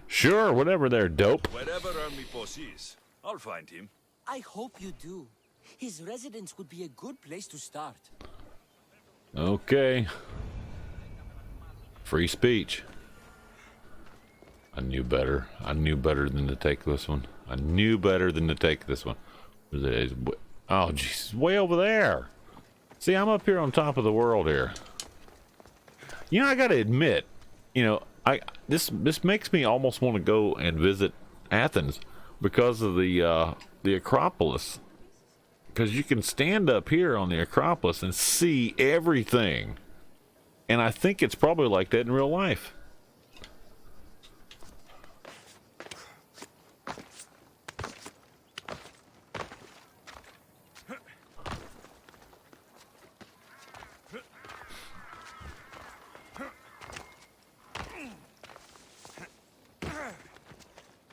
Sure, whatever there, dope. Wherever Hermipos is, I'll find him. I hope you do. His residence would be a good place to start. Okay. Free speech. I knew better. I knew better than to take this one. Oh, jeez, way over there. See, I'm up here on top of the world here. You know, I gotta admit, you know, this makes me almost want to go and visit Athens because of the Acropolis. Because you can stand up here on the Acropolis and see everything. And I think it's probably like that in real life.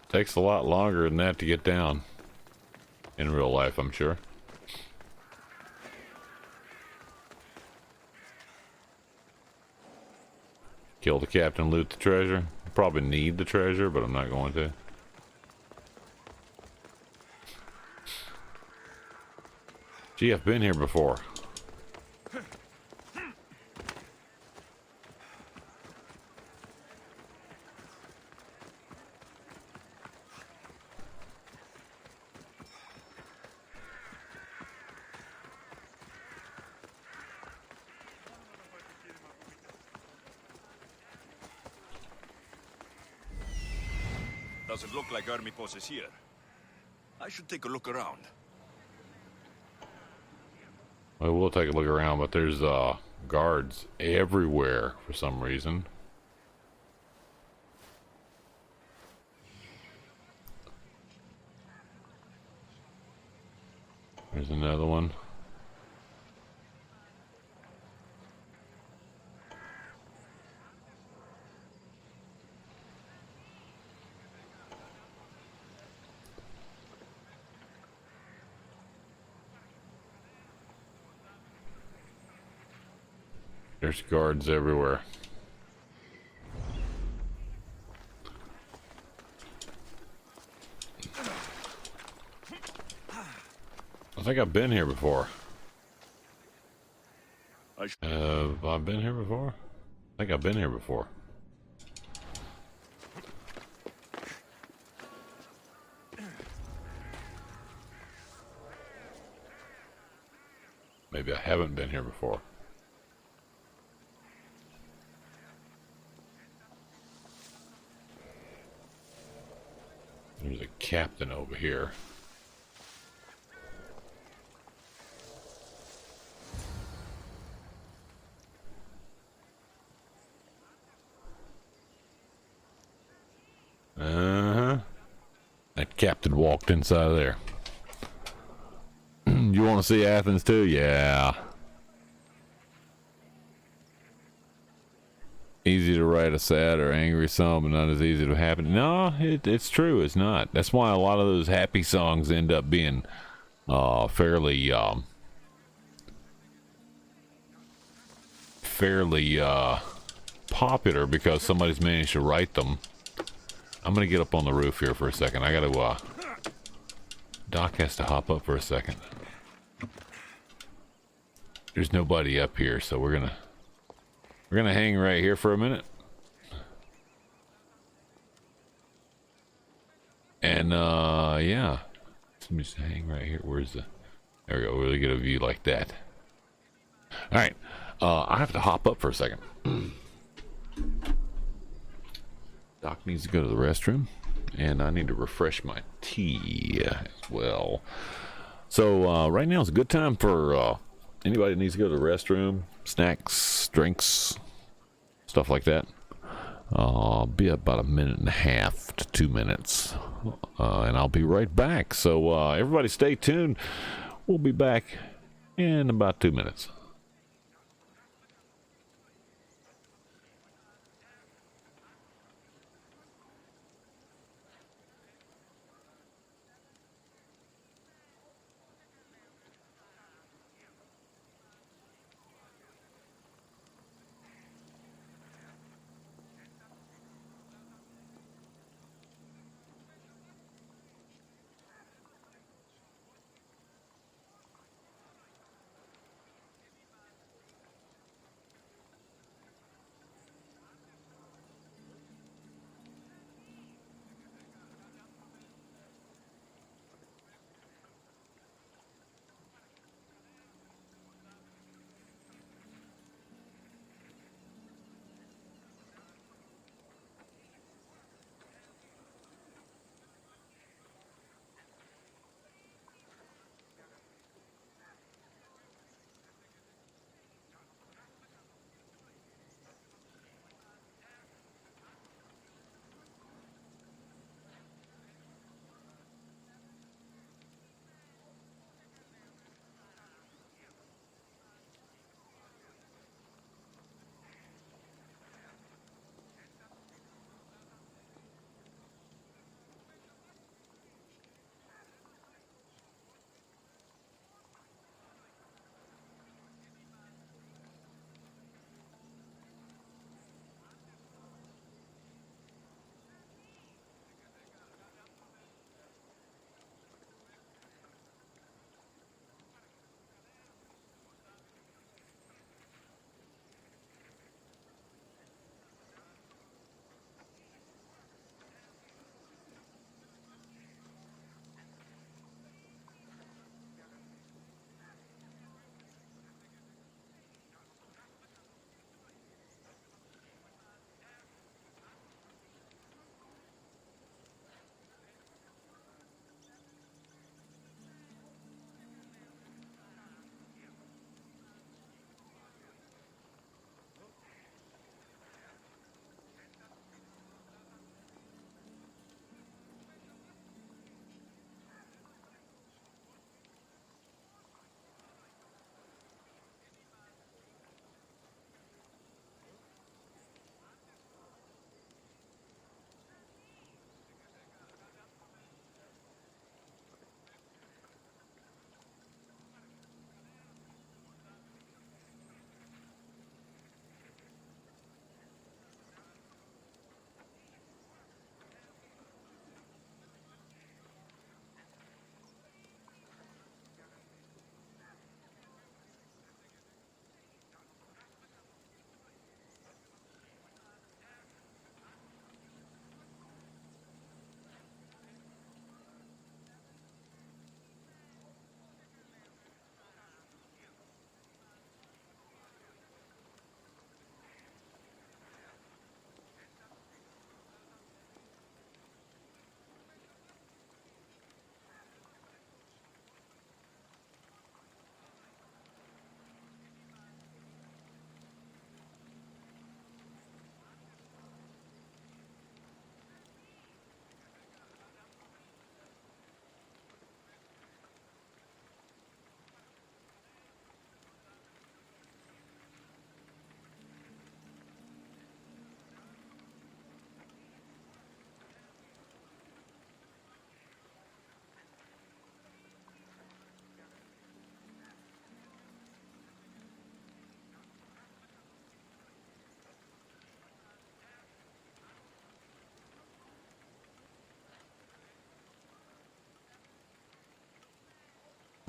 Takes a lot longer than that to get down. In real life, I'm sure. Kill the captain, loot the treasure. Probably need the treasure, but I'm not going to. Gee, I've been here before. Doesn't look like Hermipos is here. I should take a look around. Well, we'll take a look around, but there's guards everywhere for some reason. There's another one. There's guards everywhere. I think I've been here before. Have I been here before? I think I've been here before. Maybe I haven't been here before. There's a captain over here. Uh-huh. That captain walked inside of there. You want to see Athens too? Yeah. Easy to write a sad or angry song, but not as easy to happen. No, it's true. It's not. That's why a lot of those happy songs end up being fairly popular because somebody's managed to write them. I'm gonna get up on the roof here for a second. I gotta Doc has to hop up for a second. There's nobody up here, so we're gonna hang right here for a minute. And yeah. Let me just hang right here. Where's the, there we go. Really get a view like that. Alright. I have to hop up for a second. Doc needs to go to the restroom, and I need to refresh my tea as well. So right now is a good time for anybody that needs to go to the restroom, snacks, drinks, stuff like that. Be about 1.5 to 2 minutes, and I'll be right back. So everybody stay tuned. We'll be back in about 2 minutes.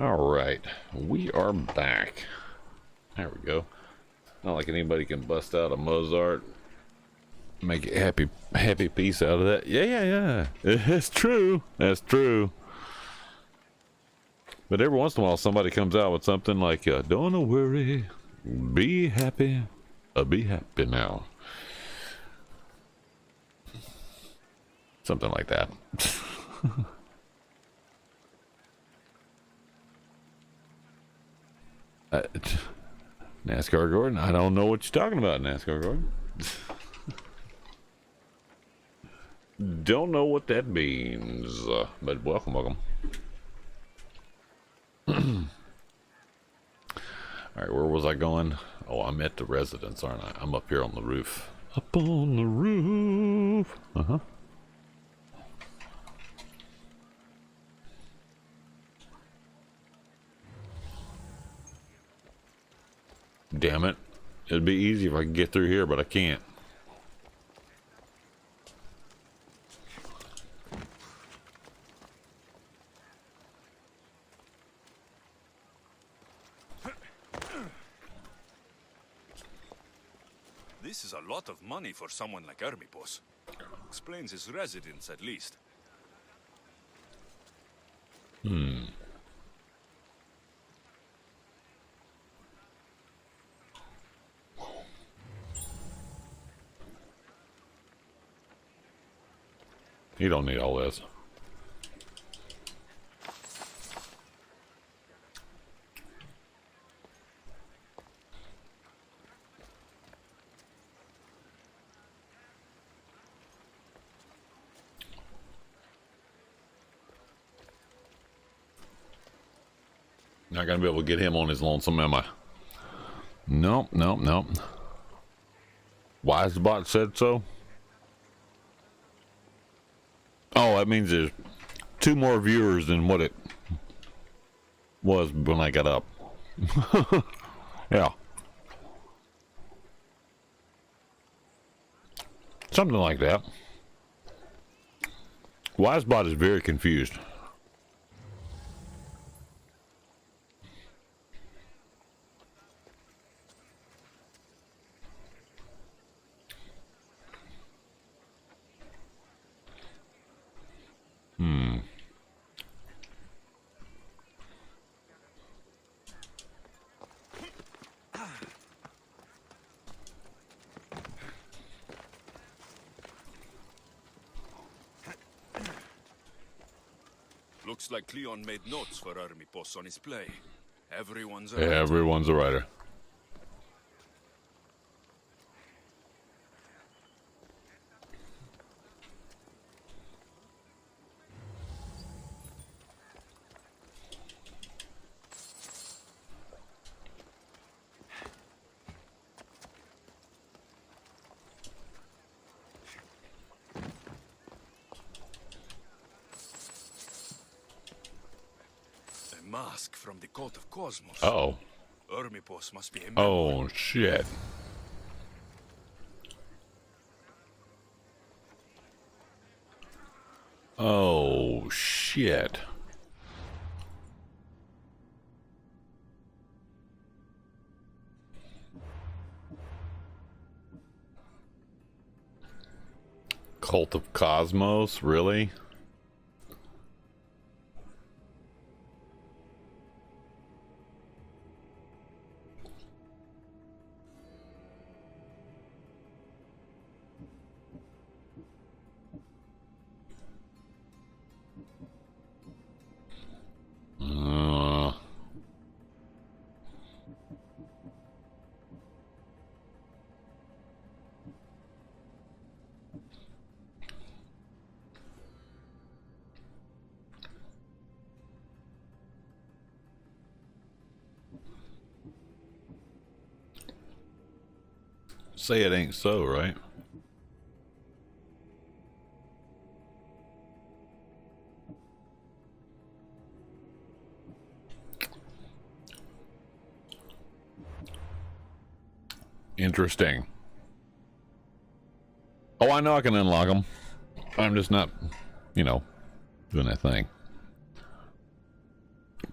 Alright, we are back. There we go. Not like anybody can bust out a Mozart, make a happy piece out of that. Yeah. It's true. That's true. But every once in a while somebody comes out with something like, don't worry, be happy. Be happy now. Something like that. NASCAR Gordon, I don't know what you're talking about, NASCAR Gordon. Don't know what that means, but welcome. Alright, where was I going? Oh, I'm at the residence, aren't I? I'm up here on the roof. Up on the roof. Damn it. It'd be easy if I could get through here, but I can't. This is a lot of money for someone like Hermipos. Explains his residence, at least. You don't need all this. Not gonna be able to get him on his lonesome, am I? Nope. Wisebot said so. Oh, that means there's 2 more viewers than what it was when I got up. Yeah. Something like that. Wisebot is very confused. Looks like Cleon made notes for Hermipos on his play. Everyone's a writer. Everyone's a writer. Mask from the Cult of Cosmos. Uh-oh. Hermipos must be a Oh, shit. Oh, shit. Cult of Cosmos, really? Say it ain't so, right? Interesting. Oh, I know I can unlock them. I'm just not, you know, doing that thing.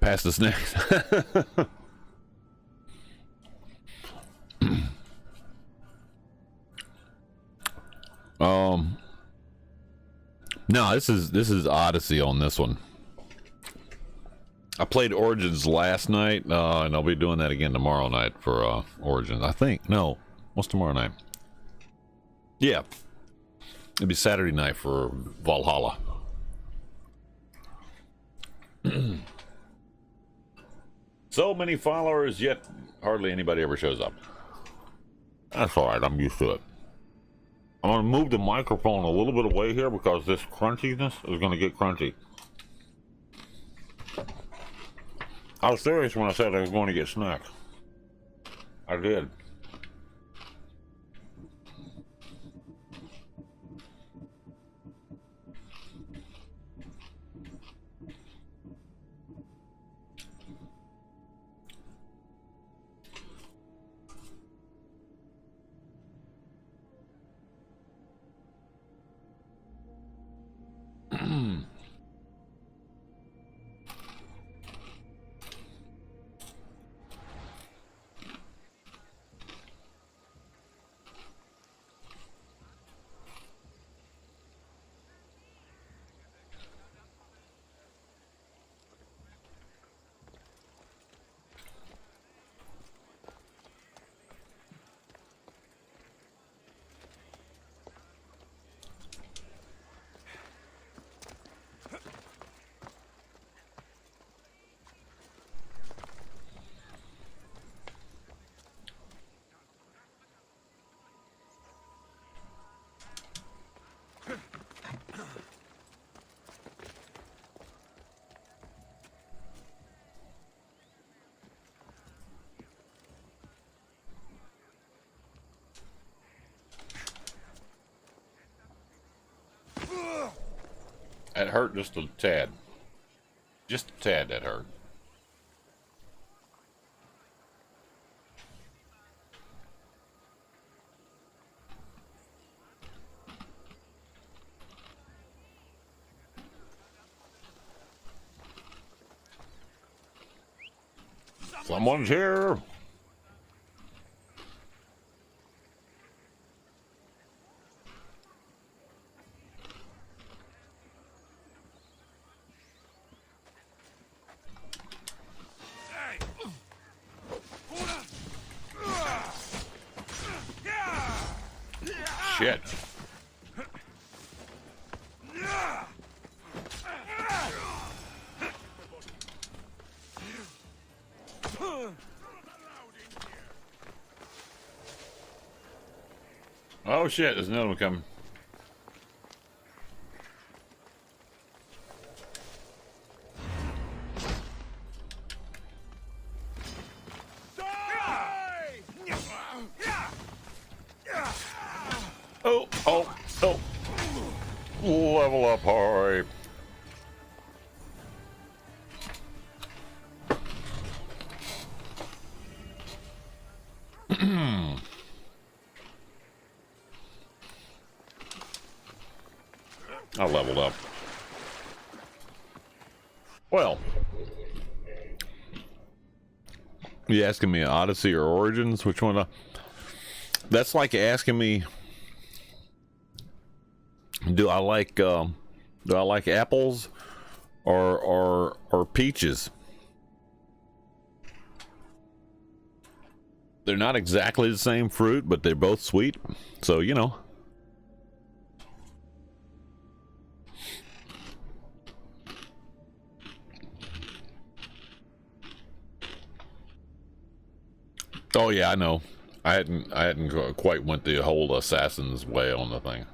pass the snacks. No, this is Odyssey on this one. I played Origins last night, and I'll be doing that again tomorrow night for Origins. I think. No, what's tomorrow night? Yeah, it'll be Saturday night for Valhalla. So many followers, yet hardly anybody ever shows up. That's alright, I'm used to it. I'm going to move the microphone a little bit away here because this crunchiness is going to get crunchy. I was serious when I said I was going to get snacks. I did. That hurt just a tad. Just a tad, that hurt. Someone's here. Shit. Oh shit, there's another one coming. Oh. Level up, hurry. I leveled up. Well, you asking me Odyssey or Origins? Which one? That's like asking me, do I like apples or peaches? They're not exactly the same fruit, but they're both sweet. So, you know. Oh yeah, I know. I hadn't quite went the whole assassin's way on the thing.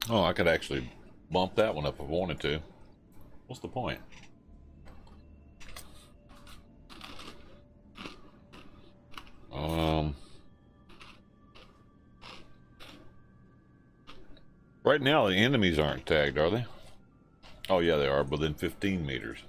Oh, I could actually bump that one up if I wanted to. What's the point? Right now, the enemies aren't tagged, are they? Oh, yeah, they are, within 15 meters.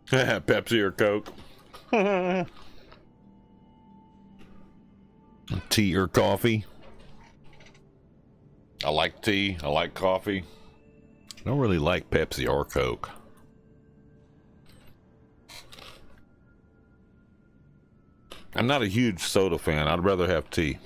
Pepsi or Coke? Tea or coffee? I like tea. I like coffee. I don't really like Pepsi or Coke. I'm not a huge soda fan. I'd rather have tea.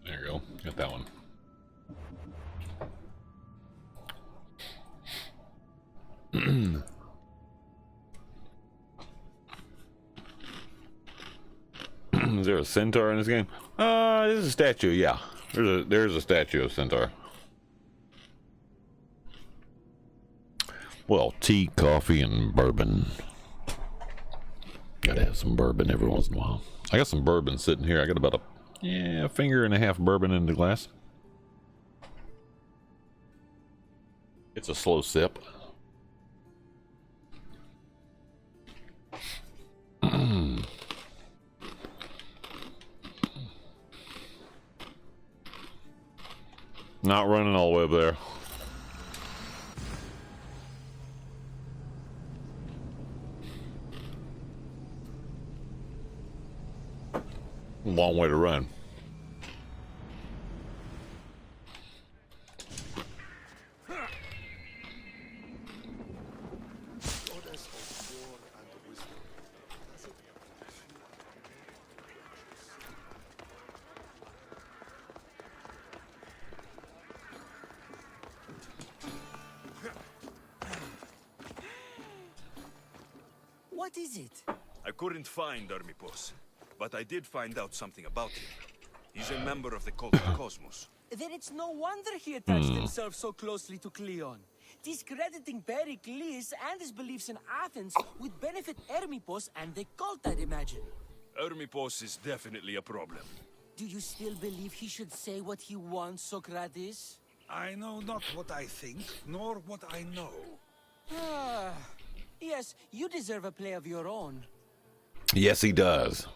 There you go. Got that one. Is there a centaur in this game? There's a statue, yeah. There's a statue of centaur. Well, tea, coffee, and bourbon. Gotta have some bourbon every once in a while. I got some bourbon sitting here. I got about a finger and a half bourbon in the glass. It's a slow sip. Not running all the way over there. Long way to run. What is it? I couldn't find Ermipos, but I did find out something about him. He's a member of the cult of the Cosmos. Then it's no wonder he attached himself so closely to Cleon. Discrediting Pericles and his beliefs in Athens would benefit Hermipos and the cult, I'd imagine. Ermipos is definitely a problem. Do you still believe he should say what he wants, Socrates? I know not what I think, nor what I know. Ah, yes, you deserve a play of your own. Yes, he does.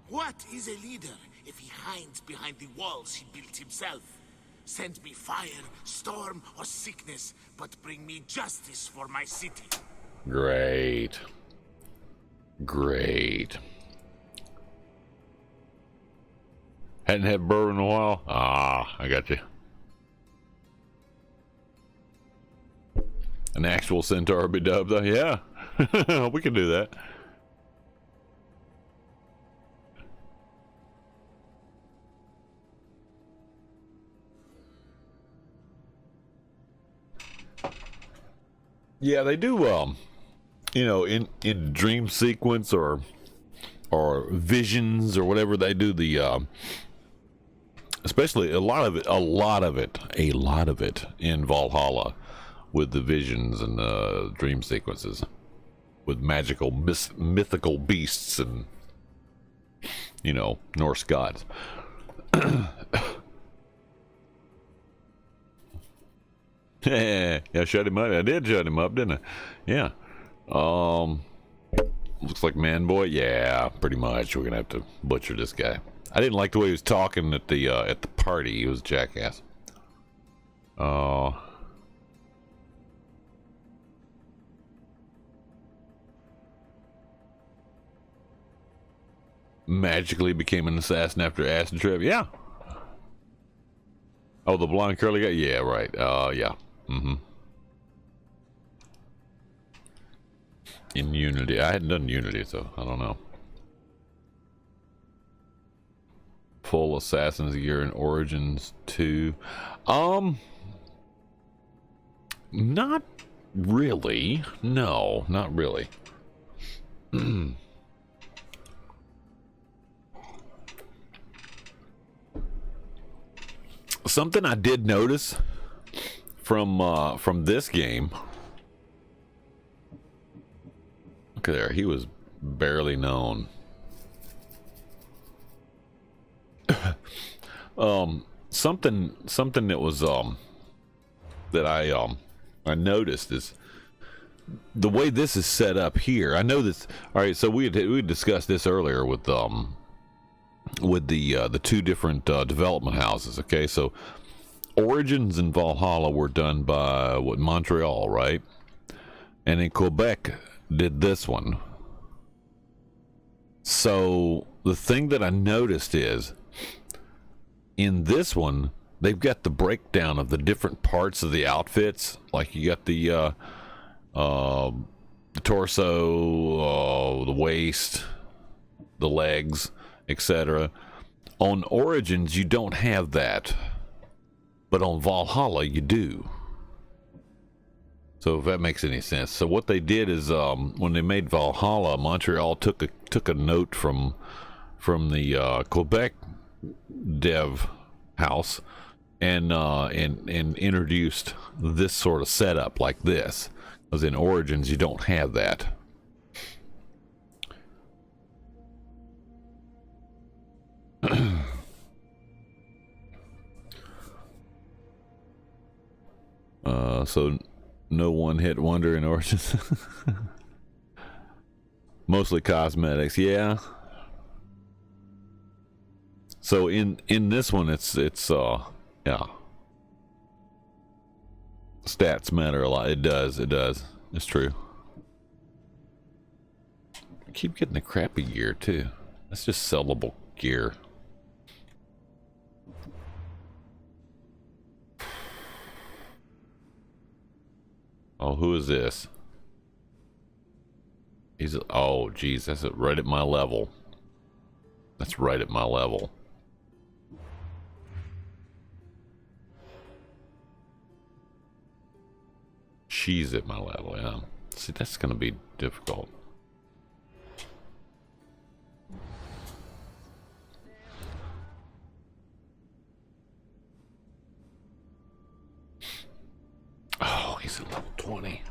What is a leader if he hides behind the walls he built himself? Send me fire, storm, or sickness, but bring me justice for my city. Great. Great. Hadn't had bourbon in a while? Ah, I got you. An actual centaur be dubbed, though? Yeah. We can do that. Yeah, they do, you know, in dream sequence or visions or whatever, they do the, especially a lot of it in Valhalla with the visions and dream sequences with magical, mythical beasts and, you know, Norse gods. Yeah, shut him up. I did shut him up, didn't I? Yeah. Looks like man boy. Yeah, pretty much. We're gonna have to butcher this guy. I didn't like the way he was talking at the party. He was a jackass. Magically became an assassin after acid trip. Yeah. Oh, the blonde curly guy. Yeah, right. Yeah. in Unity. I hadn't done Unity, so I don't know. Full Assassin's Gear in Origins 2. Not really. No, not really. Something I did notice from this game. Look at there, he was barely known. Something that was that I noticed is the way this is set up here. I know this. All right, so we discussed this earlier with the two different development houses. Okay, so Origins and Valhalla were done by Montreal, right? And in Quebec did this one. So the thing that I noticed is in this one they've got the breakdown of the different parts of the outfits. Like you got the torso, the waist, the legs, etc. On Origins, you don't have that, but on Valhalla, you do. So if that makes any sense. So what they did is, when they made Valhalla, Montreal took a note from the Quebec dev house and introduced this sort of setup like this. Because in Origins, you don't have that. So no one-hit wonder in Origins. Mostly cosmetics, yeah. So in this one, it's yeah. Stats matter a lot. It does. It's true. I keep getting the crappy gear too. That's just sellable gear. Oh, who is this? Oh, geez, that's right at my level. That's right at my level. She's at my level, yeah. See, that's gonna be difficult. Oh, he's at level 20.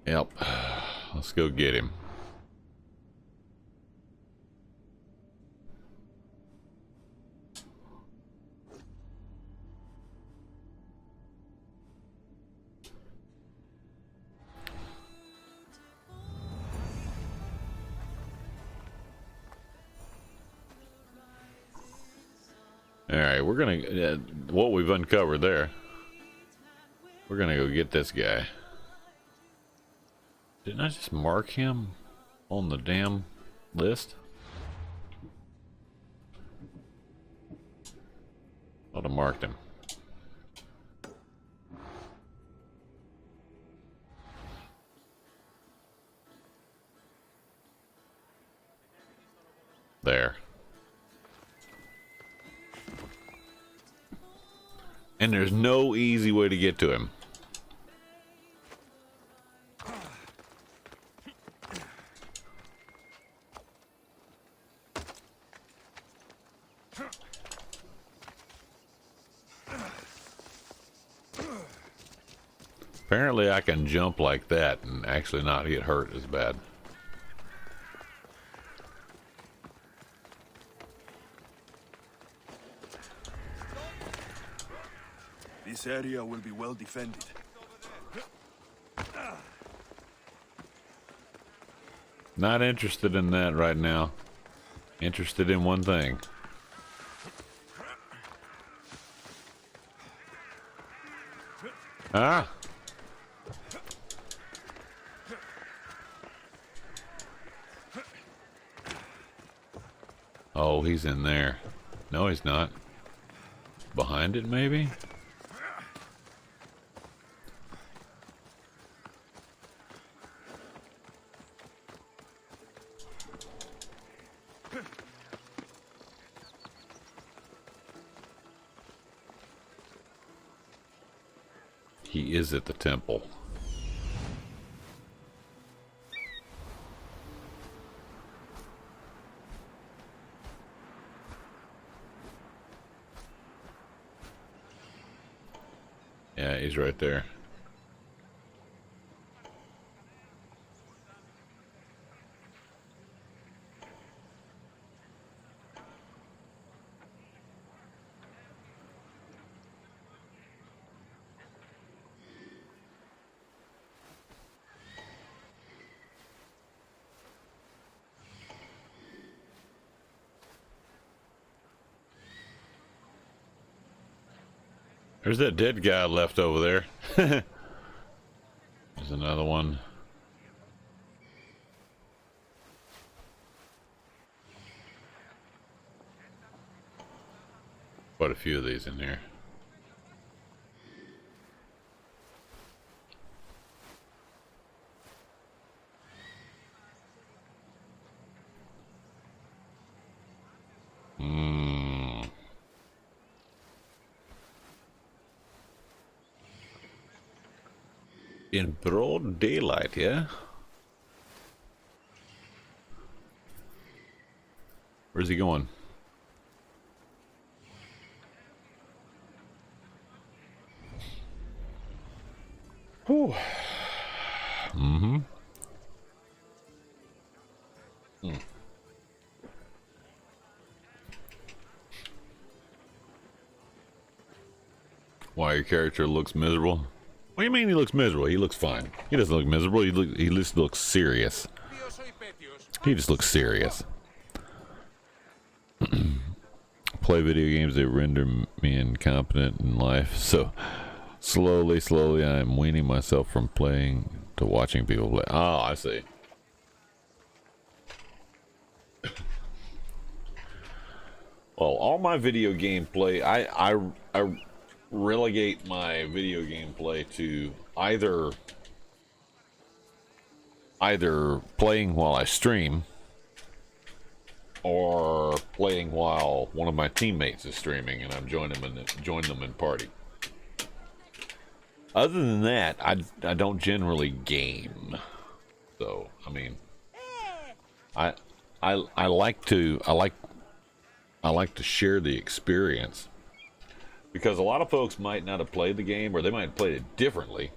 Yep. Let's go get him. All right, we're gonna what we've uncovered there. We're gonna go get this guy. Didn't I just mark him on the damn list? Thought I marked him. There. And there's no easy way to get to him. Apparently I can jump like that and actually not get hurt as bad. This area will be well defended. Not interested in that right now. Interested in one thing. Ah! Oh, he's in there. No, he's not. Behind it, maybe? He is at the temple. Yeah, he's right there. There's that dead guy left over there. There's another one. Quite a few of these in here. In broad daylight, yeah? Where's he going? Whew. Mm-hmm. Why your character looks miserable? What do you mean he looks miserable? He looks fine. He doesn't look miserable. He just looks serious. He just looks serious. Play video games that render me incompetent in life. So slowly, I'm weaning myself from playing to watching people play. Oh, I see. Well, all my video game play, I relegate my video game play to either playing while I stream or playing while one of my teammates is streaming and I'm join them in party. Other than that, I don't generally game. So, I mean, I like to share the experience. Because a lot of folks might not have played the game, or they might have played it differently.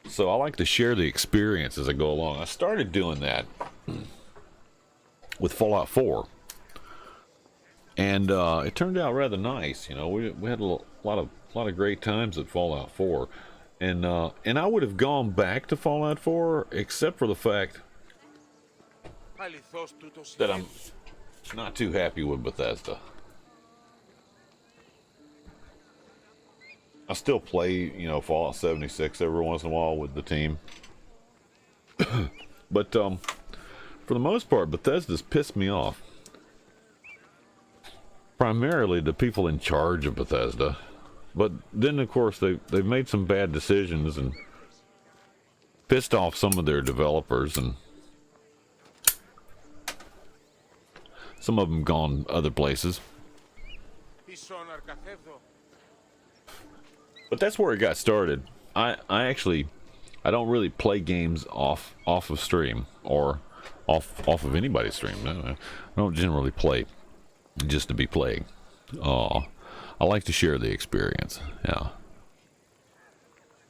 So I like to share the experience as I go along. I started doing that with Fallout 4. And it turned out rather nice. You know, we had a lot of great times at Fallout 4. And I would have gone back to Fallout 4, except for the fact that I'm not too happy with Bethesda. I still play, you know, Fallout 76 every once in a while with the team. But, for the most part, Bethesda's pissed me off. Primarily the people in charge of Bethesda. But then, of course, they've made some bad decisions and pissed off some of their developers, and some of them gone other places. But that's where it got started. I don't really play games off of stream or off of anybody's stream. I don't generally play just to be playing. I like to share the experience. Yeah.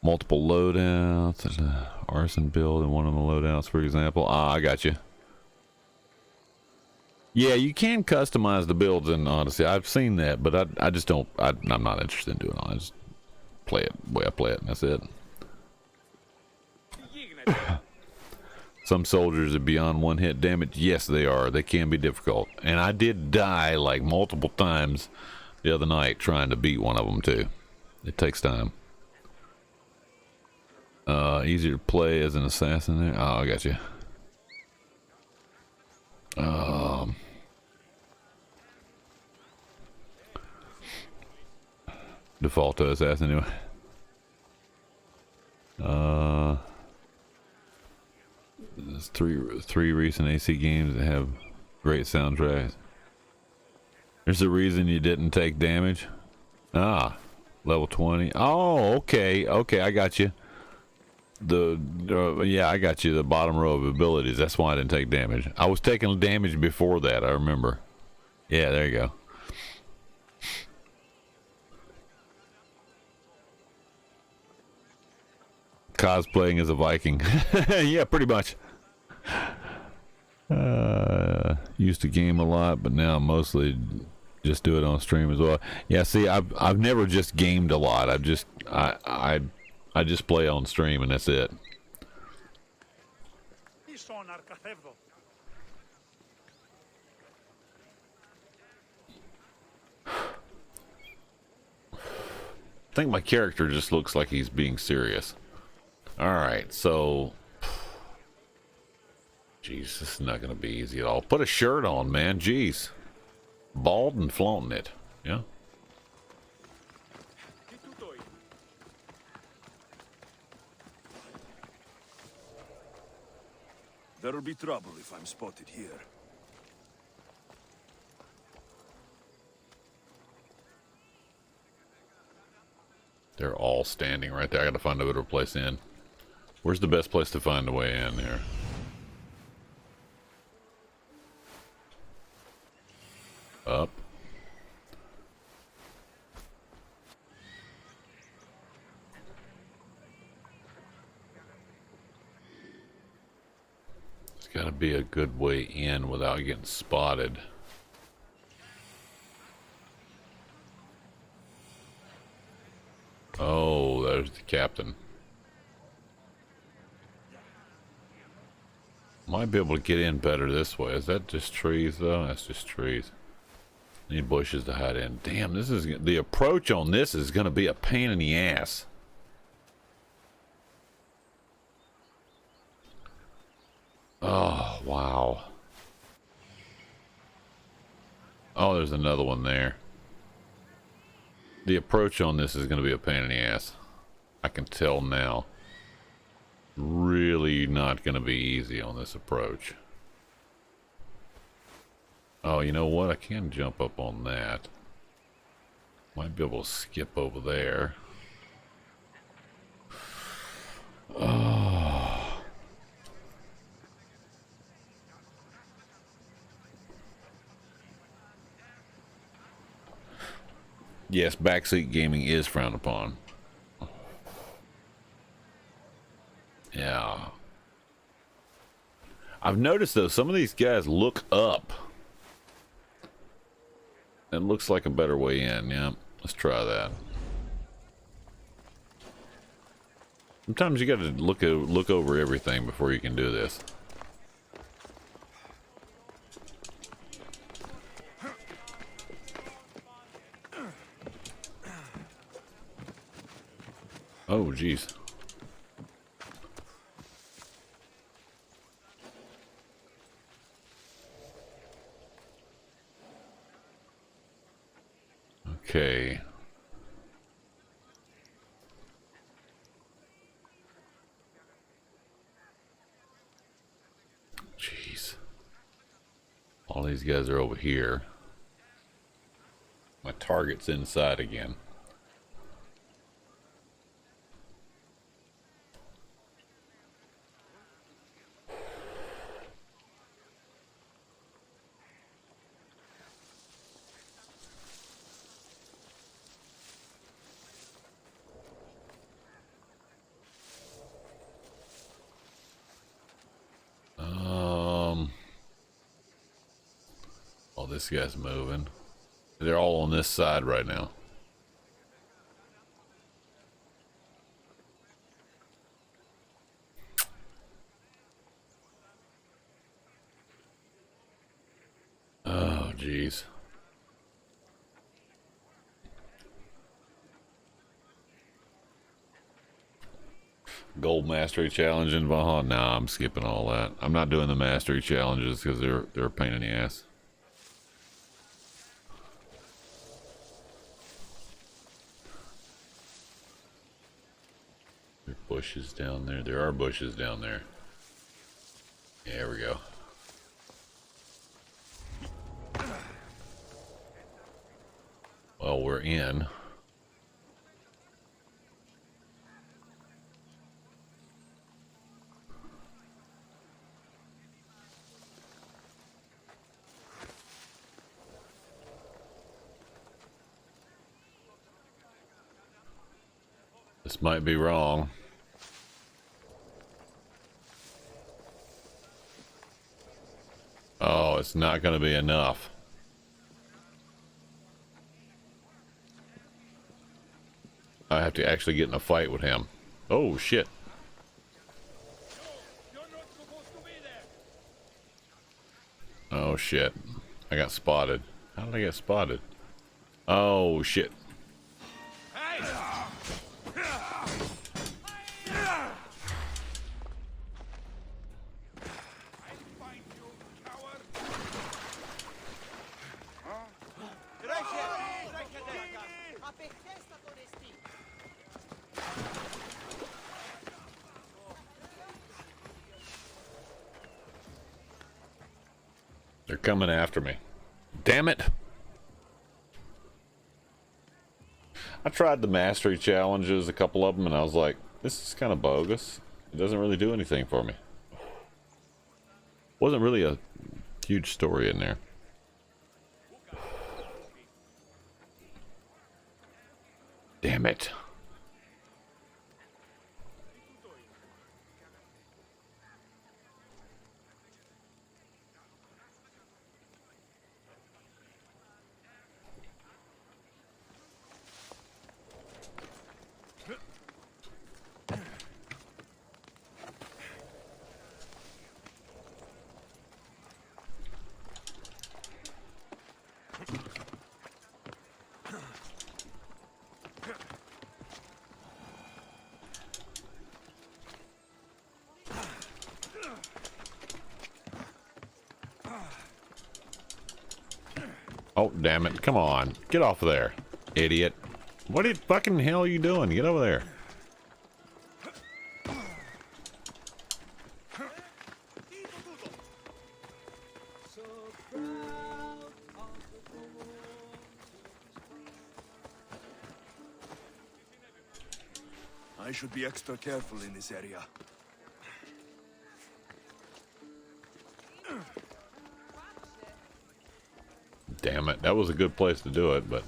Multiple loadouts, there's an arson build in one of the loadouts, for example. I got you. Yeah, you can customize the builds in Odyssey. I've seen that, but I just don't. I'm not interested in doing it. I just play it the way I play it, and that's it. Some soldiers are beyond one hit damage. Yes, they are. They can be difficult. And I did die like multiple times the other night trying to beat one of them too. It takes time. Easier to play as an assassin there. Oh, I got you. Default to assassin anyway. There's three recent AC games that have great soundtracks. There's a reason you didn't take damage. Ah, level 20. Oh, okay, I got you. Yeah, I got you. The bottom row of abilities. That's why I didn't take damage. I was taking damage before that. I remember. Yeah, there you go. Cosplaying as a Viking. Yeah, pretty much. Used to game a lot, but now mostly just do it on stream as well. Yeah, see, I've never just gamed a lot. I just play on stream and that's it. I think my character just looks like he's being serious. Alright, so... Jeez, this is not going to be easy at all. Put a shirt on, man. Jeez. Bald and flaunting it. Yeah. There'll be trouble if I'm spotted here. They're all standing right there. I gotta find a better place in. Where's the best place to find a way in here? Up. There's gotta be a good way in without getting spotted. Oh, there's the captain. Might be able to get in better this way. Is that just trees though? That's just trees. Need bushes to hide in. Damn, this is the approach on this is gonna be a pain in the ass. Oh, wow. Oh, there's another one there. The approach on this is going to be a pain in the ass. I can tell now. Really not going to be easy on this approach. Oh, you know what? I can jump up on that. Might be able to skip over there. Oh. Yes, backseat gaming is frowned upon. Yeah. I've noticed though, some of these guys look up. It looks like a better way in, yeah. Let's try that. Sometimes you gotta look over everything before you can do this. Oh, jeez. Okay. Jeez. All these guys are over here. My target's inside again. This guy's moving. They're all on this side right now. jeez. Gold Mastery Challenge in Valhalla. Nah, I'm skipping all that. I'm not doing the Mastery Challenges because they're a pain in the ass. There are bushes down there. There are bushes down there. There we go. Well, we're in. This might be wrong. Oh, it's not going to be enough. I have to actually get in a fight with him. Oh, shit. Oh, shit. I got spotted. How did I get spotted? Oh, shit. They're coming after me. Damn it! I tried the mastery challenges, a couple of them, and I was like, this is kind of bogus. It doesn't really do anything for me. Wasn't really a huge story in there. Damn it. Oh, damn it. Come on. Get off of there, idiot. What the fucking hell are you doing? Get over there. I should be extra careful in this area. Damn it. That was a good place to do it, but...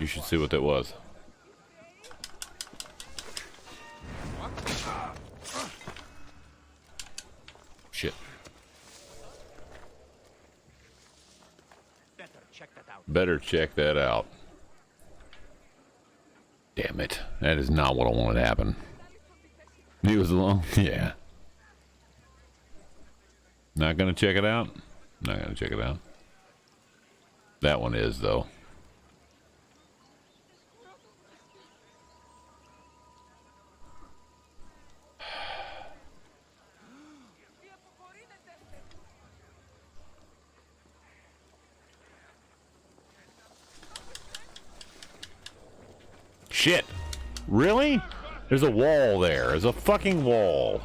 You should see what that was. Shit. Better check that out. Damn it. That is not what I wanted to happen. He was alone? Yeah. Not gonna check it out? Not gonna check it out. That one is, though. Shit. Really? There's a wall there. There's a fucking wall.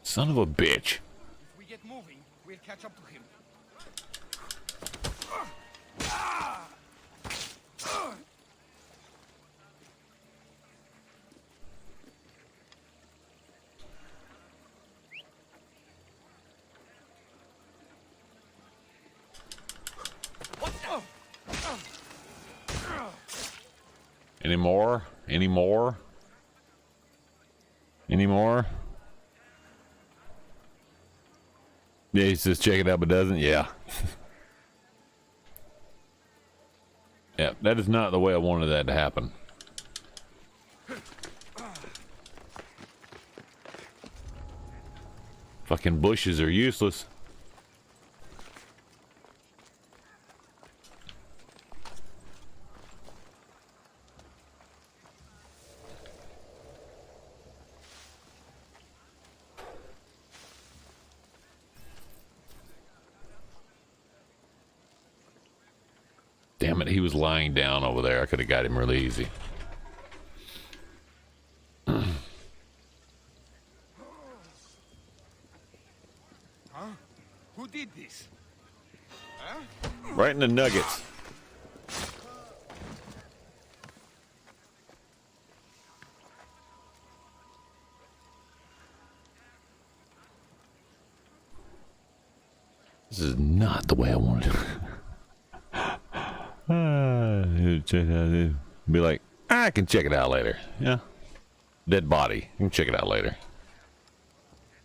Son of a bitch. If we get moving, we'll catch up to him. Any more? Any more? Any more? Yeah, he says check it out, but doesn't. Yeah. Yeah, that is not the way I wanted that to happen. Fucking bushes are useless. Damn it, he was lying down over there. I could have got him really easy. Huh? Who did this? Huh? Right in the nuggets. This is not the way I wanted it. Check it out. Be like, I can check it out later. Yeah. Dead body. You can check it out later.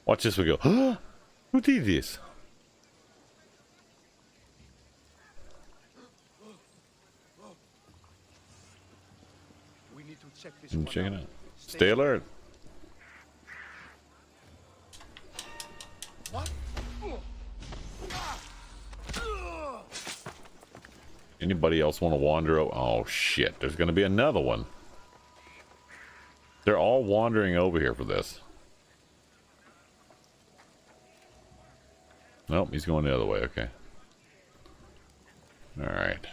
Watch this. We go, huh? Who did this? We need to check this Check it out. out. Stay alert. What? Anybody else want to wander? Oh shit, there's gonna be another one. They're all wandering over here for this. Nope, he's going the other way. Okay. All right.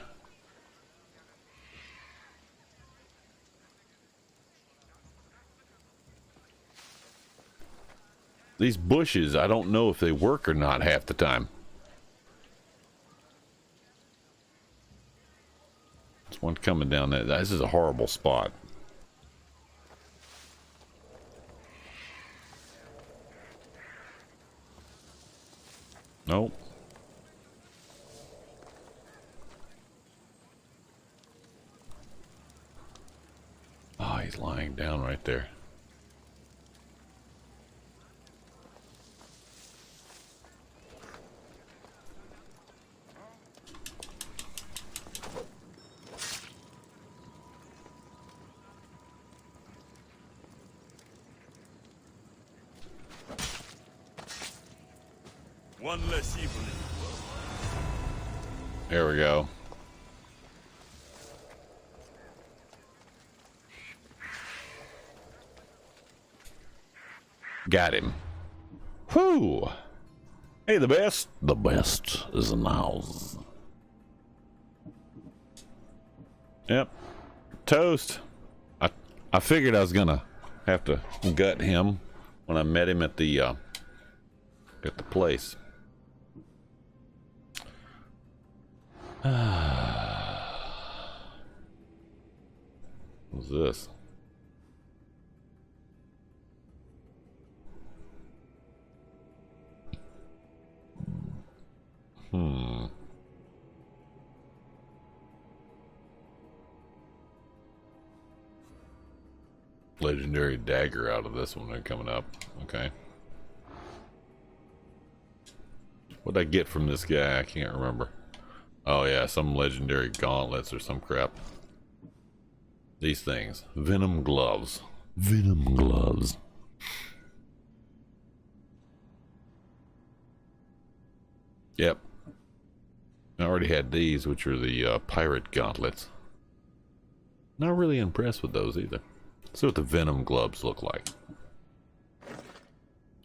These bushes, I don't know if they work or not half the time. There's one coming down there. This is a horrible spot. Nope. Oh, he's lying down right there. One less evil in the world. There we go. Got him. Whoo! Hey, the best. The best is in the house. Yep. Toast. I figured I was gonna have to gut him when I met him at the place. What's this? Legendary dagger out of this one they're coming up. Okay. What'd I get from this guy? I can't remember. Oh yeah, some legendary gauntlets or some crap. These things. Venom gloves. Venom gloves. Yep. I already had these, which are the pirate gauntlets. Not really impressed with those either. Let's see what the venom gloves look like.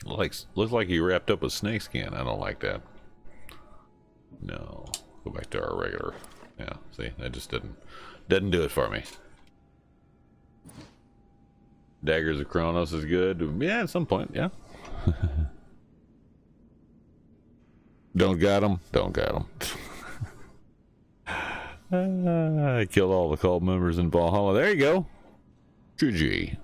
Looks like he wrapped up a snakeskin. I don't like that. No. Go back to our regular. Yeah, see, that just didn't do it for me. Daggers of Kronos is good. Yeah, at some point, yeah. Don't got him. Don't got him. I killed all the cult members in Valhalla. There you go. GG.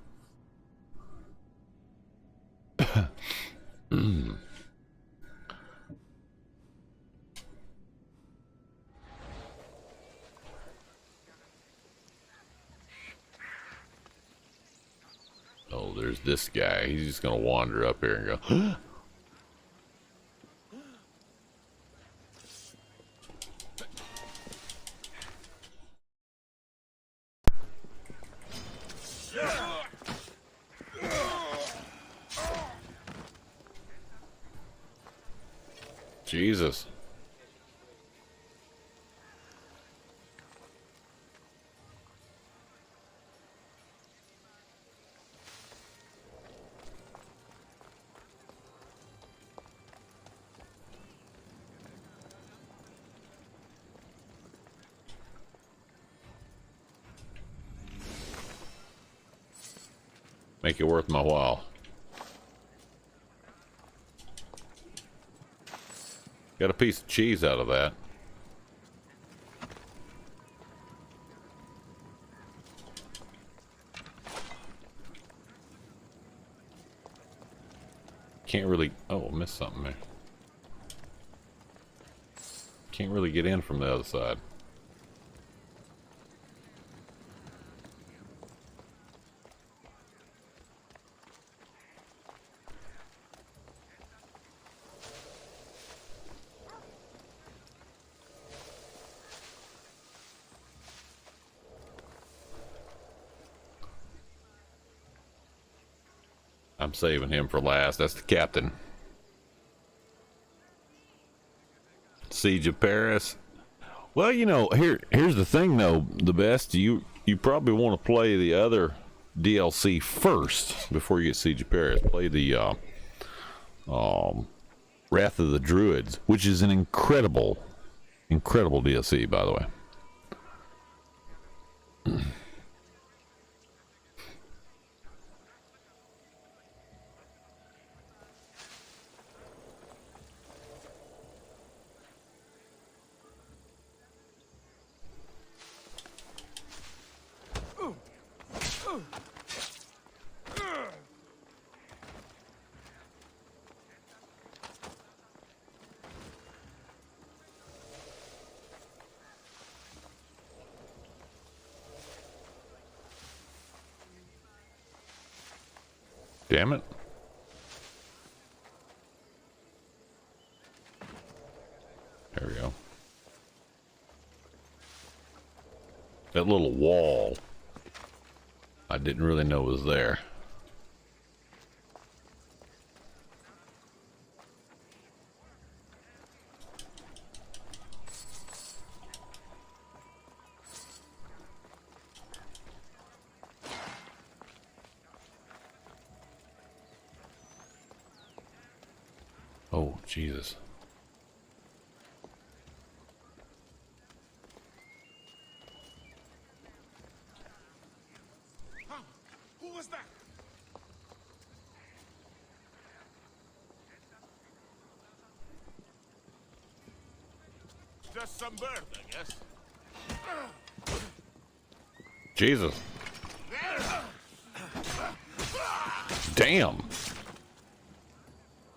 there's this guy. He's just gonna wander up here and go, Jesus. Make it worth my while. Got a piece of cheese out of that. Can't really... Oh, missed something there. Can't really get in from the other side. I'm saving him for last. That's the captain. Siege of Paris. Well, you know, here's the thing though, the best you probably want to play the other DLC first before you get Siege of Paris. Play the Wrath of the Druids, which is an incredible DLC, by the way. Damn it. There we go. That little wall, I didn't really know was there. Oh, Jesus. Who was that? Just some bird, I guess. Jesus. Damn.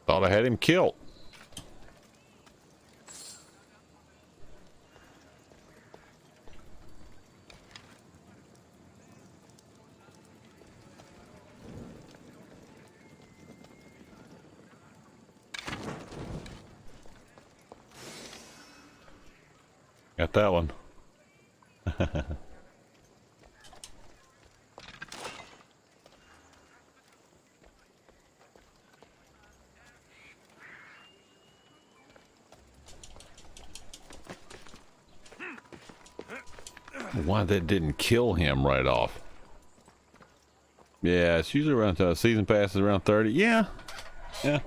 Thought I had him killed. Got that one. Why that didn't kill him right off? Yeah, it's usually around season pass is around 30. Yeah. Yeah.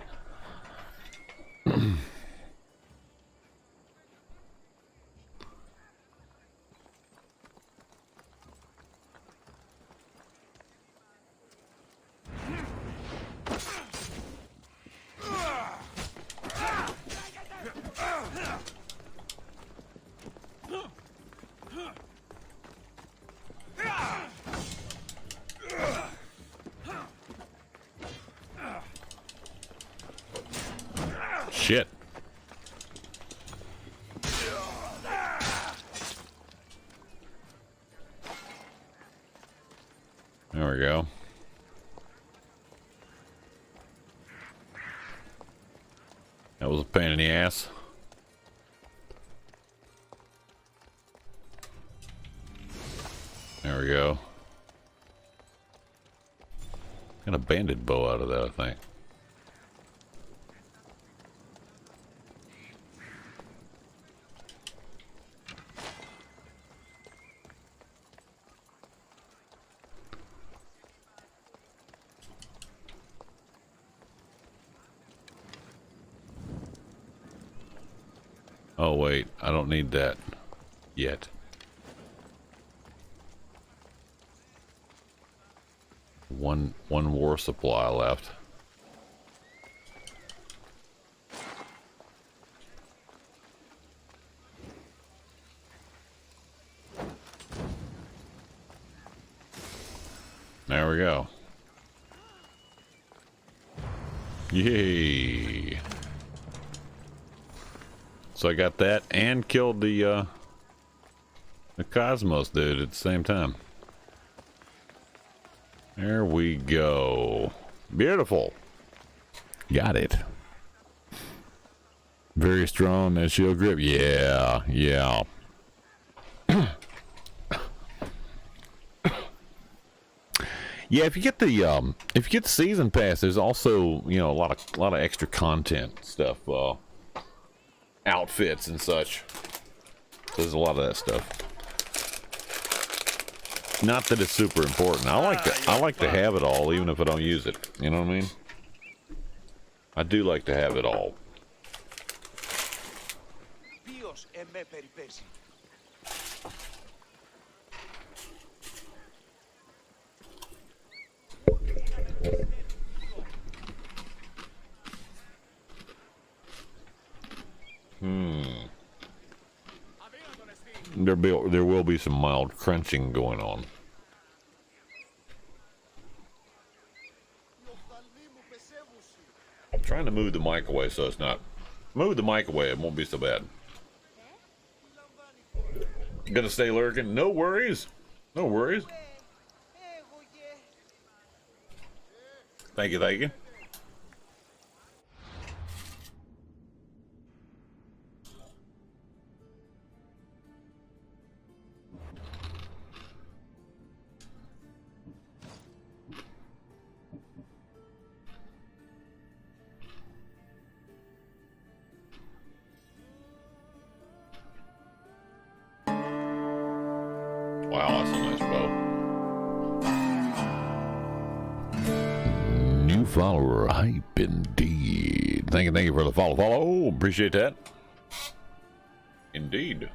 Shit. There we go. ass. There we go. Got a banded bow out of that, I think. Oh wait, I don't need that yet. One war supply left. There we go. Yay. So I got that and killed the Cosmos dude at the same time. There we go. Beautiful. Got it. Very strong, that shield grip. Yeah, yeah. Yeah, if you get the season pass, there's also, you know, a lot of extra content stuff, outfits and such. So there's a lot of that stuff. Not that it's super important. I like to have it all, even if I don't use it. You know what I mean? I do like to have it all. There will be some mild crunching going on. I'm trying to move the mic away so it's not. Move the mic away, it won't be so bad. Gonna stay lurking? No worries. No worries. Thank you, thank you. Wow, that's a nice bow. New follower, hype indeed. Thank you for the follow. Appreciate that. Indeed.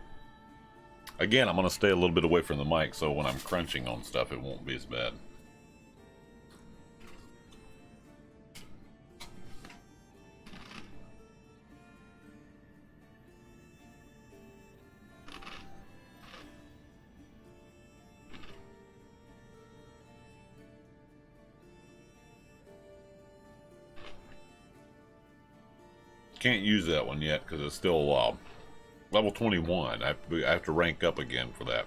Again, I'm going to stay a little bit away from the mic so when I'm crunching on stuff, it won't be as bad. Can't use that one yet because it's still level 21. I have to rank up again for that.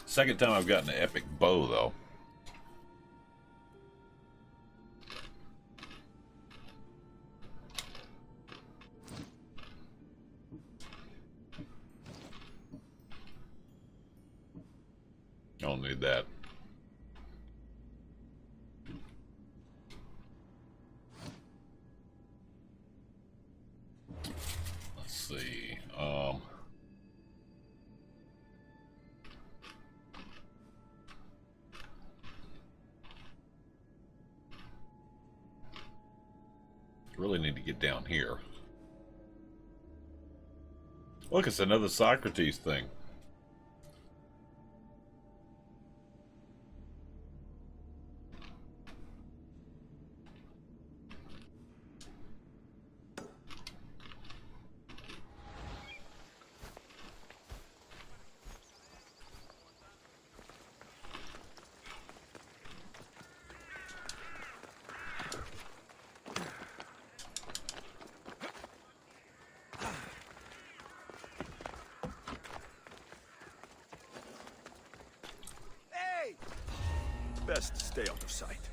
Second time I've gotten an epic bow though. I don't need that. See, really need to get down here. Look, it's another Socrates thing. Best stay out of sight.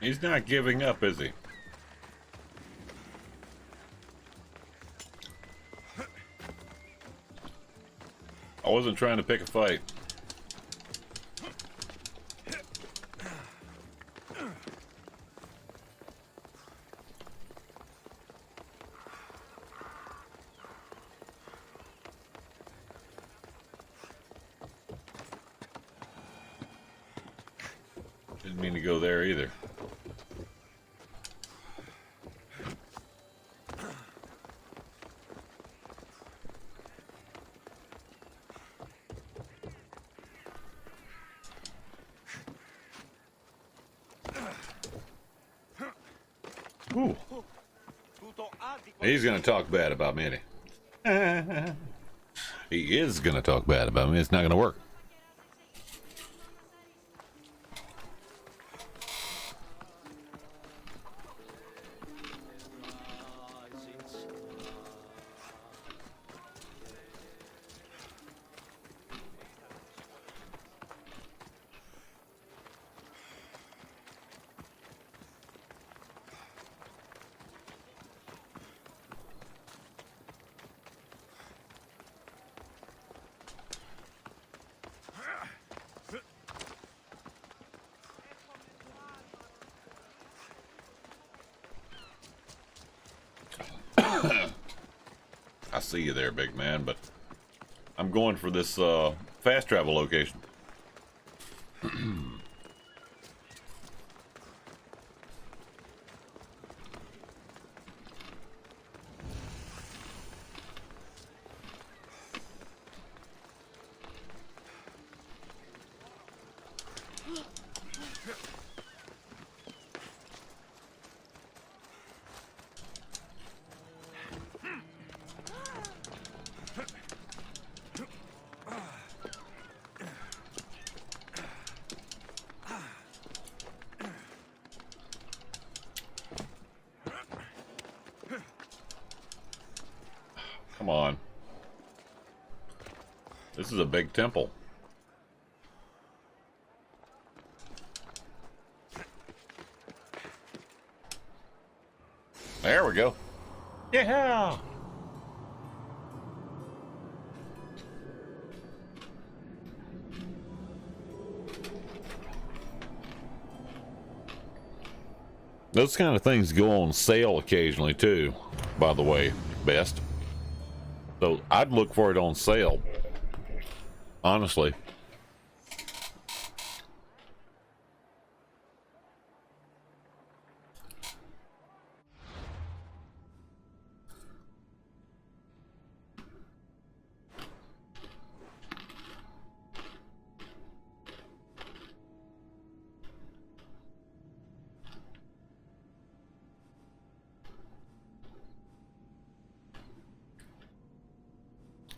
He's not giving up, is he? I wasn't trying to pick a fight. Didn't mean to go there either. Ooh. He's gonna talk bad about me. He is gonna talk bad about me. It's not gonna work. I see you there, big man, but I'm going for this fast travel location. Come on. This is a big temple. There we go. Yeah. Those kind of things go on sale occasionally too, by the way, best. So I'd look for it on sale, honestly.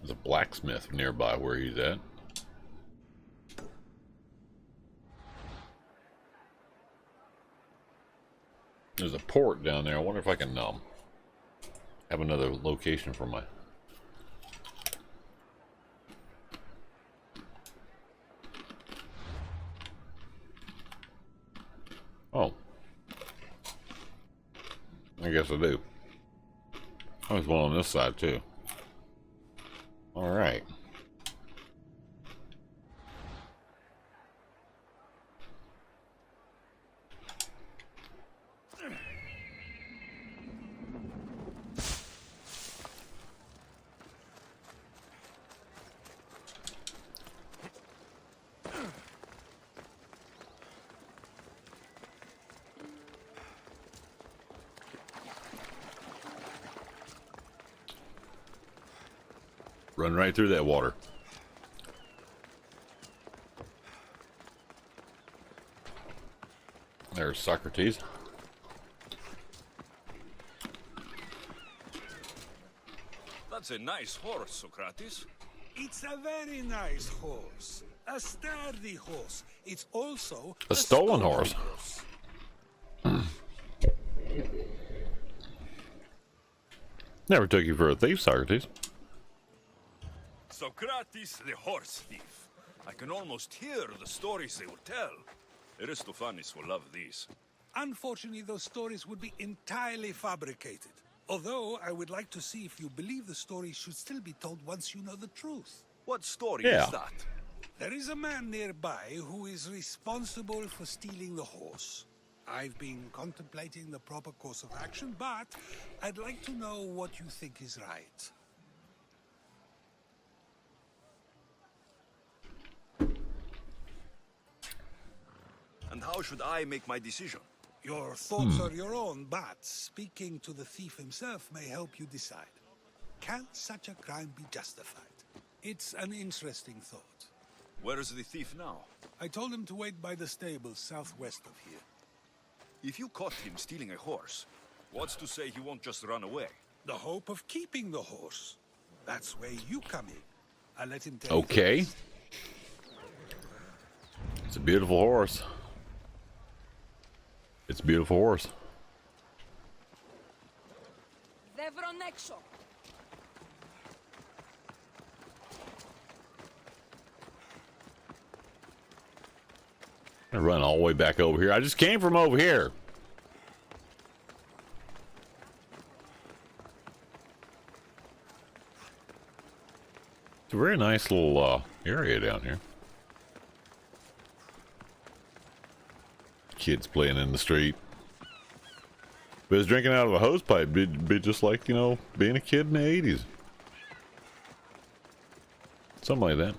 There's a blacksmith nearby where he's at. There's a port down there. I wonder if I can have another location for my... Oh. I guess I do. There's one on this side too. All right. Run right through that water. There's Socrates. That's a nice horse, Socrates. It's a very nice horse. A sturdy horse. It's also a stolen horse. Never took you for a thief, Socrates. Socrates, the horse thief. I can almost hear the stories they will tell. Aristophanes will love these. Unfortunately, those stories would be entirely fabricated. Although, I would like to see if you believe the story should still be told once you know the truth. What story is that? There is a man nearby who is responsible for stealing the horse. I've been contemplating the proper course of action, but I'd like to know what you think is right. And how should I make my decision? Your thoughts are your own, but speaking to the thief himself may help you decide. Can such a crime be justified? It's an interesting thought. Where is the thief now? I told him to wait by the stables southwest of here. If you caught him stealing a horse, what's to say he won't just run away? The hope of keeping the horse. That's where you come in. I let him take Okay. It's a beautiful horse. It's a beautiful horse. I run all the way back over here. I just came from over here. It's a very nice little area down here. Kids playing in the street. If it was drinking out of a hose pipe, it'd be just like, you know, being a kid in the 80s. Something like that.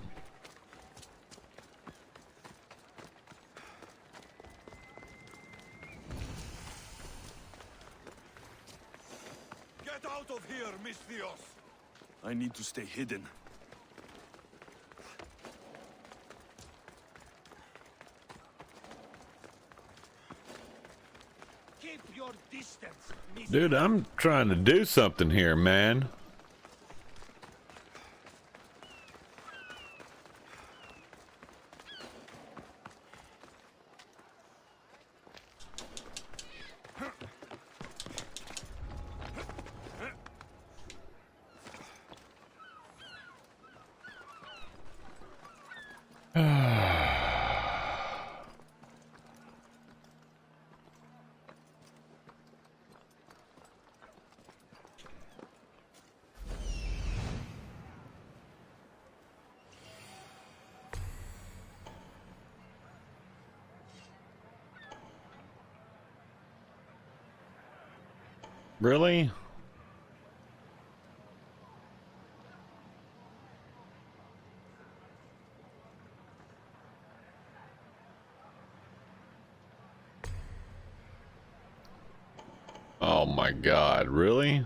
Get out of here, Misthios! I need to stay hidden. Keep your distance, Dude, I'm trying to do something here, man. Really? Oh my God, really?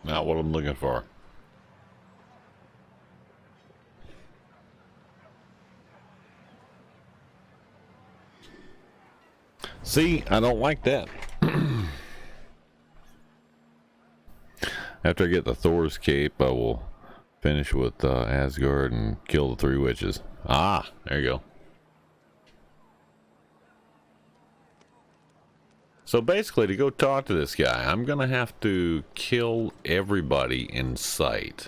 Not what I'm looking for. See, I don't like that. After I get the Thor's cape, I will finish with Asgard and kill the 3 witches. Ah, there you go. So basically, to go talk to this guy, I'm gonna have to kill everybody in sight.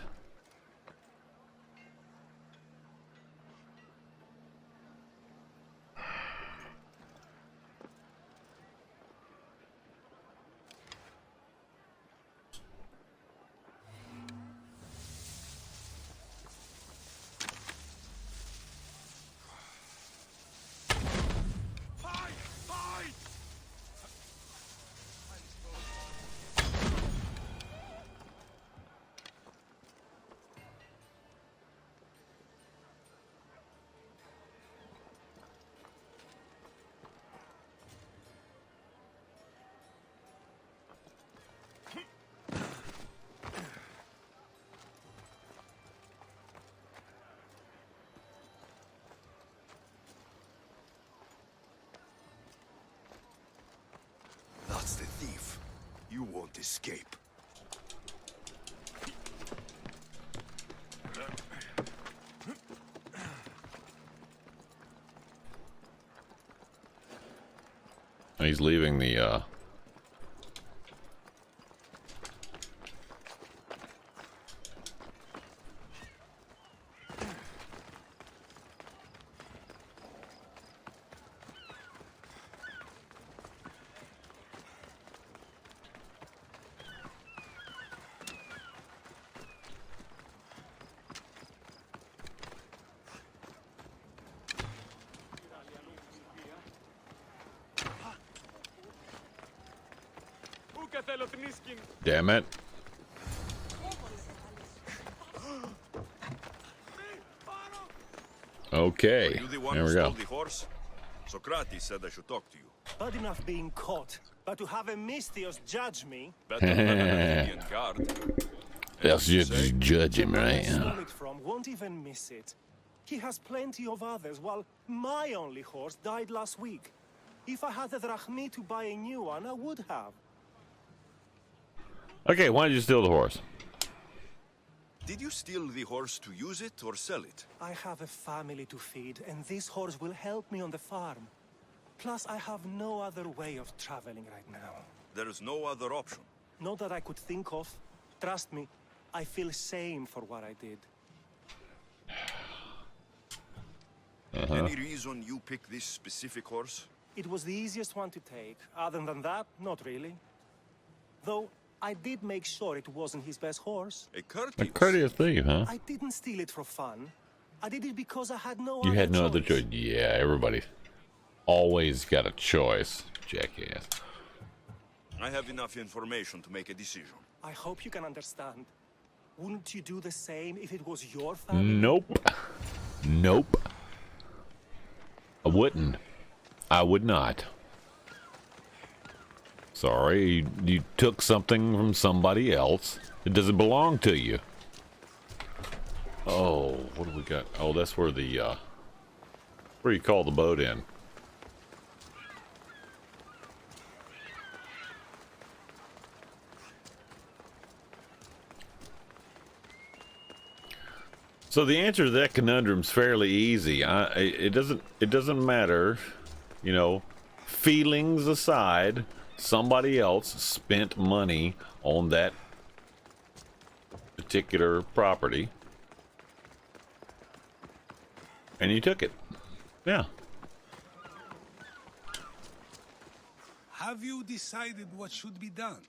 That's the thief. You won't escape. He's leaving the Damn it. Okay, Are you the one there who we stole go. the horse? Socrates said I should talk to you. Bad enough being caught, but to have a Mystios judge me. Better than an Athenian guard. That's just judge him, right? Where I stole it from won't even miss it. He has plenty of others, while my only horse died last week. If I had the drachmi to buy a new one, I would have. Okay, why did you steal the horse? Did you steal the horse to use it or sell it? I have a family to feed, and this horse will help me on the farm. Plus, I have no other way of traveling right now. There is no other option. Not that I could think of. Trust me, I feel shame for what I did. Any reason you picked this specific horse? It was the easiest one to take. Other than that, not really. Though, I did make sure it wasn't his best horse. A courteous. A courteous thief, huh? I didn't steal it for fun. I did it because I had no You other had no choice. other choice. Yeah, everybody always got a choice, jackass. I have enough information to make a decision. I hope you can understand. Wouldn't you do the same if it was your family? Nope. Nope. I wouldn't. I would not. Sorry, you took something from somebody else. It doesn't belong to you. Oh, what do we got? Oh, that's where the, where you call the boat in. So the answer to that conundrum's fairly easy. It doesn't matter, you know, feelings aside, somebody else spent money on that particular property and you took it. Yeah. Have you decided what should be done?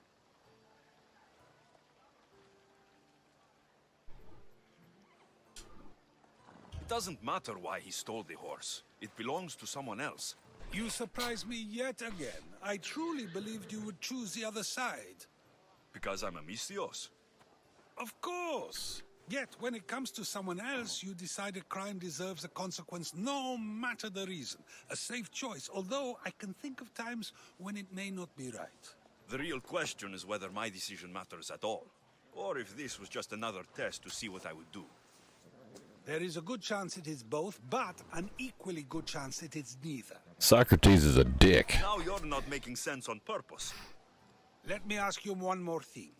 It doesn't matter why he stole the horse. It belongs to someone else. You surprise me yet again. I truly believed you would choose the other side. Because I'm a Mystios. Of course. Yet, when it comes to someone else, you decide a crime deserves a consequence no matter the reason. A safe choice, although I can think of times when it may not be right. The real question is whether my decision matters at all. Or if this was just another test to see what I would do. There is a good chance it is both, but an equally good chance it is neither. Socrates is a dick. Now you're not making sense on purpose. Let me ask you one more thing.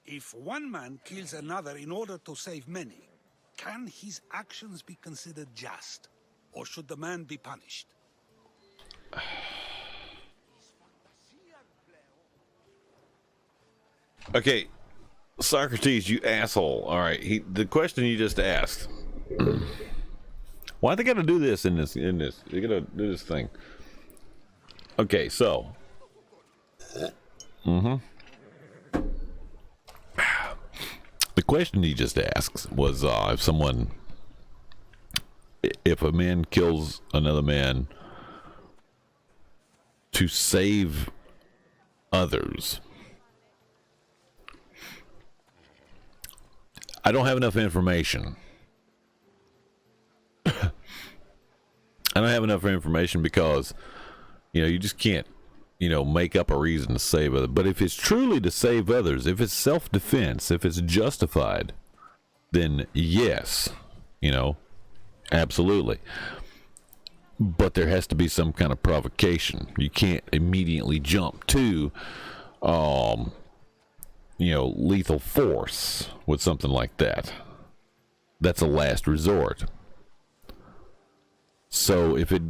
If one man kills another in order to save many, can his actions be considered just? Or should the man be punished? Okay, Socrates, you asshole. All right, the question you just asked. Why they gotta do this in this? They gotta do this thing. Okay, so. The question he just asked was if a man kills another man to save others. I don't have enough information. I don't have enough information because, you know, you just can't, you know, make up a reason to save others. But if it's truly to save others, if it's self-defense, if it's justified, then yes, you know, absolutely. But there has to be some kind of provocation. You can't immediately jump to, you know, lethal force with something like that. that's a last resort. So if it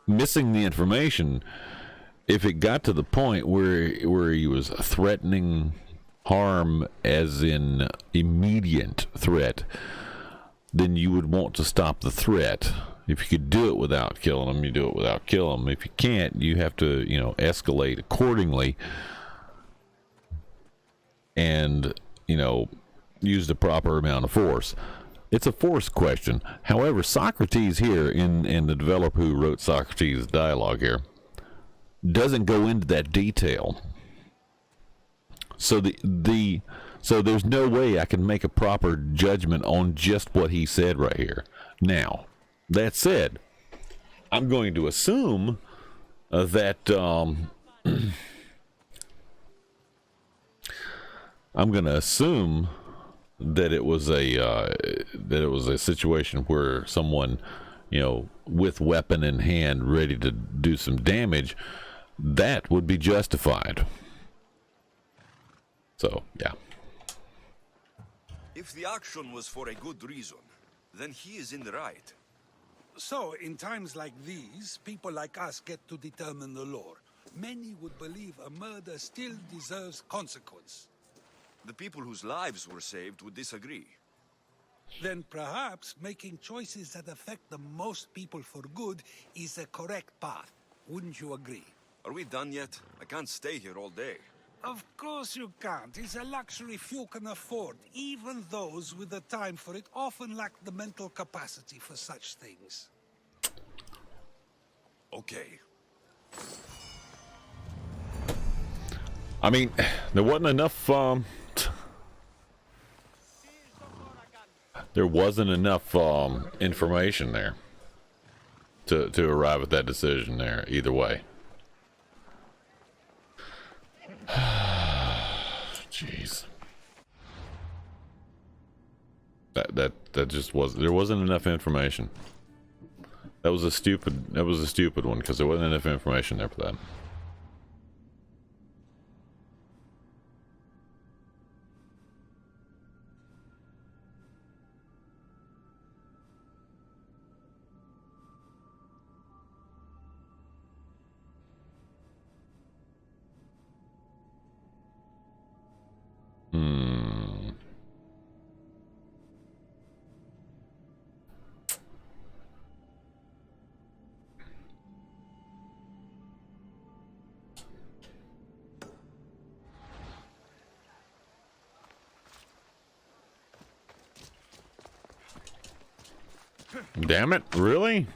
missing the information, if it got to the point where he was threatening harm as in immediate threat, then you would want to stop the threat. If you could do it without killing him, you do it without killing him. If you can't, you have to, escalate accordingly and, use the proper amount of force. It's a force question. However, Socrates here, in the developer who wrote Socrates' dialogue here, doesn't go into that detail. So so there's no way I can make a proper judgment on just what he said right here. Now, that said, I'm going to assume that I'm going to assume that it was a situation where someone, with weapon in hand, ready to do some damage, that would be justified. So, yeah. If the action was for a good reason, then he is in the right. So, in times like these, people like us get to determine the law. Many would believe a murder still deserves consequence. The people whose lives were saved would disagree. Then perhaps making choices that affect the most people for good is a correct path. Wouldn't you agree? Are we done yet? I can't stay here all day. Of course you can't. It's a luxury few can afford. Even those with the time for it often lack the mental capacity for such things. Okay. I mean, there wasn't enough, there wasn't enough information there to arrive at that decision there either way. Jeez. That just there wasn't enough information. That was a stupid one because there wasn't enough information there for that. Damn it, really?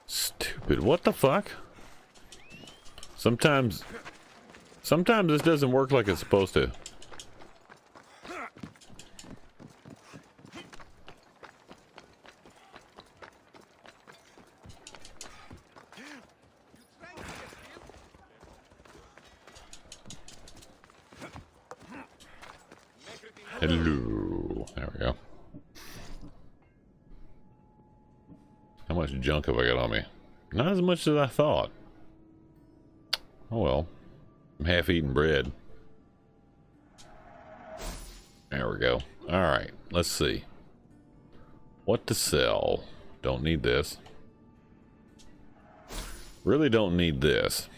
Stupid, what the fuck? Sometimes this doesn't work like it's supposed to. Hello. There we go. How much junk have I got on me? Not as much as I thought. Oh well. I'm half-eating bread. There we go. Alright, let's see. What to sell? Don't need this. Really don't need this.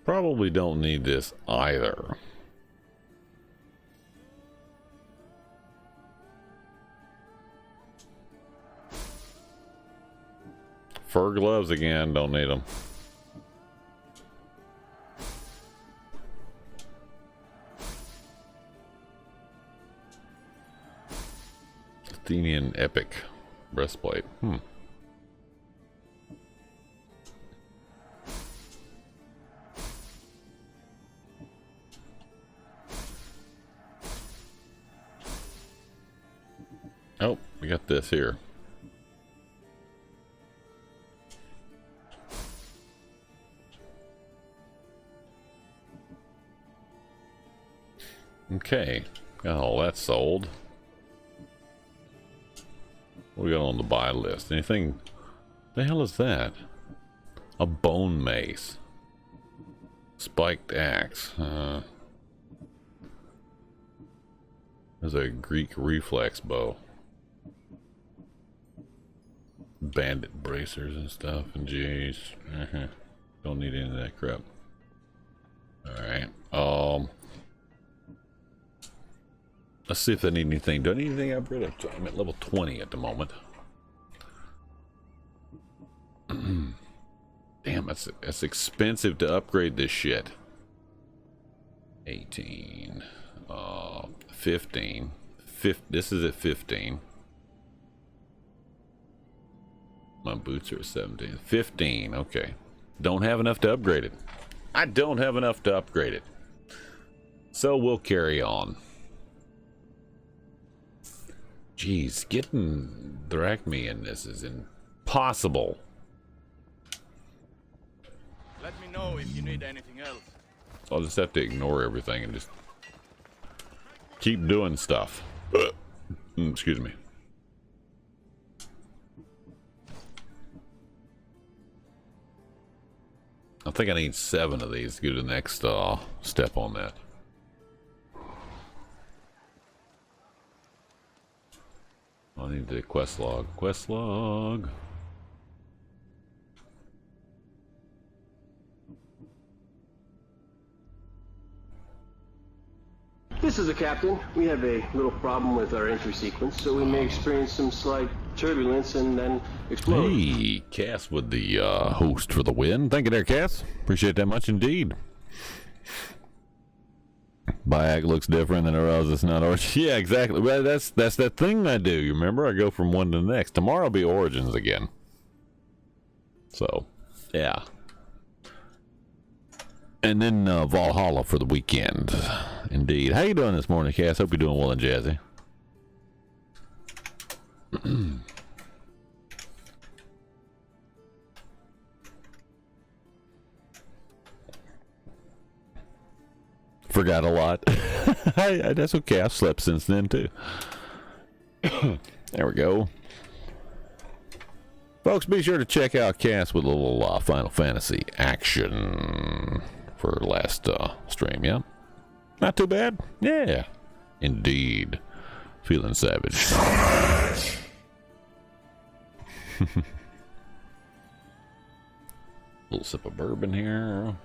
Probably don't need this either. Fur gloves again, don't need them. Athenian epic breastplate. Oh, we got this here. Okay, got all that sold. What we got on the buy list? Anything? The hell is that? A bone mace. Spiked axe. There's a Greek reflex bow. Bandit bracers and stuff. And jeez. Don't need any of that crap. Alright. Let's see if I need anything. Do I need anything upgraded? I'm at level 20 at the moment. Damn, that's expensive to upgrade this shit. 18. 15. This is at 15. My boots are 17. 15, okay. Don't have enough to upgrade it. I don't have enough to upgrade it. So we'll carry on. Jeez, getting Drachmi in this is impossible. Let me know if you need anything else. I'll just have to ignore everything and just keep doing stuff. Excuse me. I think I need 7 of these to go to the next step on that. I need the quest log. Quest log. This is the captain. We have a little problem with our entry sequence, so we may experience some slight turbulence and then explode. Hey, Cass with the host for the win. Thank you there, Cass. Appreciate that much indeed. Bayek looks different than Arouse. It's not Origins. Yeah, exactly. Well, that's that thing I do. You remember? I go from one to the next. Tomorrow will be Origins again. So, yeah. And then Valhalla for the weekend. Indeed. How you doing this morning, Cass? Hope you're doing well and jazzy. Forgot a lot. That's okay. I've slept since then, too. There we go. Folks, be sure to check out Cass with a little Final Fantasy action for last stream, yeah? Not too bad? Yeah. Indeed. Feeling savage. Little sip of bourbon here.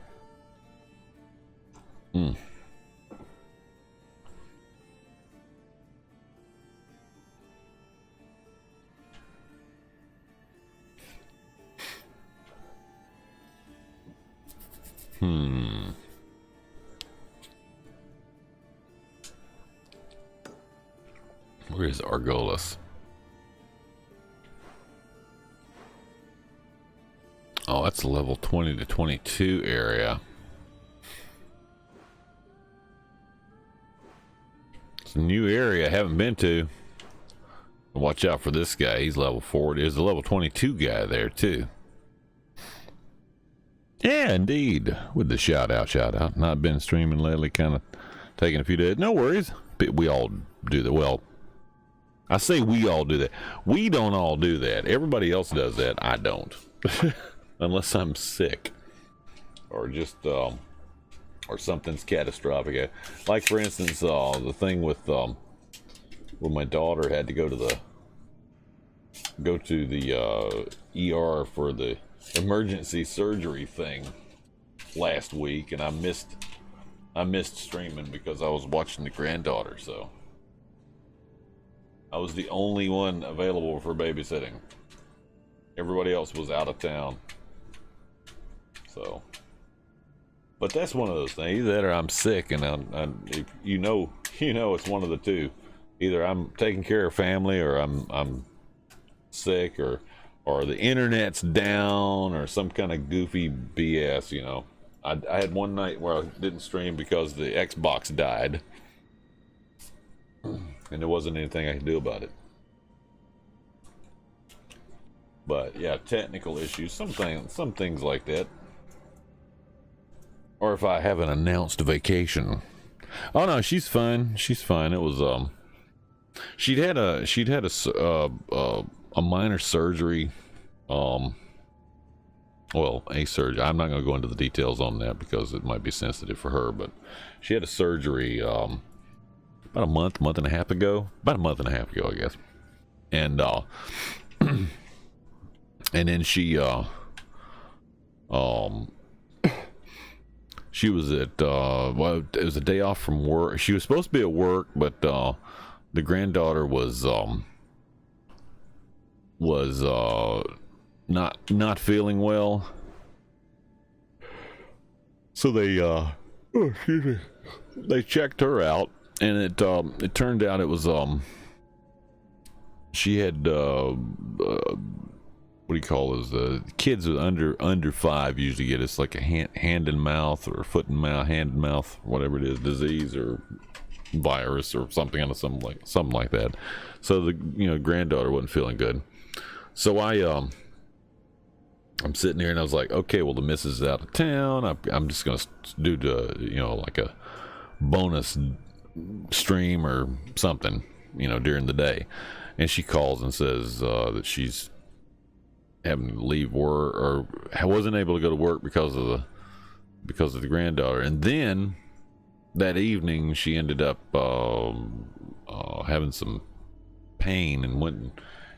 Where is Argolis? Oh, that's the level 20 to 22 area. It's a new area I haven't been to. Watch out for this guy. He's level 40. There's a level 22 guy there, too. Yeah, indeed. With the shout out. Not been streaming lately, kind of taking a few days. No worries. We all do that. Well, I say we all do that. We don't all do that. Everybody else does that. I don't. Unless I'm sick. Or just, or something's catastrophic. Like, for instance, the thing with when my daughter had to go to the ER for the emergency surgery thing last week, and I missed streaming because I was watching the granddaughter, so I was the only one available for babysitting. Everybody else was out of town. So, but that's one of those things. Either that or I'm sick, and if you know it's one of the two. Either I'm taking care of family, or I'm sick, or the internet's down, or some kind of goofy BS, you know. I had one night where I didn't stream because the Xbox died, and there wasn't anything I could do about it. But yeah, technical issues, some things like that. Or if I have an announced vacation. Oh no, she's fine. She's fine. It was she'd had a a minor surgery. Well, a surgery. I'm not going to go into the details on that because it might be sensitive for her, but she had a surgery about a month and a half ago. About a month and a half ago, I guess. And and then she she was at well, it was a day off from work. She was supposed to be at work, but the granddaughter was not feeling well. So they checked her out, and it turned out it was she had what do you call those? Kids with under 5 usually get it's like a hand and mouth or foot and mouth, hand and mouth, whatever it is, disease or virus or something like that. So the granddaughter wasn't feeling good. So I'm sitting here and I was like, okay, well the missus is out of town. I'm just gonna do like a bonus stream or something, during the day. And she calls and says that she's having to leave work or wasn't able to go to work because of the granddaughter. And then that evening she ended up having some pain and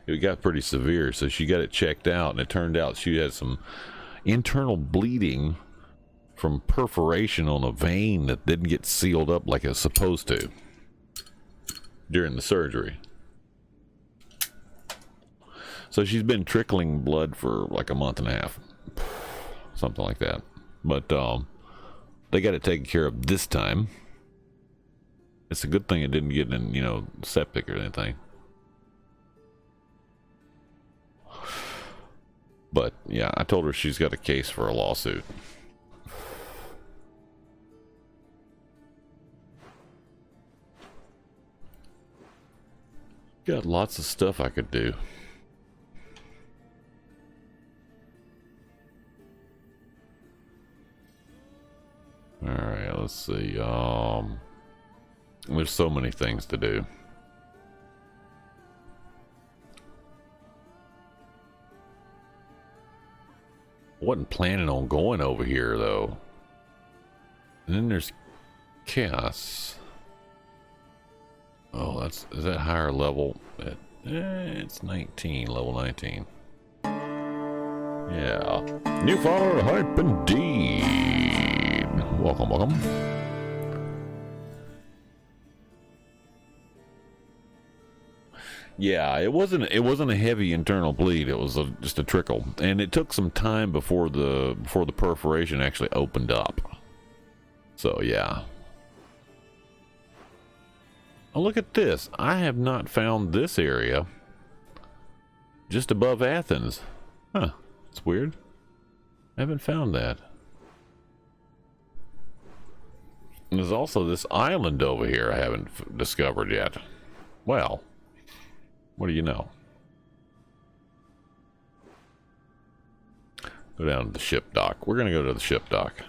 it got pretty severe, so she got it checked out, and it turned out she had some internal bleeding from perforation on a vein that didn't get sealed up like it's supposed to during the surgery. So she's been trickling blood for like a month and a half, something like that. But they got it taken care of this time. It's a good thing it didn't get in, septic or anything. But yeah, I told her she's got a case for a lawsuit. Got lots of stuff I could do. Alright, let's see. There's so many things to do. Wasn't planning on going over here though. And then there's chaos. Oh, is that higher level? It's 19, level 19. Yeah. New follower, hype indeed. Welcome. Yeah, it wasn't a heavy internal bleed. It was just a trickle, and it took some time before the perforation actually opened up. So yeah. Oh, look at this! I have not found this area. Just above Athens. Huh? It's weird. I haven't found that. And there's also this island over here I haven't discovered yet. Well. What do you know? Go down to the ship dock. We're going to go to the ship dock.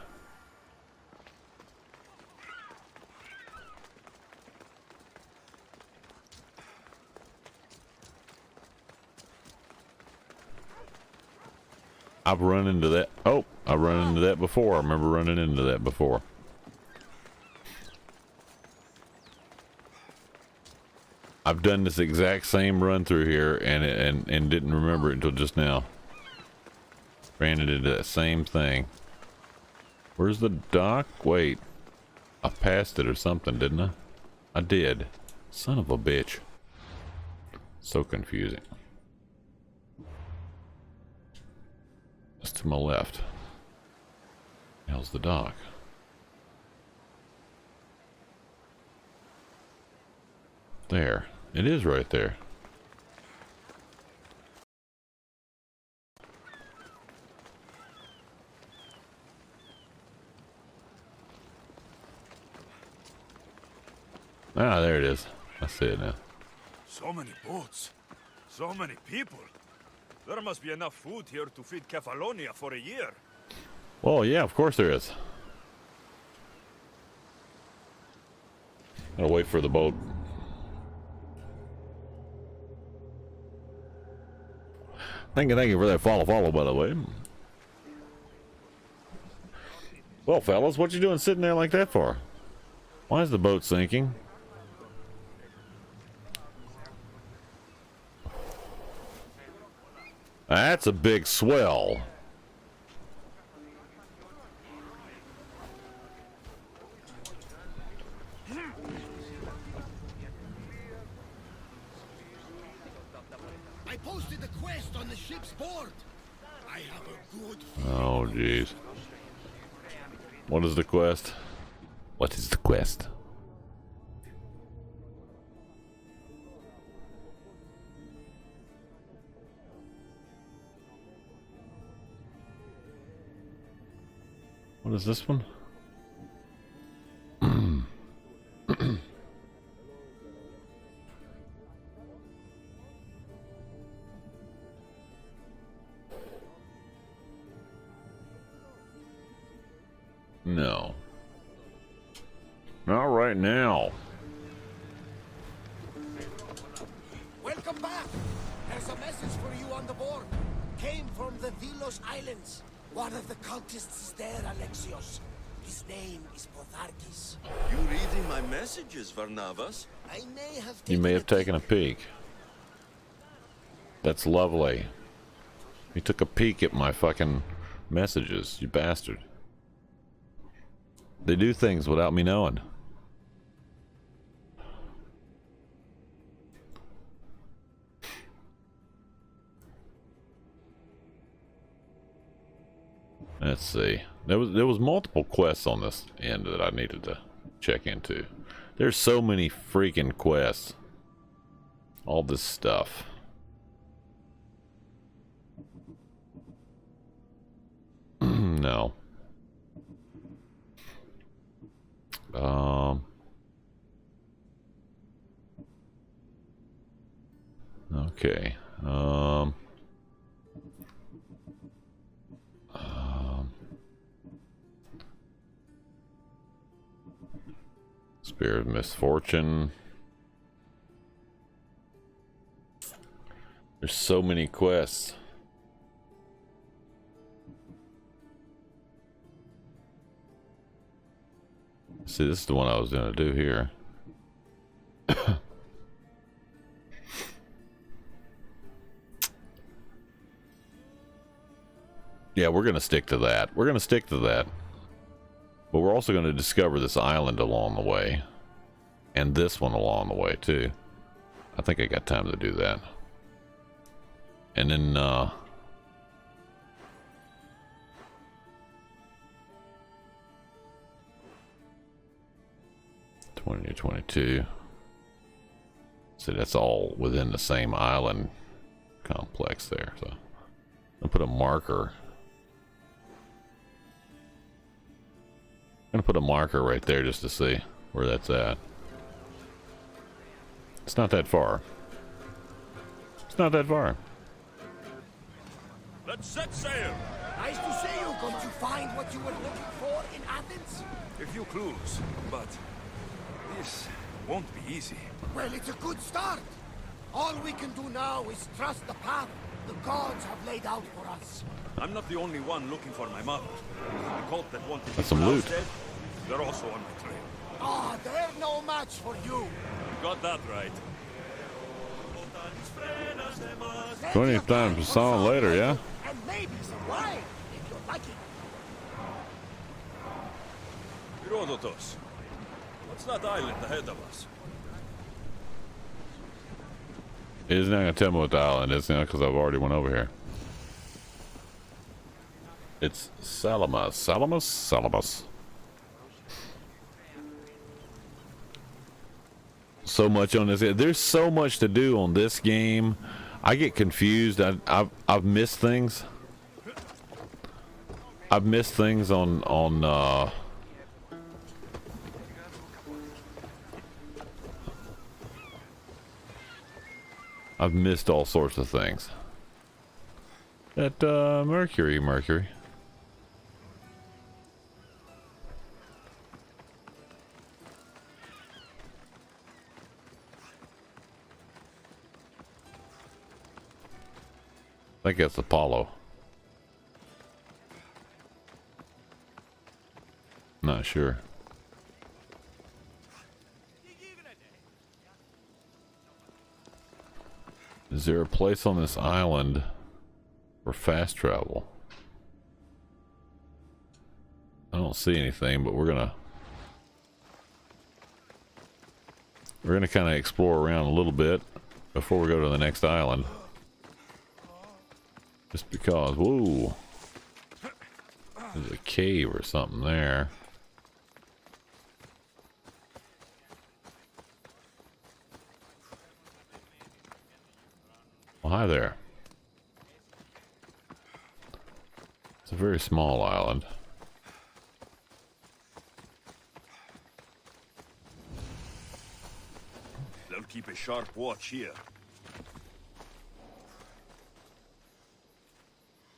I've run into that. Oh, I've run into that before. I remember running into that before. I've done this exact same run through here and didn't remember it until just now. Ran into that same thing. Where's the dock? Wait. I passed it or something, didn't I? I did. Son of a bitch. So confusing. It's to my left. How's the dock? There. It is right there. Ah, there it is. I see it now. So many boats. So many people. There must be enough food here to feed Kefalonia for a year. Well, yeah, of course there is. Gotta wait for the boat. Thank you for that follow, by the way. Well, fellas, what you doing sitting there like that for? Why is the boat sinking? That's a big swell. I posted a quest on the ship's board. I have a good Oh, jeez. What is the quest? What is the quest? What is this one? No. Not right now. Welcome back. There's a message for you on the board. Came from the Vilos Islands. One of the cultists is there, Alexios. His name is Potharkis. You reading my messages, Varnavas? I may have You may have taken a peek. That's lovely. You took a peek at my fucking messages, you bastard. They do things without me knowing. Let's see. There was multiple quests on this end that I needed to check into. There's so many freaking quests. All this stuff. No. Okay. Spirit of Misfortune. There's so many quests. See, this is the one I was going to do here. Yeah, we're going to stick to that. We're going to stick to that. But we're also going to discover this island along the way. And this one along the way, too. I think I got time to do that. And then, 20 to 22. So that's all within the same island complex there. So I'll put a marker. I'm gonna put a marker right there just to see where that's at. It's not that far. It's not that far. Let's set sail. Nice to see you. Did you find what you were looking for in Athens? A few clues, but this won't be easy. Well, it's a good start. All we can do now is trust the path the gods have laid out for us. I'm not the only one looking for my mother. The cult that wanted That's some Nikolau's loot. dead, they're also on my trail. Ah, they're no match for you. You got that right. 20th time to song later, yeah? And maybe some wine, if you're lucky. Herodotus, what's that island ahead of us? It's not gonna tell me what the island is now because I've already went over here. It's Salamis. Salamis. So much on this. There's so much to do on this game. I get confused. I've missed things. I've missed things on I've missed all sorts of things. That Mercury. think that's Apollo. Not sure. Is there a place on this island for fast travel? I don't see anything, but we're gonna kind of explore around a little bit before we go to the next island. Just because, whoa, there's a cave or something there. Well, hi there. It's a very small island. They'll keep a sharp watch here.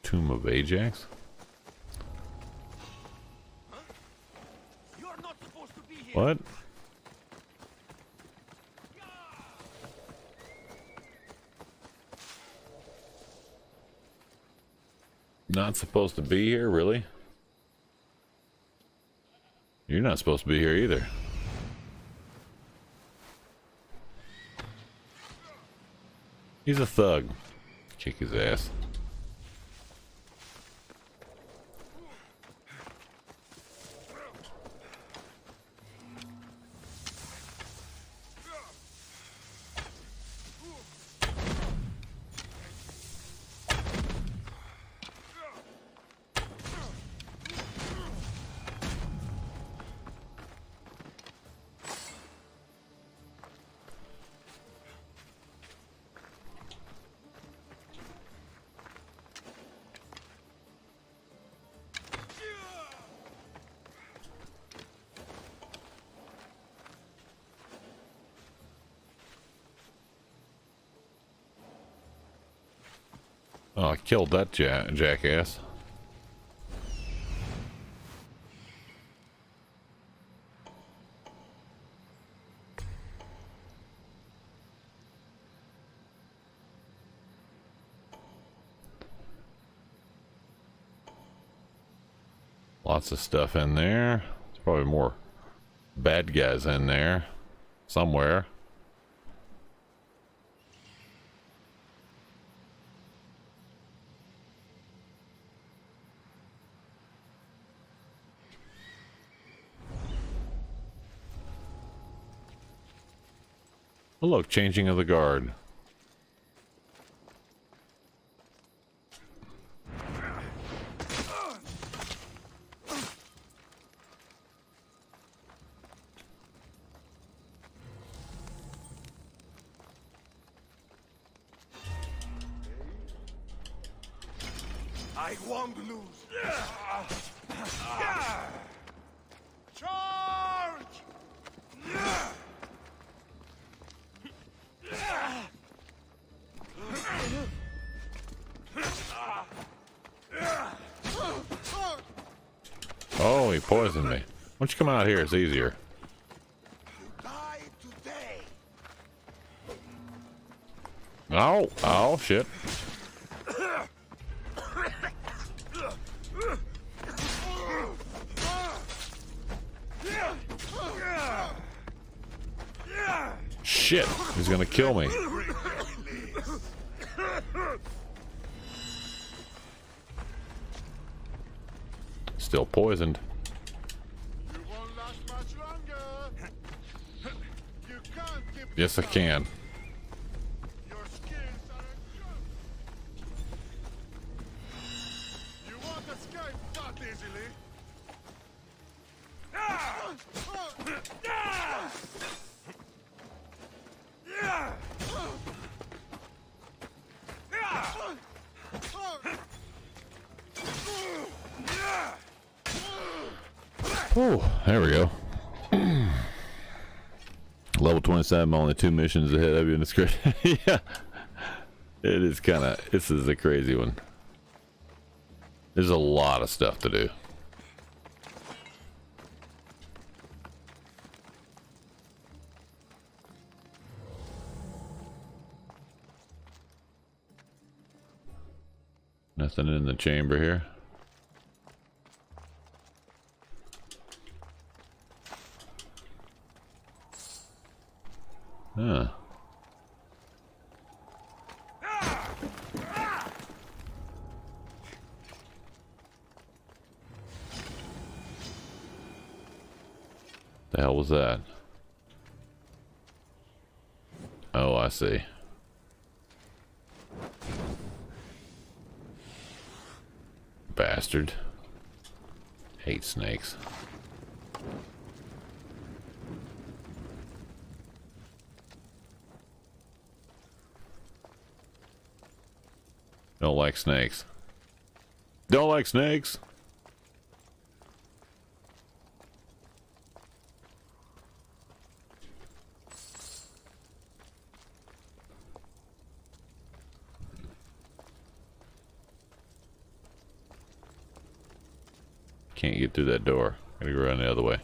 Tomb of Ajax? What? Not supposed to be here, really? You're not supposed to be here either. He's a thug. Kick his ass. Oh, I killed that jackass. Lots of stuff in there. There's probably more bad guys in there somewhere. Oh, look, changing of the guard. I won't lose. Charge! Oh, he poisoned me. Why don't you come out here? It's easier. Oh, oh, shit. Shit, he's gonna kill me. Still poisoned. Yes, I can. Oh, there we go. Level 27, only 2 missions ahead of you in the script. Yeah. It is kind of, this is a crazy one. There's a lot of stuff to do. Nothing in the chamber here. Huh. The hell was that? Oh, I see. Bastard. Hate snakes. Don't like snakes. Don't like snakes. Can't get through that door. Gotta go around the other way.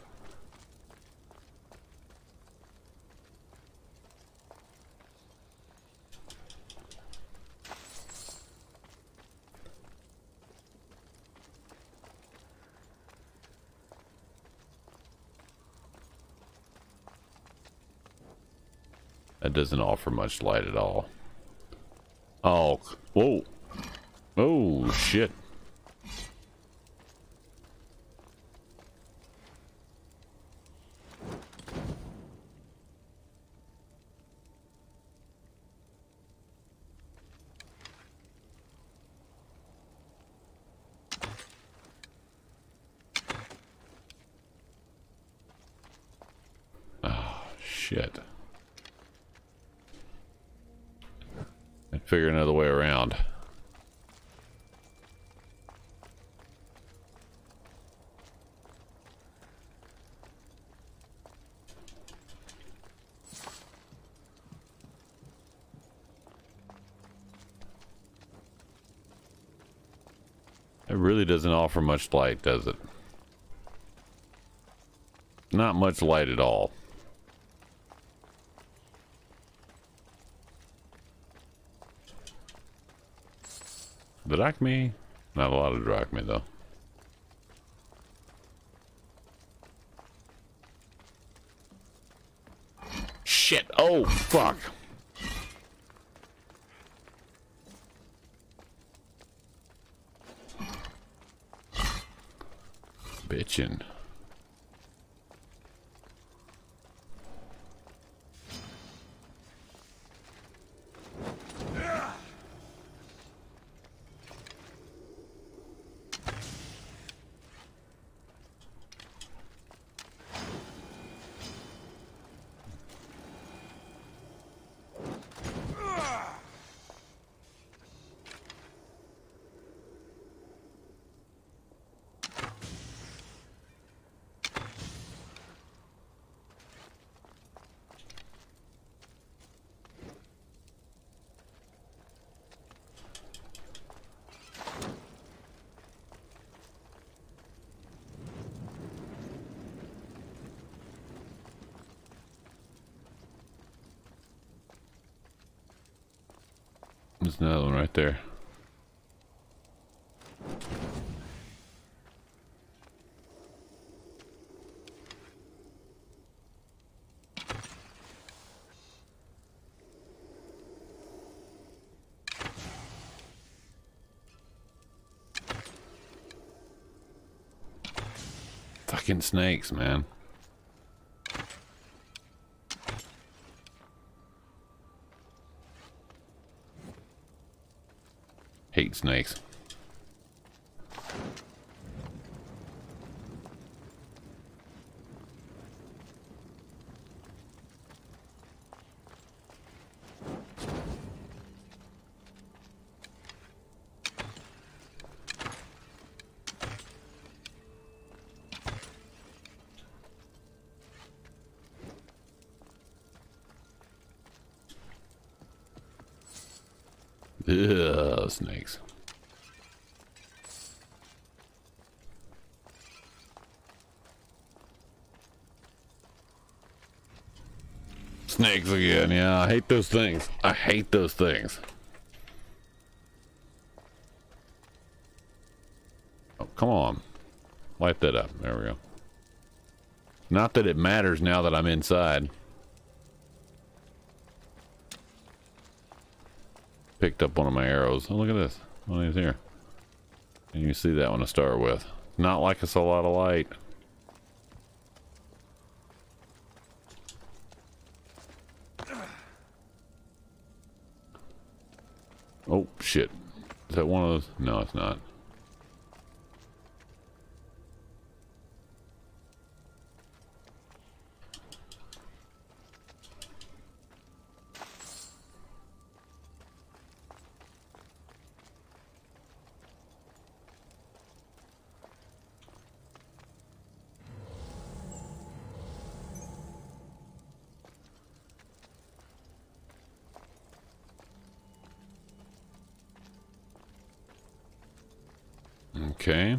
That doesn't offer much light at all. Oh, whoa. Oh, shit. Oh, shit. I'd figure another way around. It really doesn't offer much light, does it? Not much light at all. Drachme? Not a lot of drachme though. Shit! Oh, fuck! Bitchin'. There's another one right there. Fucking snakes, man. Hate snakes. Ugh, snakes. Snakes again, yeah, I hate those things. I hate those things. come on. Light that up. There we go. Not that it matters now that I'm inside. Picked up one of my arrows. Oh, look at this. One is here. And you see that one to start with. Not like it's a lot of light. Oh, shit. Is that one of those? No, it's not. Okay.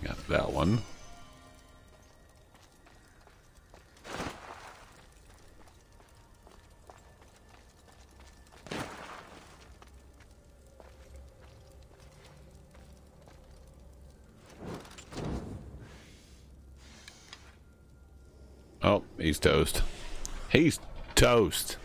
Got that one. Oh, he's toast. He's toast.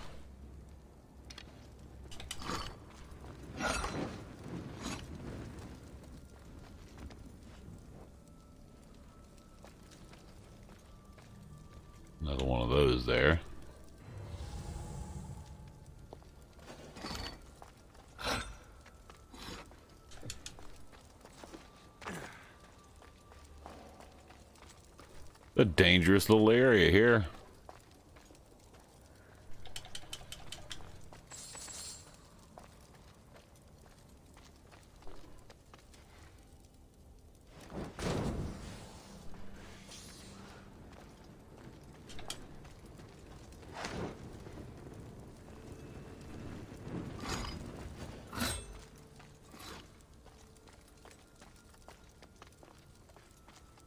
Another one of those there. A dangerous little area here.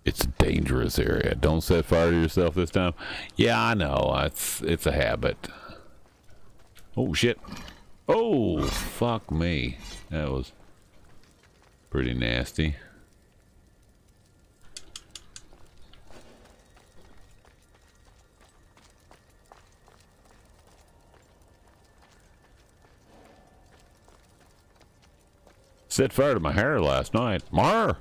It's a dangerous area. Don't set fire to yourself this time. Yeah, I know. It's a habit. Oh, shit. Oh, fuck me. That was pretty nasty. Set fire to my hair last night. Mar!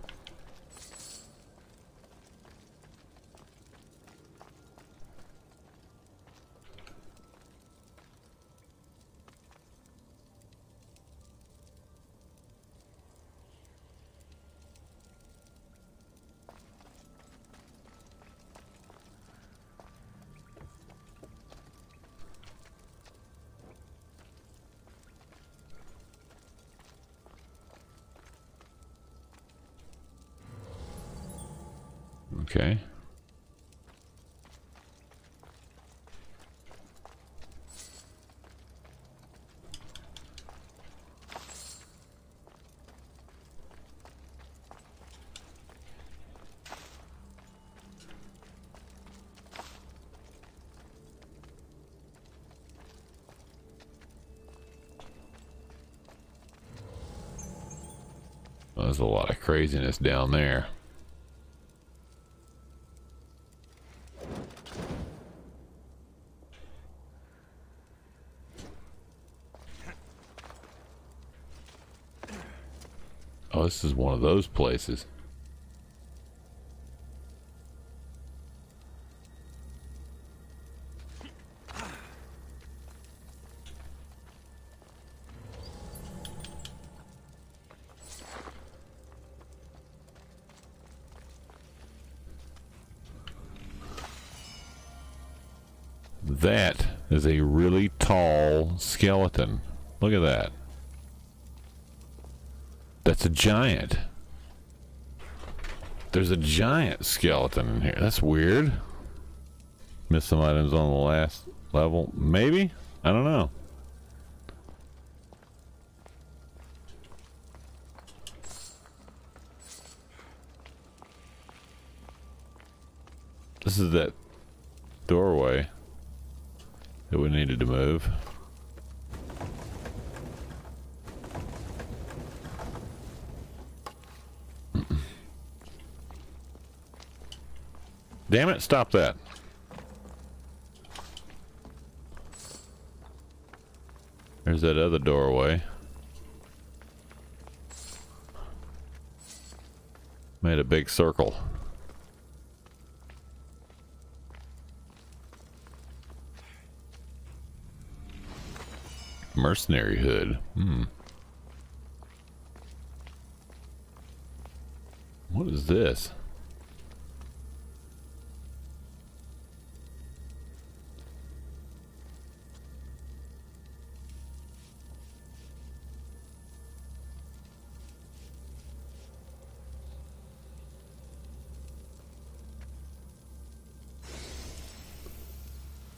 Okay. Well, there's a lot of craziness down there. Oh, this is one of those places. That is a really tall skeleton. Look at that. That's a giant. There's a giant skeleton in here. That's weird. Missed some items on the last level. Maybe? I don't know. This is that doorway that we needed to move. Damn it, stop that. There's that other doorway. Made a big circle. Mercenary hood. What is this?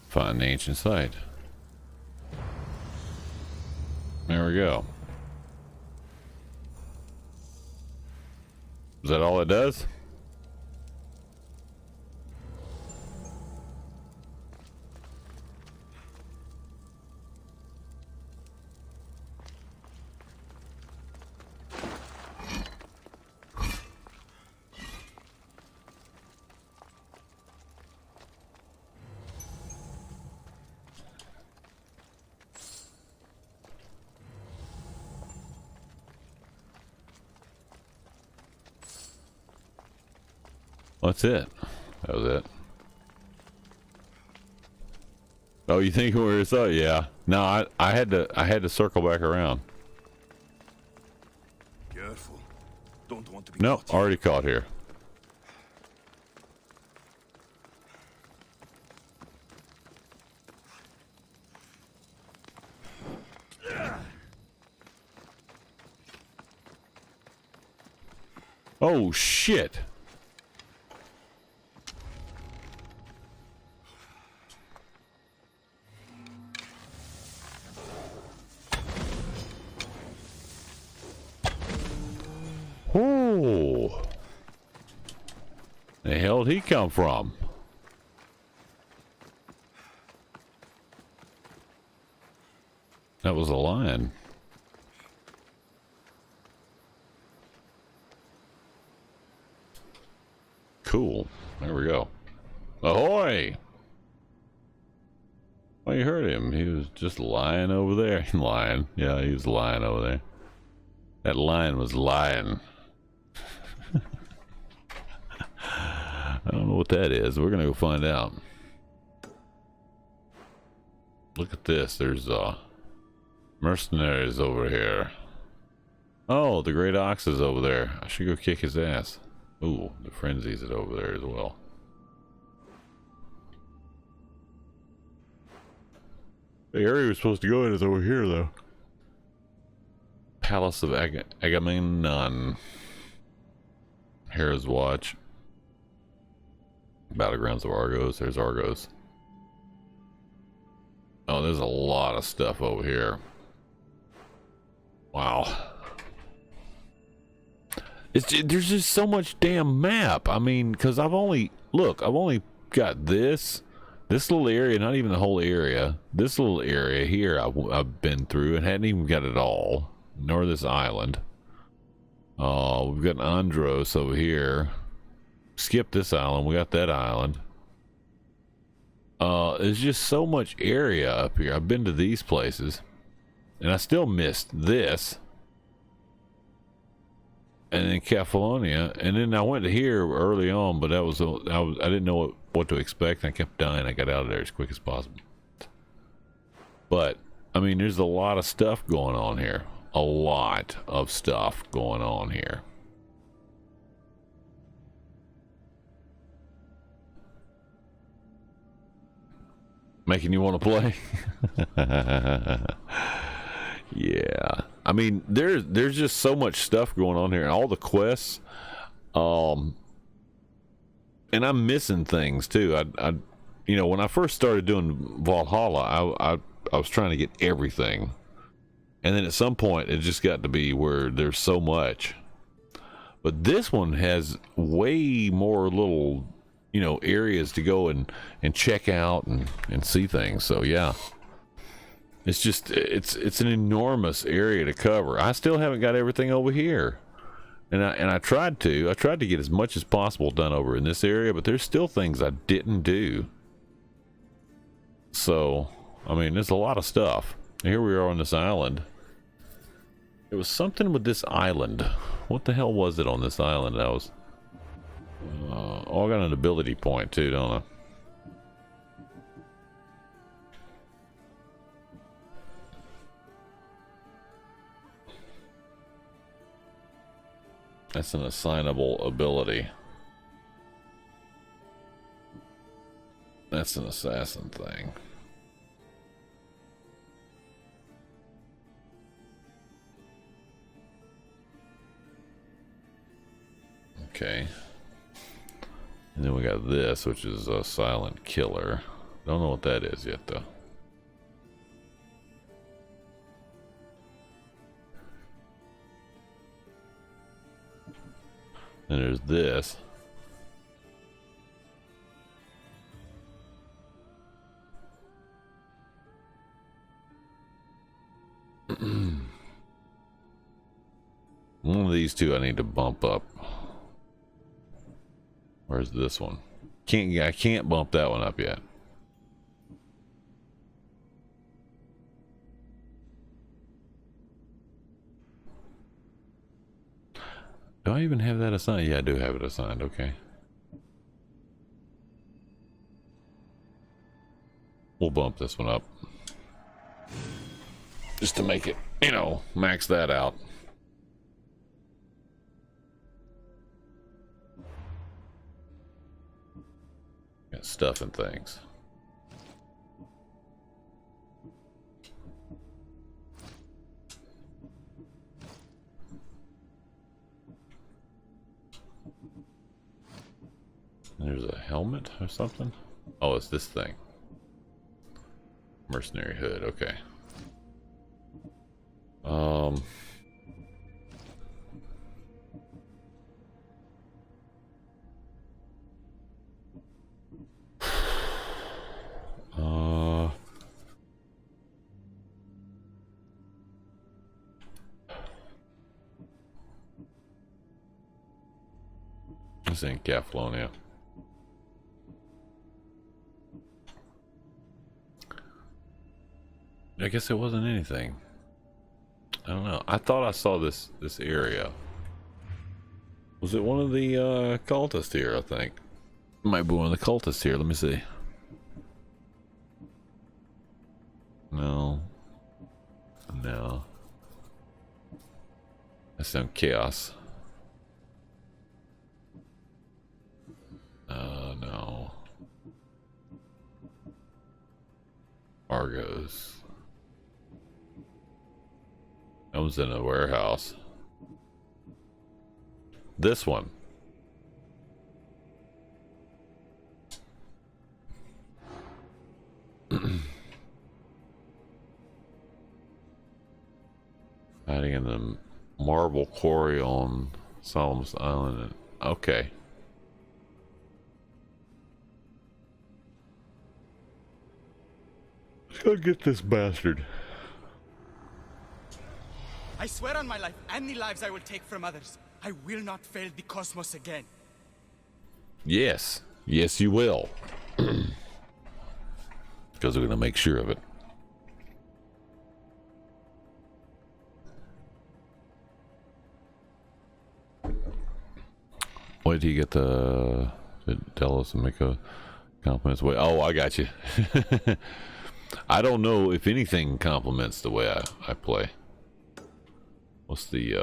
Find the ancient site. There we go. Is that all it does? That's it. That was it. Oh, you think we were so? Yeah. No, I had to circle back around. Careful. Don't want to be Nope, already caught here. Oh shit. Oh, the hell did he come from? That was a lion. Cool. There we go. Ahoy! Well, you heard him. He was just lying over there. Lying. Yeah, he was lying over there. That lion was lying. I don't know what that is. We're gonna go find out. Look at this. There's mercenaries over here. Oh, the great ox is over there. I should go kick his ass. Ooh, the frenzies is over there as well. The area we're supposed to go in is over here, though. Palace of Agamemnon. Hera's Watch. Battlegrounds of Argos. There's Argos. Oh, there's a lot of stuff over here. Wow. There's just so much damn map. I mean, because I've only got this little area, not even the whole area. This little area here I've been through and hadn't even got it all. Nor this island. We've got Andros over here. Skip this island. We got that island. There's just so much area up here. I've been to these places, and I still missed this. And then Catalonia, and then I went to here early on, but I didn't know what to expect. And I kept dying. I got out of there as quick as possible. But I mean, there's a lot of stuff going on here. A lot of stuff going on here. Making you want to play? Yeah. I mean, there's just so much stuff going on here, and all the quests. And I'm missing things too. you know, when I first started doing Valhalla, I was trying to get everything. And then at some point, it just got to be where there's so much. But this one has way more little, you know, areas to go and check out and see things. So, yeah. It's just, it's an enormous area to cover. I still haven't got everything over here. And I tried to get as much as possible done over in this area, but there's still things I didn't do. So, I mean, there's a lot of stuff. Here we are on this island. There was something with this island. What the hell was it on this island? I was... oh, I got an ability point too, don't I? That's an assignable ability. That's an assassin thing. Okay. And then we got this, which is a silent killer. Don't know what that is yet, though. And there's this. One of these two I need to bump up. Where's this one? I can't bump that one up yet. Do I even have that assigned? Yeah, I do have it assigned. Okay. We'll bump this one up. Just to make it, you know, max that out. Got stuff and things. There's a helmet or something. Oh, it's this thing. Mercenary hood. Okay. It's in Kefalonia. I guess it wasn't anything. I don't know. I thought I saw this area. Was it one of the cultists here, I think? Might be one of the cultists here. Let me see. No. No. That's some chaos. No. Argos. That was in a warehouse. This one. Hiding in the marble quarry on Solomon's Island. Okay. Let's go get this bastard. I swear on my life and the lives I will take from others, I will not fail the cosmos again. Yes. Yes, you will. Because we're going to make sure of it. Wait till you get the... Tell us and make a compliments. Wait, oh, I got you. I don't know if anything compliments the way I play. What's the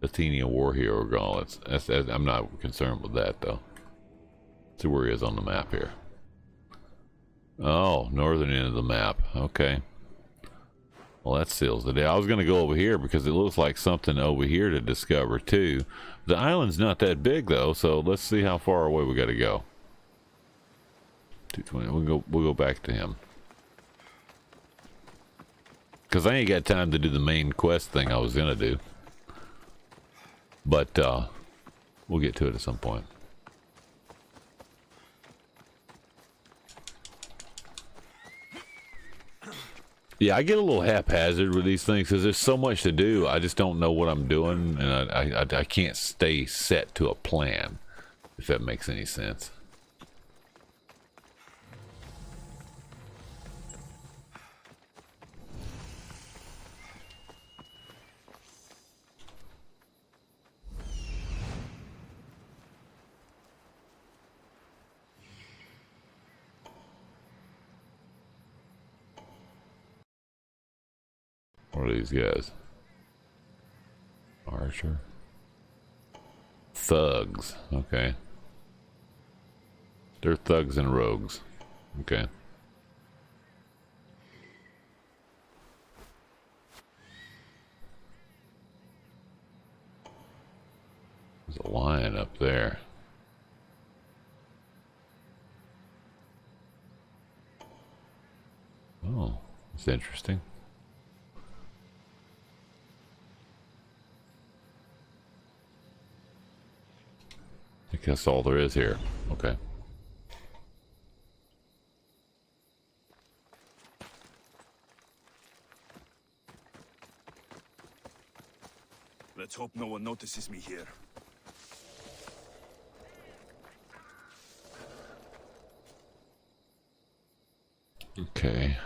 Athenia War Hero Gall? I'm not concerned with that though. Let's see where he is on the map here. Oh, northern end of the map. Okay. Well, that seals the day. I was going to go over here because it looks like something over here to discover too. The island's not that big though, so let's see how far away we got to go. 220. We'll go back to him. Cause I ain't got time to do the main quest thing I was gonna do. But we'll get to it at some point. Yeah, I get a little haphazard with these things because there's so much to do. I just don't know what I'm doing, and I can't stay set to a plan, if that makes any sense. What are these guys? Archer? Thugs. Okay. They're thugs and rogues. Okay. There's a lion up there. Oh, that's interesting. I think that's all there is here. Okay. Let's hope no one notices me here. Okay.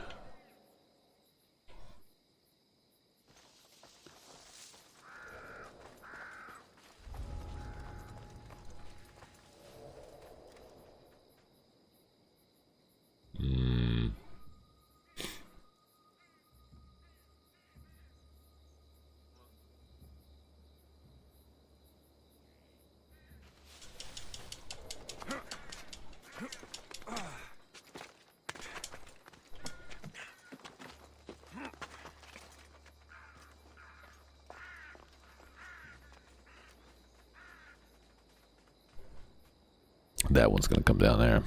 That one's gonna come down there.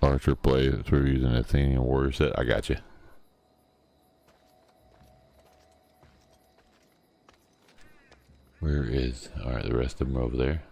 Archer play through using an Athenian warrior set. I got you. Where is... Alright, the rest of them are over there.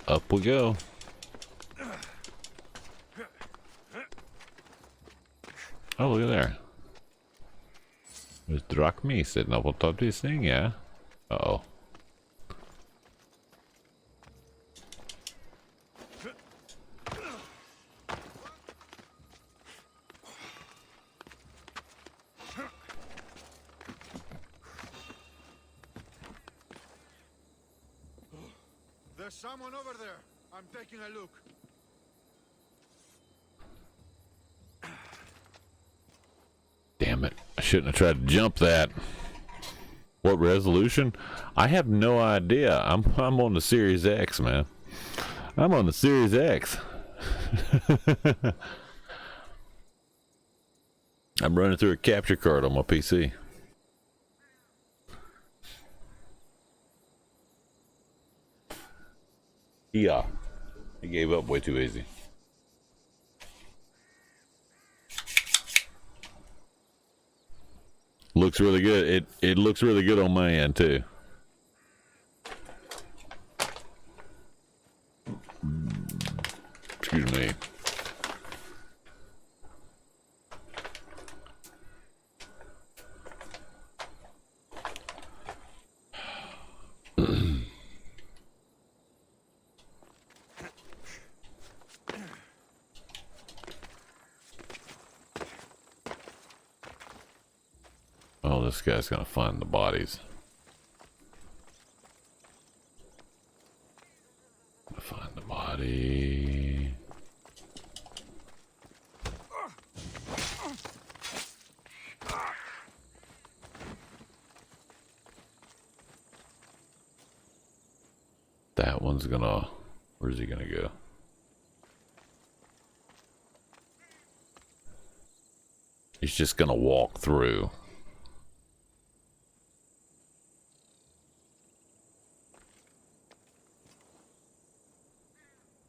Up we go. Oh, look at there. There's Drachmi sitting up on top of this thing, yeah. Uh-oh. There's someone over there. I'm taking a look. Damn it. I shouldn't have tried to jump that. What resolution? I have no idea. I'm on the Series X, man. I'm on the Series X. I'm running through a capture card on my PC. Yeah. He gave up way too easy. Looks really good. It looks really good on my end too. Excuse me. this guy's gonna find the bodies. Find the body. That one's gonna... Where's he gonna go? He's just gonna walk through.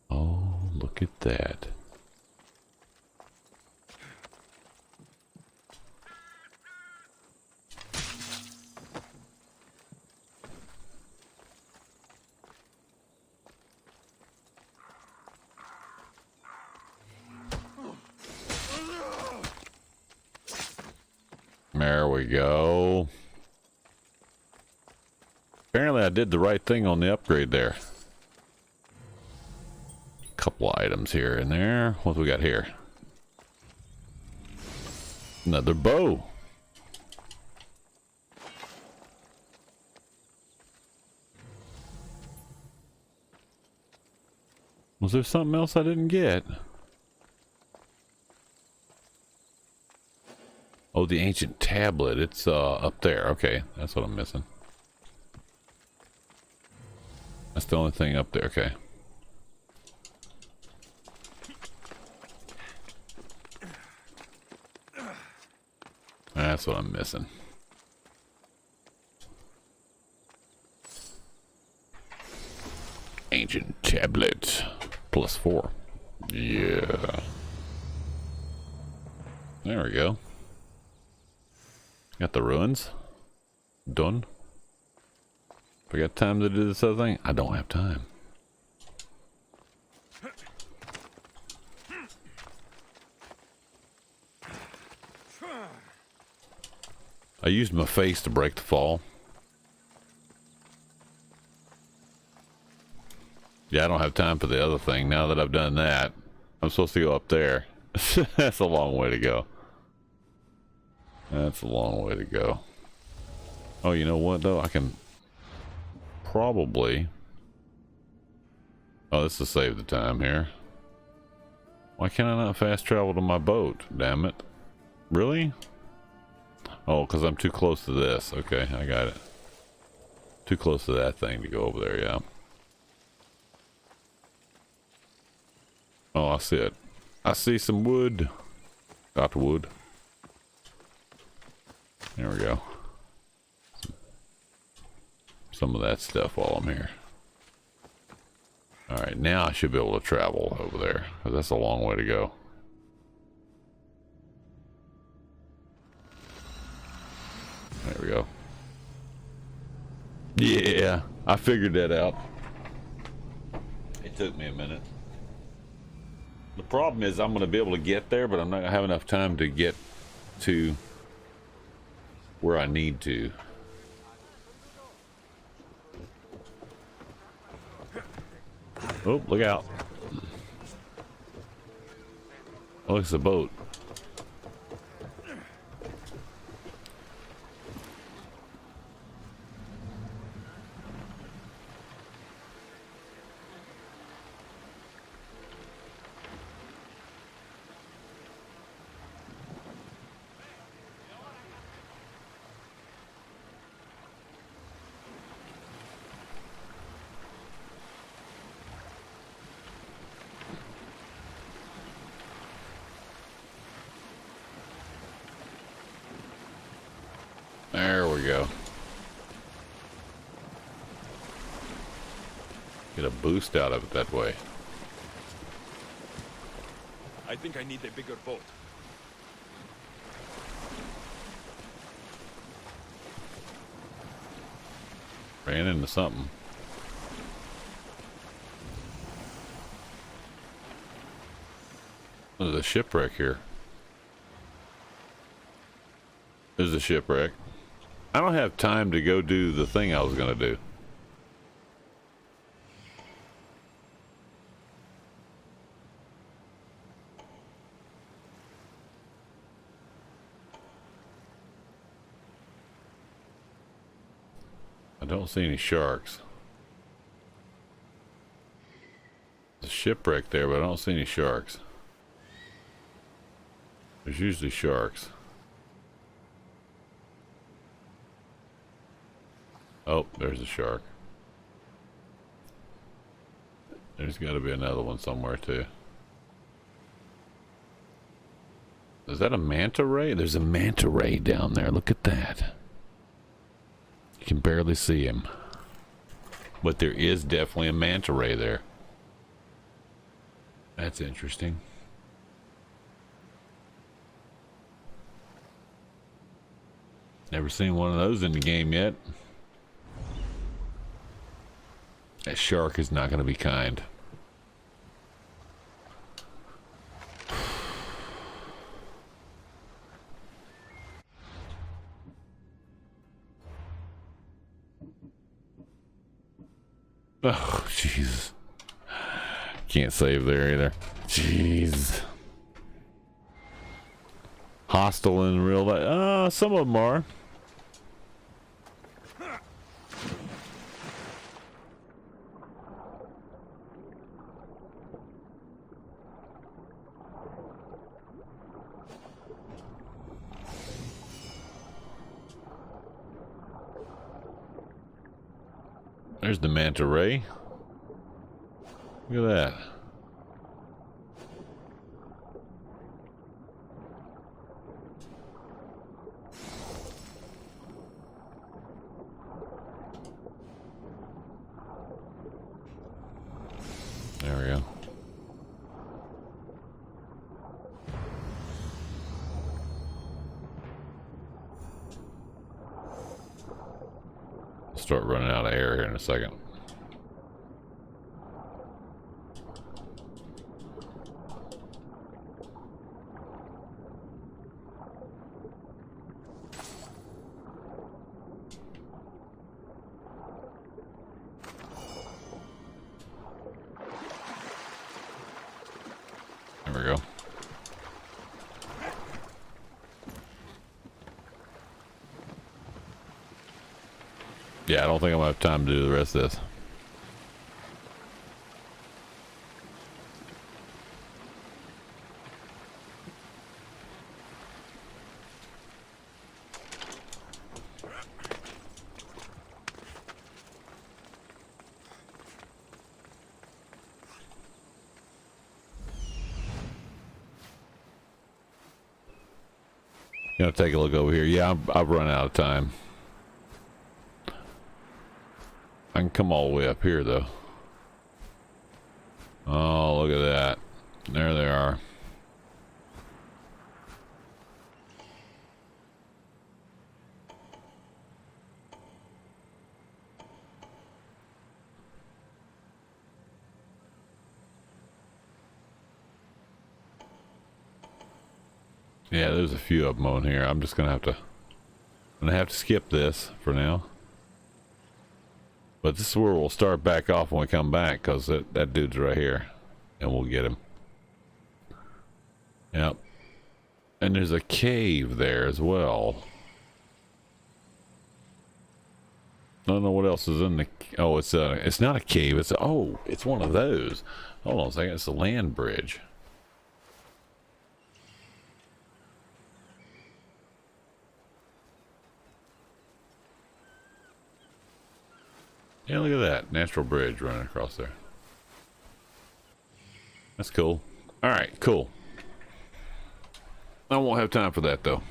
Oh, look at that. There we go. Apparently I did the right thing on the upgrade there. Couple items here and there. What do we got here? Another bow. Was there something else I didn't get? Oh, the ancient tablet. It's up there. Okay, that's what I'm missing. That's the only thing up there. Okay. That's what I'm missing. Ancient tablet. +4. Yeah. There we go. Got the ruins. Done. If I got time to do this other thing, I don't have time. I used my face to break the fall. Yeah, I don't have time for the other thing. Now that I've done that, I'm supposed to go up there. That's a long way to go. That's a long way to go. Oh, you know what though? I can probably... Oh, this will save the time here. Why can't I not fast travel to my boat? Damn it. Really? Oh, because I'm too close to this. Okay, I got it. Too close to that thing to go over there, yeah. Oh, I see it. I see some wood. Got the wood. There we go. Some of that stuff while I'm here. Alright, now I should be able to travel over there, because that's a long way to go. There we go. Yeah, I figured that out. It took me a minute. The problem is I'm going to be able to get there, but I'm not going to have enough time to get to where I need to. Oh, look out. Oh, it's a boat. There we go. Get a boost out of it that way. I think I need a bigger boat. Ran into something. There's a shipwreck here. There's a shipwreck. I don't have time to go do the thing I was gonna do. I don't see any sharks. There's a shipwreck there, but I don't see any sharks. There's usually sharks. Oh, there's a shark. There's got to be another one somewhere too. Is that a manta ray? There's a manta ray down there. Look at that. You can barely see him. But there is definitely a manta ray there. That's interesting. Never seen one of those in the game yet. That shark is not going to be kind. Oh, jeez. Can't save there either. Jeez. Hostile in real life. Some of them are. There's the manta ray. Look at that. There we go. Start running out of air here in a second. There we go. Yeah, I don't think I'm gonna have time to do the rest of this. Gonna take a look over here. Yeah, I've run out of time. I can come all the way up here though. Oh, look at that. There they are. Yeah, there's a few of them on here. I'm just gonna have to skip this for now. But this is where we'll start back off when we come back, because that dude's right here. And we'll get him. Yep. And there's a cave there as well. I don't know what else is in the... Oh, it's not a cave. It's one of those. Hold on a second. It's a land bridge. Yeah, look at that. Natural bridge running across there. That's cool. Alright, cool. I won't have time for that, though.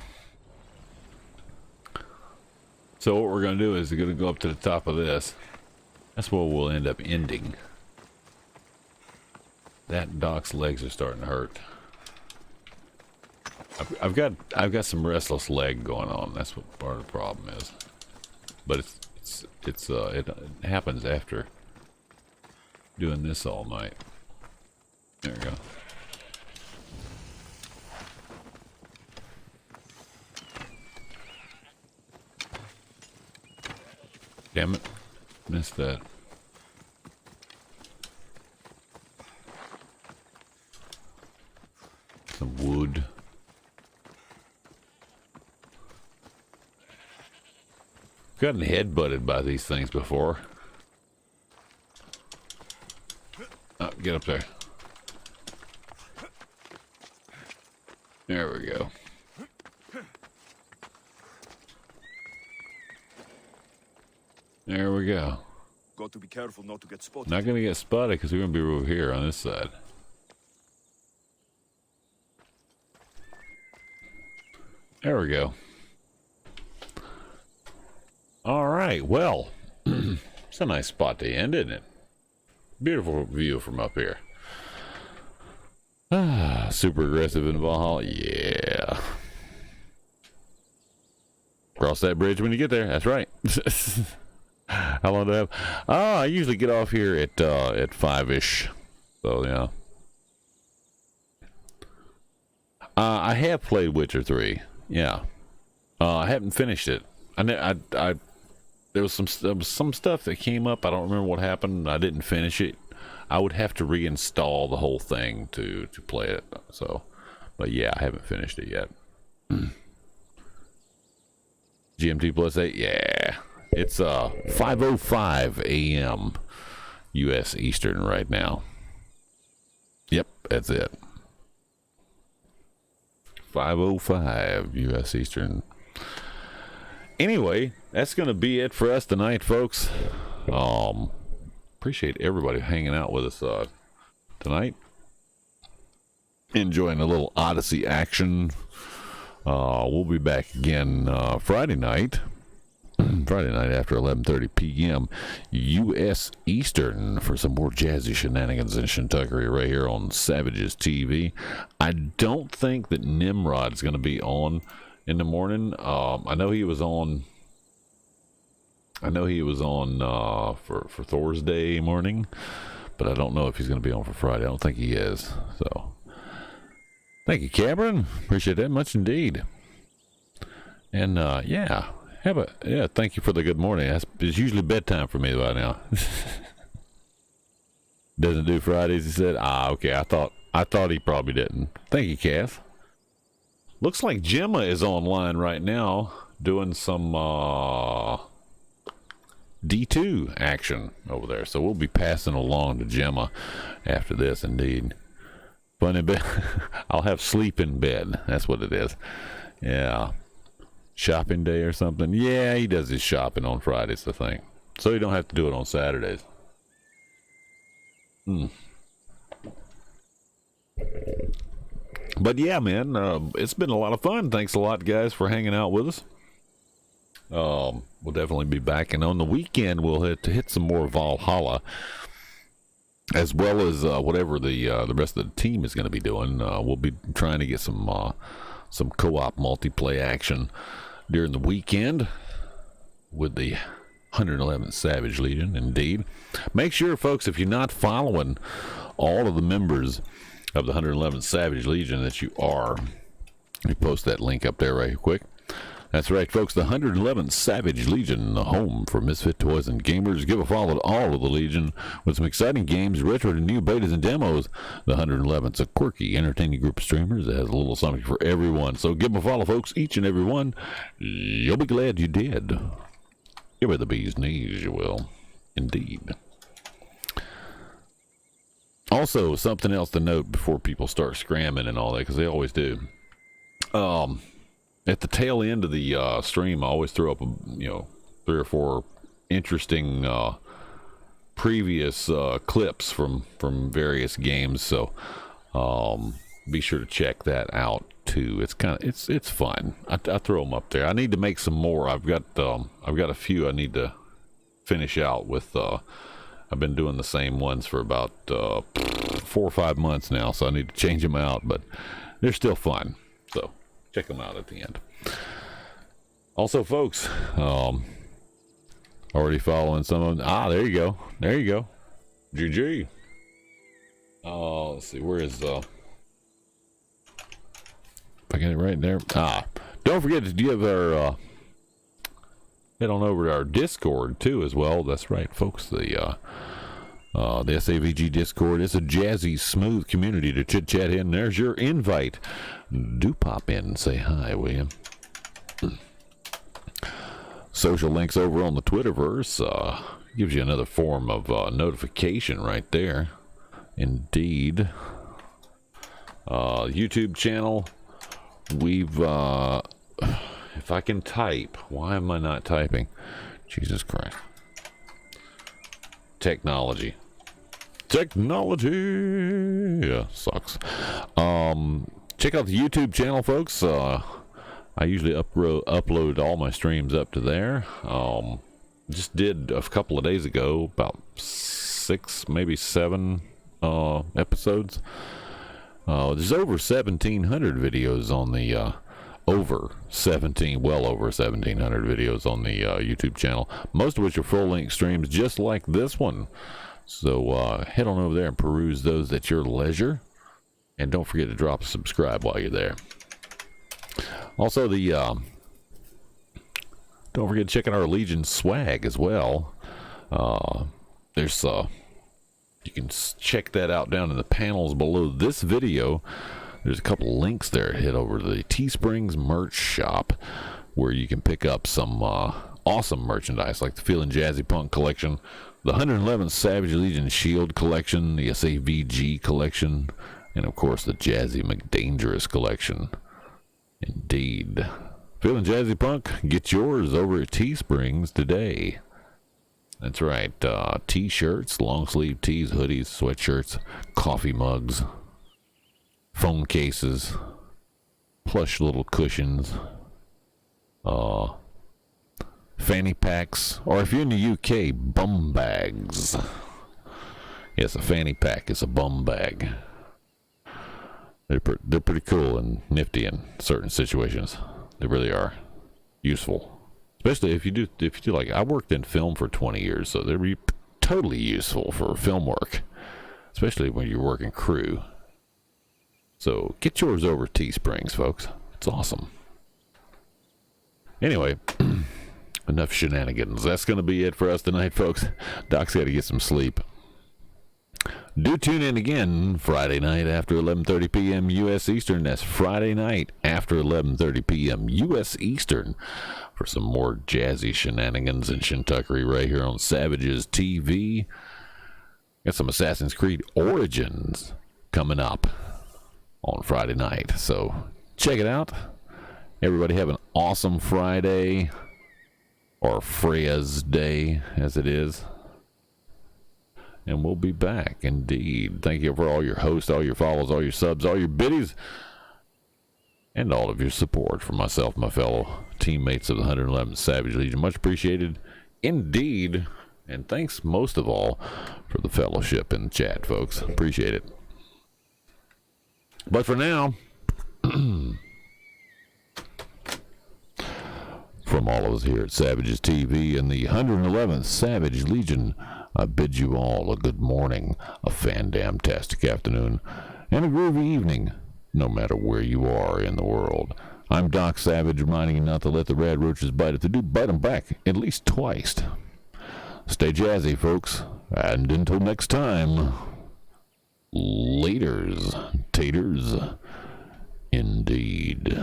So what we're going to do is we're going to go up to the top of this. That's where we'll end up ending. That Doc's legs are starting to hurt. I've got some restless leg going on. That's what part of the problem is. But it happens after doing this all night. There we go. Damn it. Missed that. Some wood. gotten headbutted by these things before. Oh, get up there. There we go. There we go. Got to be careful not to get spotted. Not gonna get spotted because we're gonna be over here on this side. There we go. All right, well, it's a nice spot to end, isn't it? Beautiful view from up here. Ah, super aggressive in Valhalla, yeah. Cross that bridge when you get there. That's right. How long do I have? I usually get off here at 5-ish. So yeah. I have played Witcher 3. Yeah. I haven't finished it. There was some stuff that came up. I don't remember what happened. I didn't finish it. I would have to reinstall the whole thing to play it. So, but yeah, I haven't finished it yet. GMT plus 8. Yeah. It's 5:05 a.m. U.S. Eastern right now. Yep, that's it. 5:05 U.S. Eastern. Anyway, that's going to be it for us tonight, folks. Appreciate everybody hanging out with us tonight. Enjoying a little Odyssey action. We'll be back again Friday night. Friday night after 11:30 p.m. U.S. Eastern for some more jazzy shenanigans and shintuckery right here on Savages TV. I don't think that Nimrod's going to be on in the morning. I know he was on for Thursday morning, but I don't know if he's going to be on for Friday. I don't think he is. So, thank you, Cameron. Appreciate that much indeed. And yeah. Thank you for the good morning. It's usually bedtime for me by now. Doesn't do Fridays, he said. Okay. I thought he probably didn't. Thank you, Kath. Looks like Gemma is online right now doing some D2 action over there. So we'll be passing along to Gemma after this, indeed. Fun in bed. I'll have sleep in bed. That's what it is. Yeah. Shopping day or something. Yeah, he does his shopping on Fridays, I think. So you don't have to do it on Saturdays. But yeah, man, it's been a lot of fun. Thanks a lot, guys, for hanging out with us. We'll definitely be back. And on the weekend, we'll hit some more Valhalla, as well as whatever the rest of the team is going to be doing. We'll be trying to get some co-op multiplayer action during the weekend with the 111th Savage Legion, indeed. Make sure, folks, if you're not following all of the members of the 111th Savage Legion, that you are. Let me post that link up there right quick. That's right, folks, the 111th Savage Legion, the home for misfit toys and gamers. Give a follow to all of the Legion with some exciting games, retro to new betas and demos. The 111th's a quirky, entertaining group of streamers that has a little something for everyone. So give a follow, folks, each and every one. You'll be glad you did. Give her the bee's knees, you will. Indeed. Also, something else to note before people start scramming and all that, because they always do. At the tail end of the stream, I always throw up, 3 or 4 interesting previous clips from various games. So be sure to check that out too. It's fun. I throw them up there. I need to make some more. I've got a few I need to finish out with. I've been doing the same ones for about 4 or 5 months now, so I need to change them out. But they're still fun. So check them out at the end. Also, folks, already following some of them. There you go. There you go. GG. Let's see. Where is if I get it right there. Don't forget to give our head on over to our Discord too as well. That's right, folks. The SAVG Discord is a jazzy, smooth community to chit chat in. There's your invite. Do pop in and say hi, will you? social links over on the Twitterverse. Gives you another form of notification right there. Indeed. YouTube channel. We've, if I can type, why am I not typing? Jesus Christ. Technology. Yeah, sucks. Check out the YouTube channel, folks. I usually upload all my streams up to there. Just did a couple of days ago, about 6, maybe 7 episodes. There's over 1,700 videos on the well over 1,700 videos on the YouTube channel. Most of which are full-length streams, just like this one. So head on over there and peruse those at your leisure, and don't forget to drop a subscribe while you're there. Also, don't forget to check out our Legion swag as well. There's you can check that out down in the panels below this video. There's a couple links there. Head over to the Teesprings merch shop, where you can pick up some awesome merchandise like the Feelin' Jazzy Punk collection, the 111th Savage Legion Shield collection, the SAVG collection, and of course the Jazzy McDangerous collection. Indeed. Feelin' Jazzy Punk? Get yours over at Teesprings today. That's right. T-shirts, long sleeve tees, hoodies, sweatshirts, coffee mugs, phone cases, plush little cushions, fanny packs, or if you're in the UK, bum bags. Yes, a fanny pack is a bum bag. They're pretty cool and nifty in certain situations. They really are useful. Especially if you do like, I worked in film for 20 years, so they'd be totally useful for film work. Especially when you're working crew. So get yours over at Teesprings, folks. It's awesome. Anyway, enough shenanigans. That's going to be it for us tonight, folks. Doc's got to get some sleep. Do tune in again Friday night after 11:30 p.m. U.S. Eastern. That's Friday night after 11:30 p.m. U.S. Eastern for some more jazzy shenanigans and shintuckery right here on Savages TV. Got some Assassin's Creed Origins coming up on Friday night, so check it out. Everybody have an awesome Friday, or Freya's Day as it is. And we'll be back, indeed. Thank you for all your hosts, all your follows, all your subs, all your biddies, and all of your support for myself and my fellow teammates of the 111th Savage Legion. Much appreciated, indeed. And thanks most of all for the fellowship in the chat, folks. Appreciate it. But for now, from all of us here at Savages TV and the 111th Savage Legion, I bid you all a good morning, a fan-damn-tastic afternoon, and a groovy evening, no matter where you are in the world. I'm Doc Savage, reminding you not to let the rad roaches bite. If they do, bite them back at least twice. Stay jazzy, folks, and until next time, laters, taters, indeed.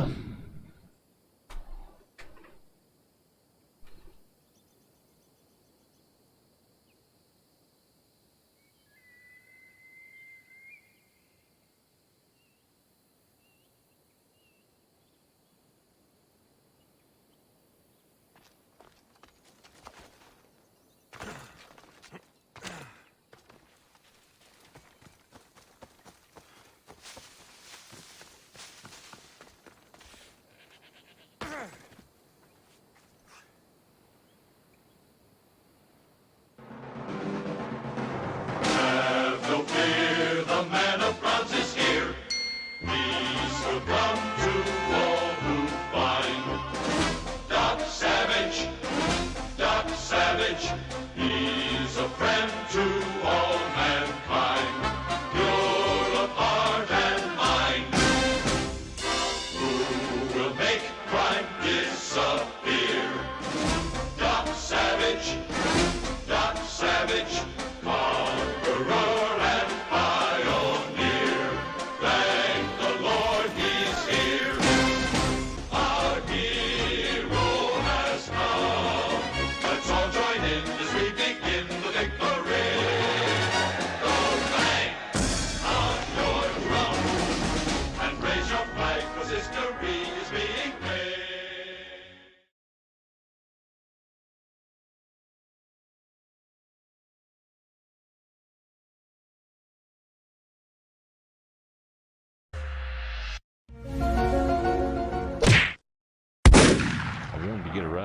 Conqueror and pioneer, thank the Lord he's here.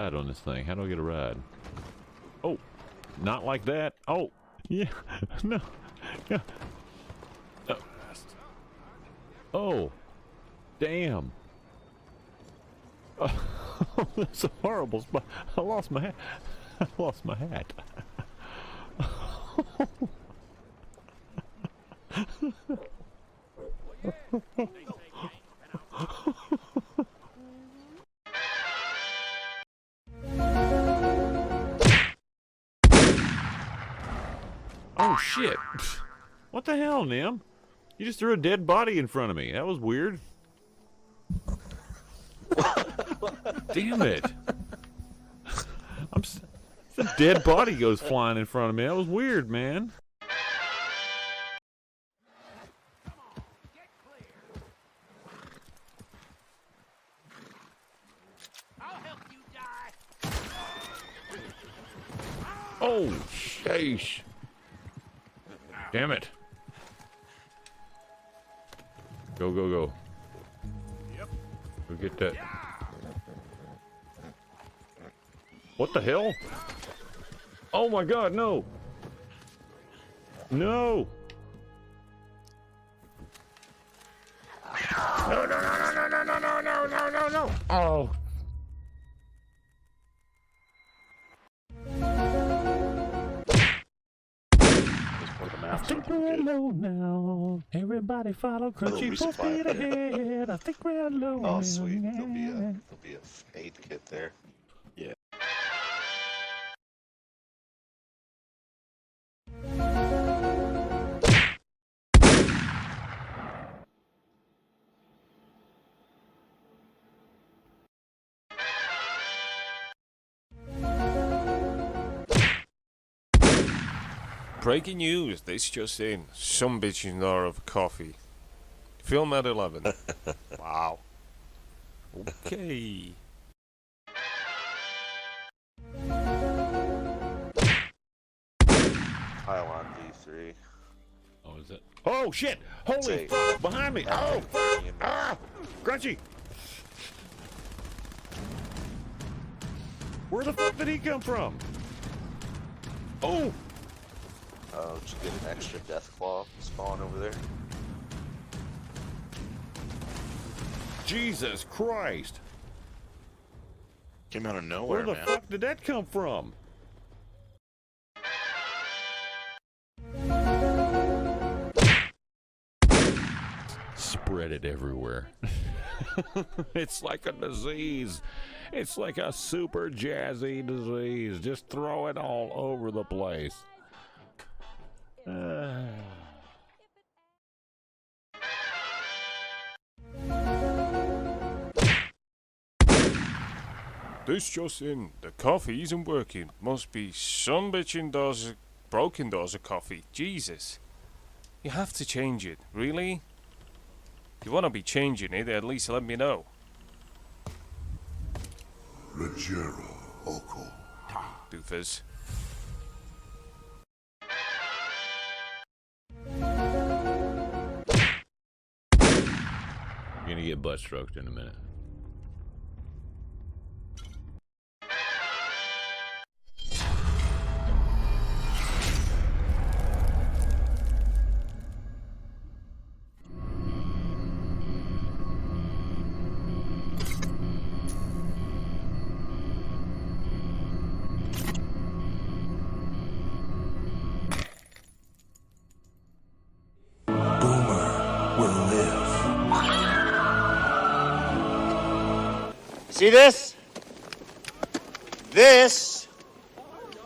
ride on this thing? How do I get a ride? Oh, not like that. Oh, yeah, no, yeah. Oh, damn. Oh, that's a horrible spot. I lost my hat. I lost my hat. Oh shit. What the hell, Nim? You just threw a dead body in front of me. That was weird. Damn it. The dead body goes flying in front of me. That was weird, man. Oh, sheesh. Damn it. Go, go, go. Go get that. What the hell? Oh my god, no. No. No, no, no, no, no, no, no, no, no, no, no. Oh. I think we're alone now. Everybody follow Crunchy full speed ahead. I think we're alone. Oh, sweet. There'll be a aid kit there. Yeah. Breaking news, this just in. Some bitching there of coffee. Film at 11. Wow. Okay. Pylon D3. Oh, is it? Oh, shit! Holy fuck! Behind me! Oh, fuck! Ah! Crunchy! Where the fuck did he come from? Oh! Oh, did you get an extra death claw spawn over there? Jesus Christ! Came out of nowhere, Where the fuck did that come from? Spread it everywhere. It's like a disease. It's like a super jazzy disease. Just throw it all over the place. This just in. The coffee isn't working. Must be some bitching does broken doors of coffee. Jesus. You have to change it. Really? If you want to be changing it, at least let me know. Rogero Oko. Doofus. You're gonna get butt stroked in a minute. See this? This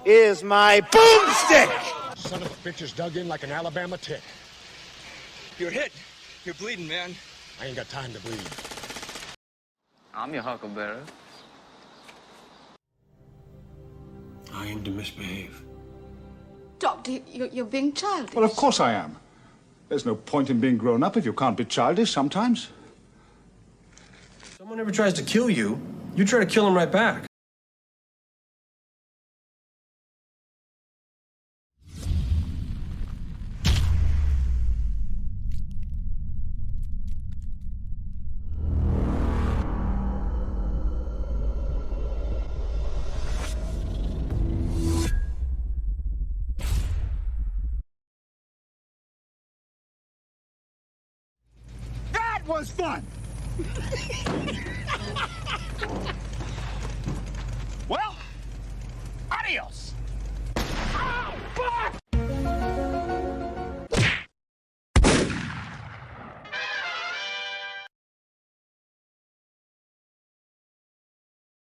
is my boomstick! Son of a bitch is dug in like an Alabama tick. You're hit. You're bleeding, man. I ain't got time to bleed. I'm your huckleberry. I aim to misbehave. Doctor, you're being childish. Well, of course I am. There's no point in being grown up if you can't be childish sometimes. Someone ever tries to kill you, you try to kill him right back. was fun!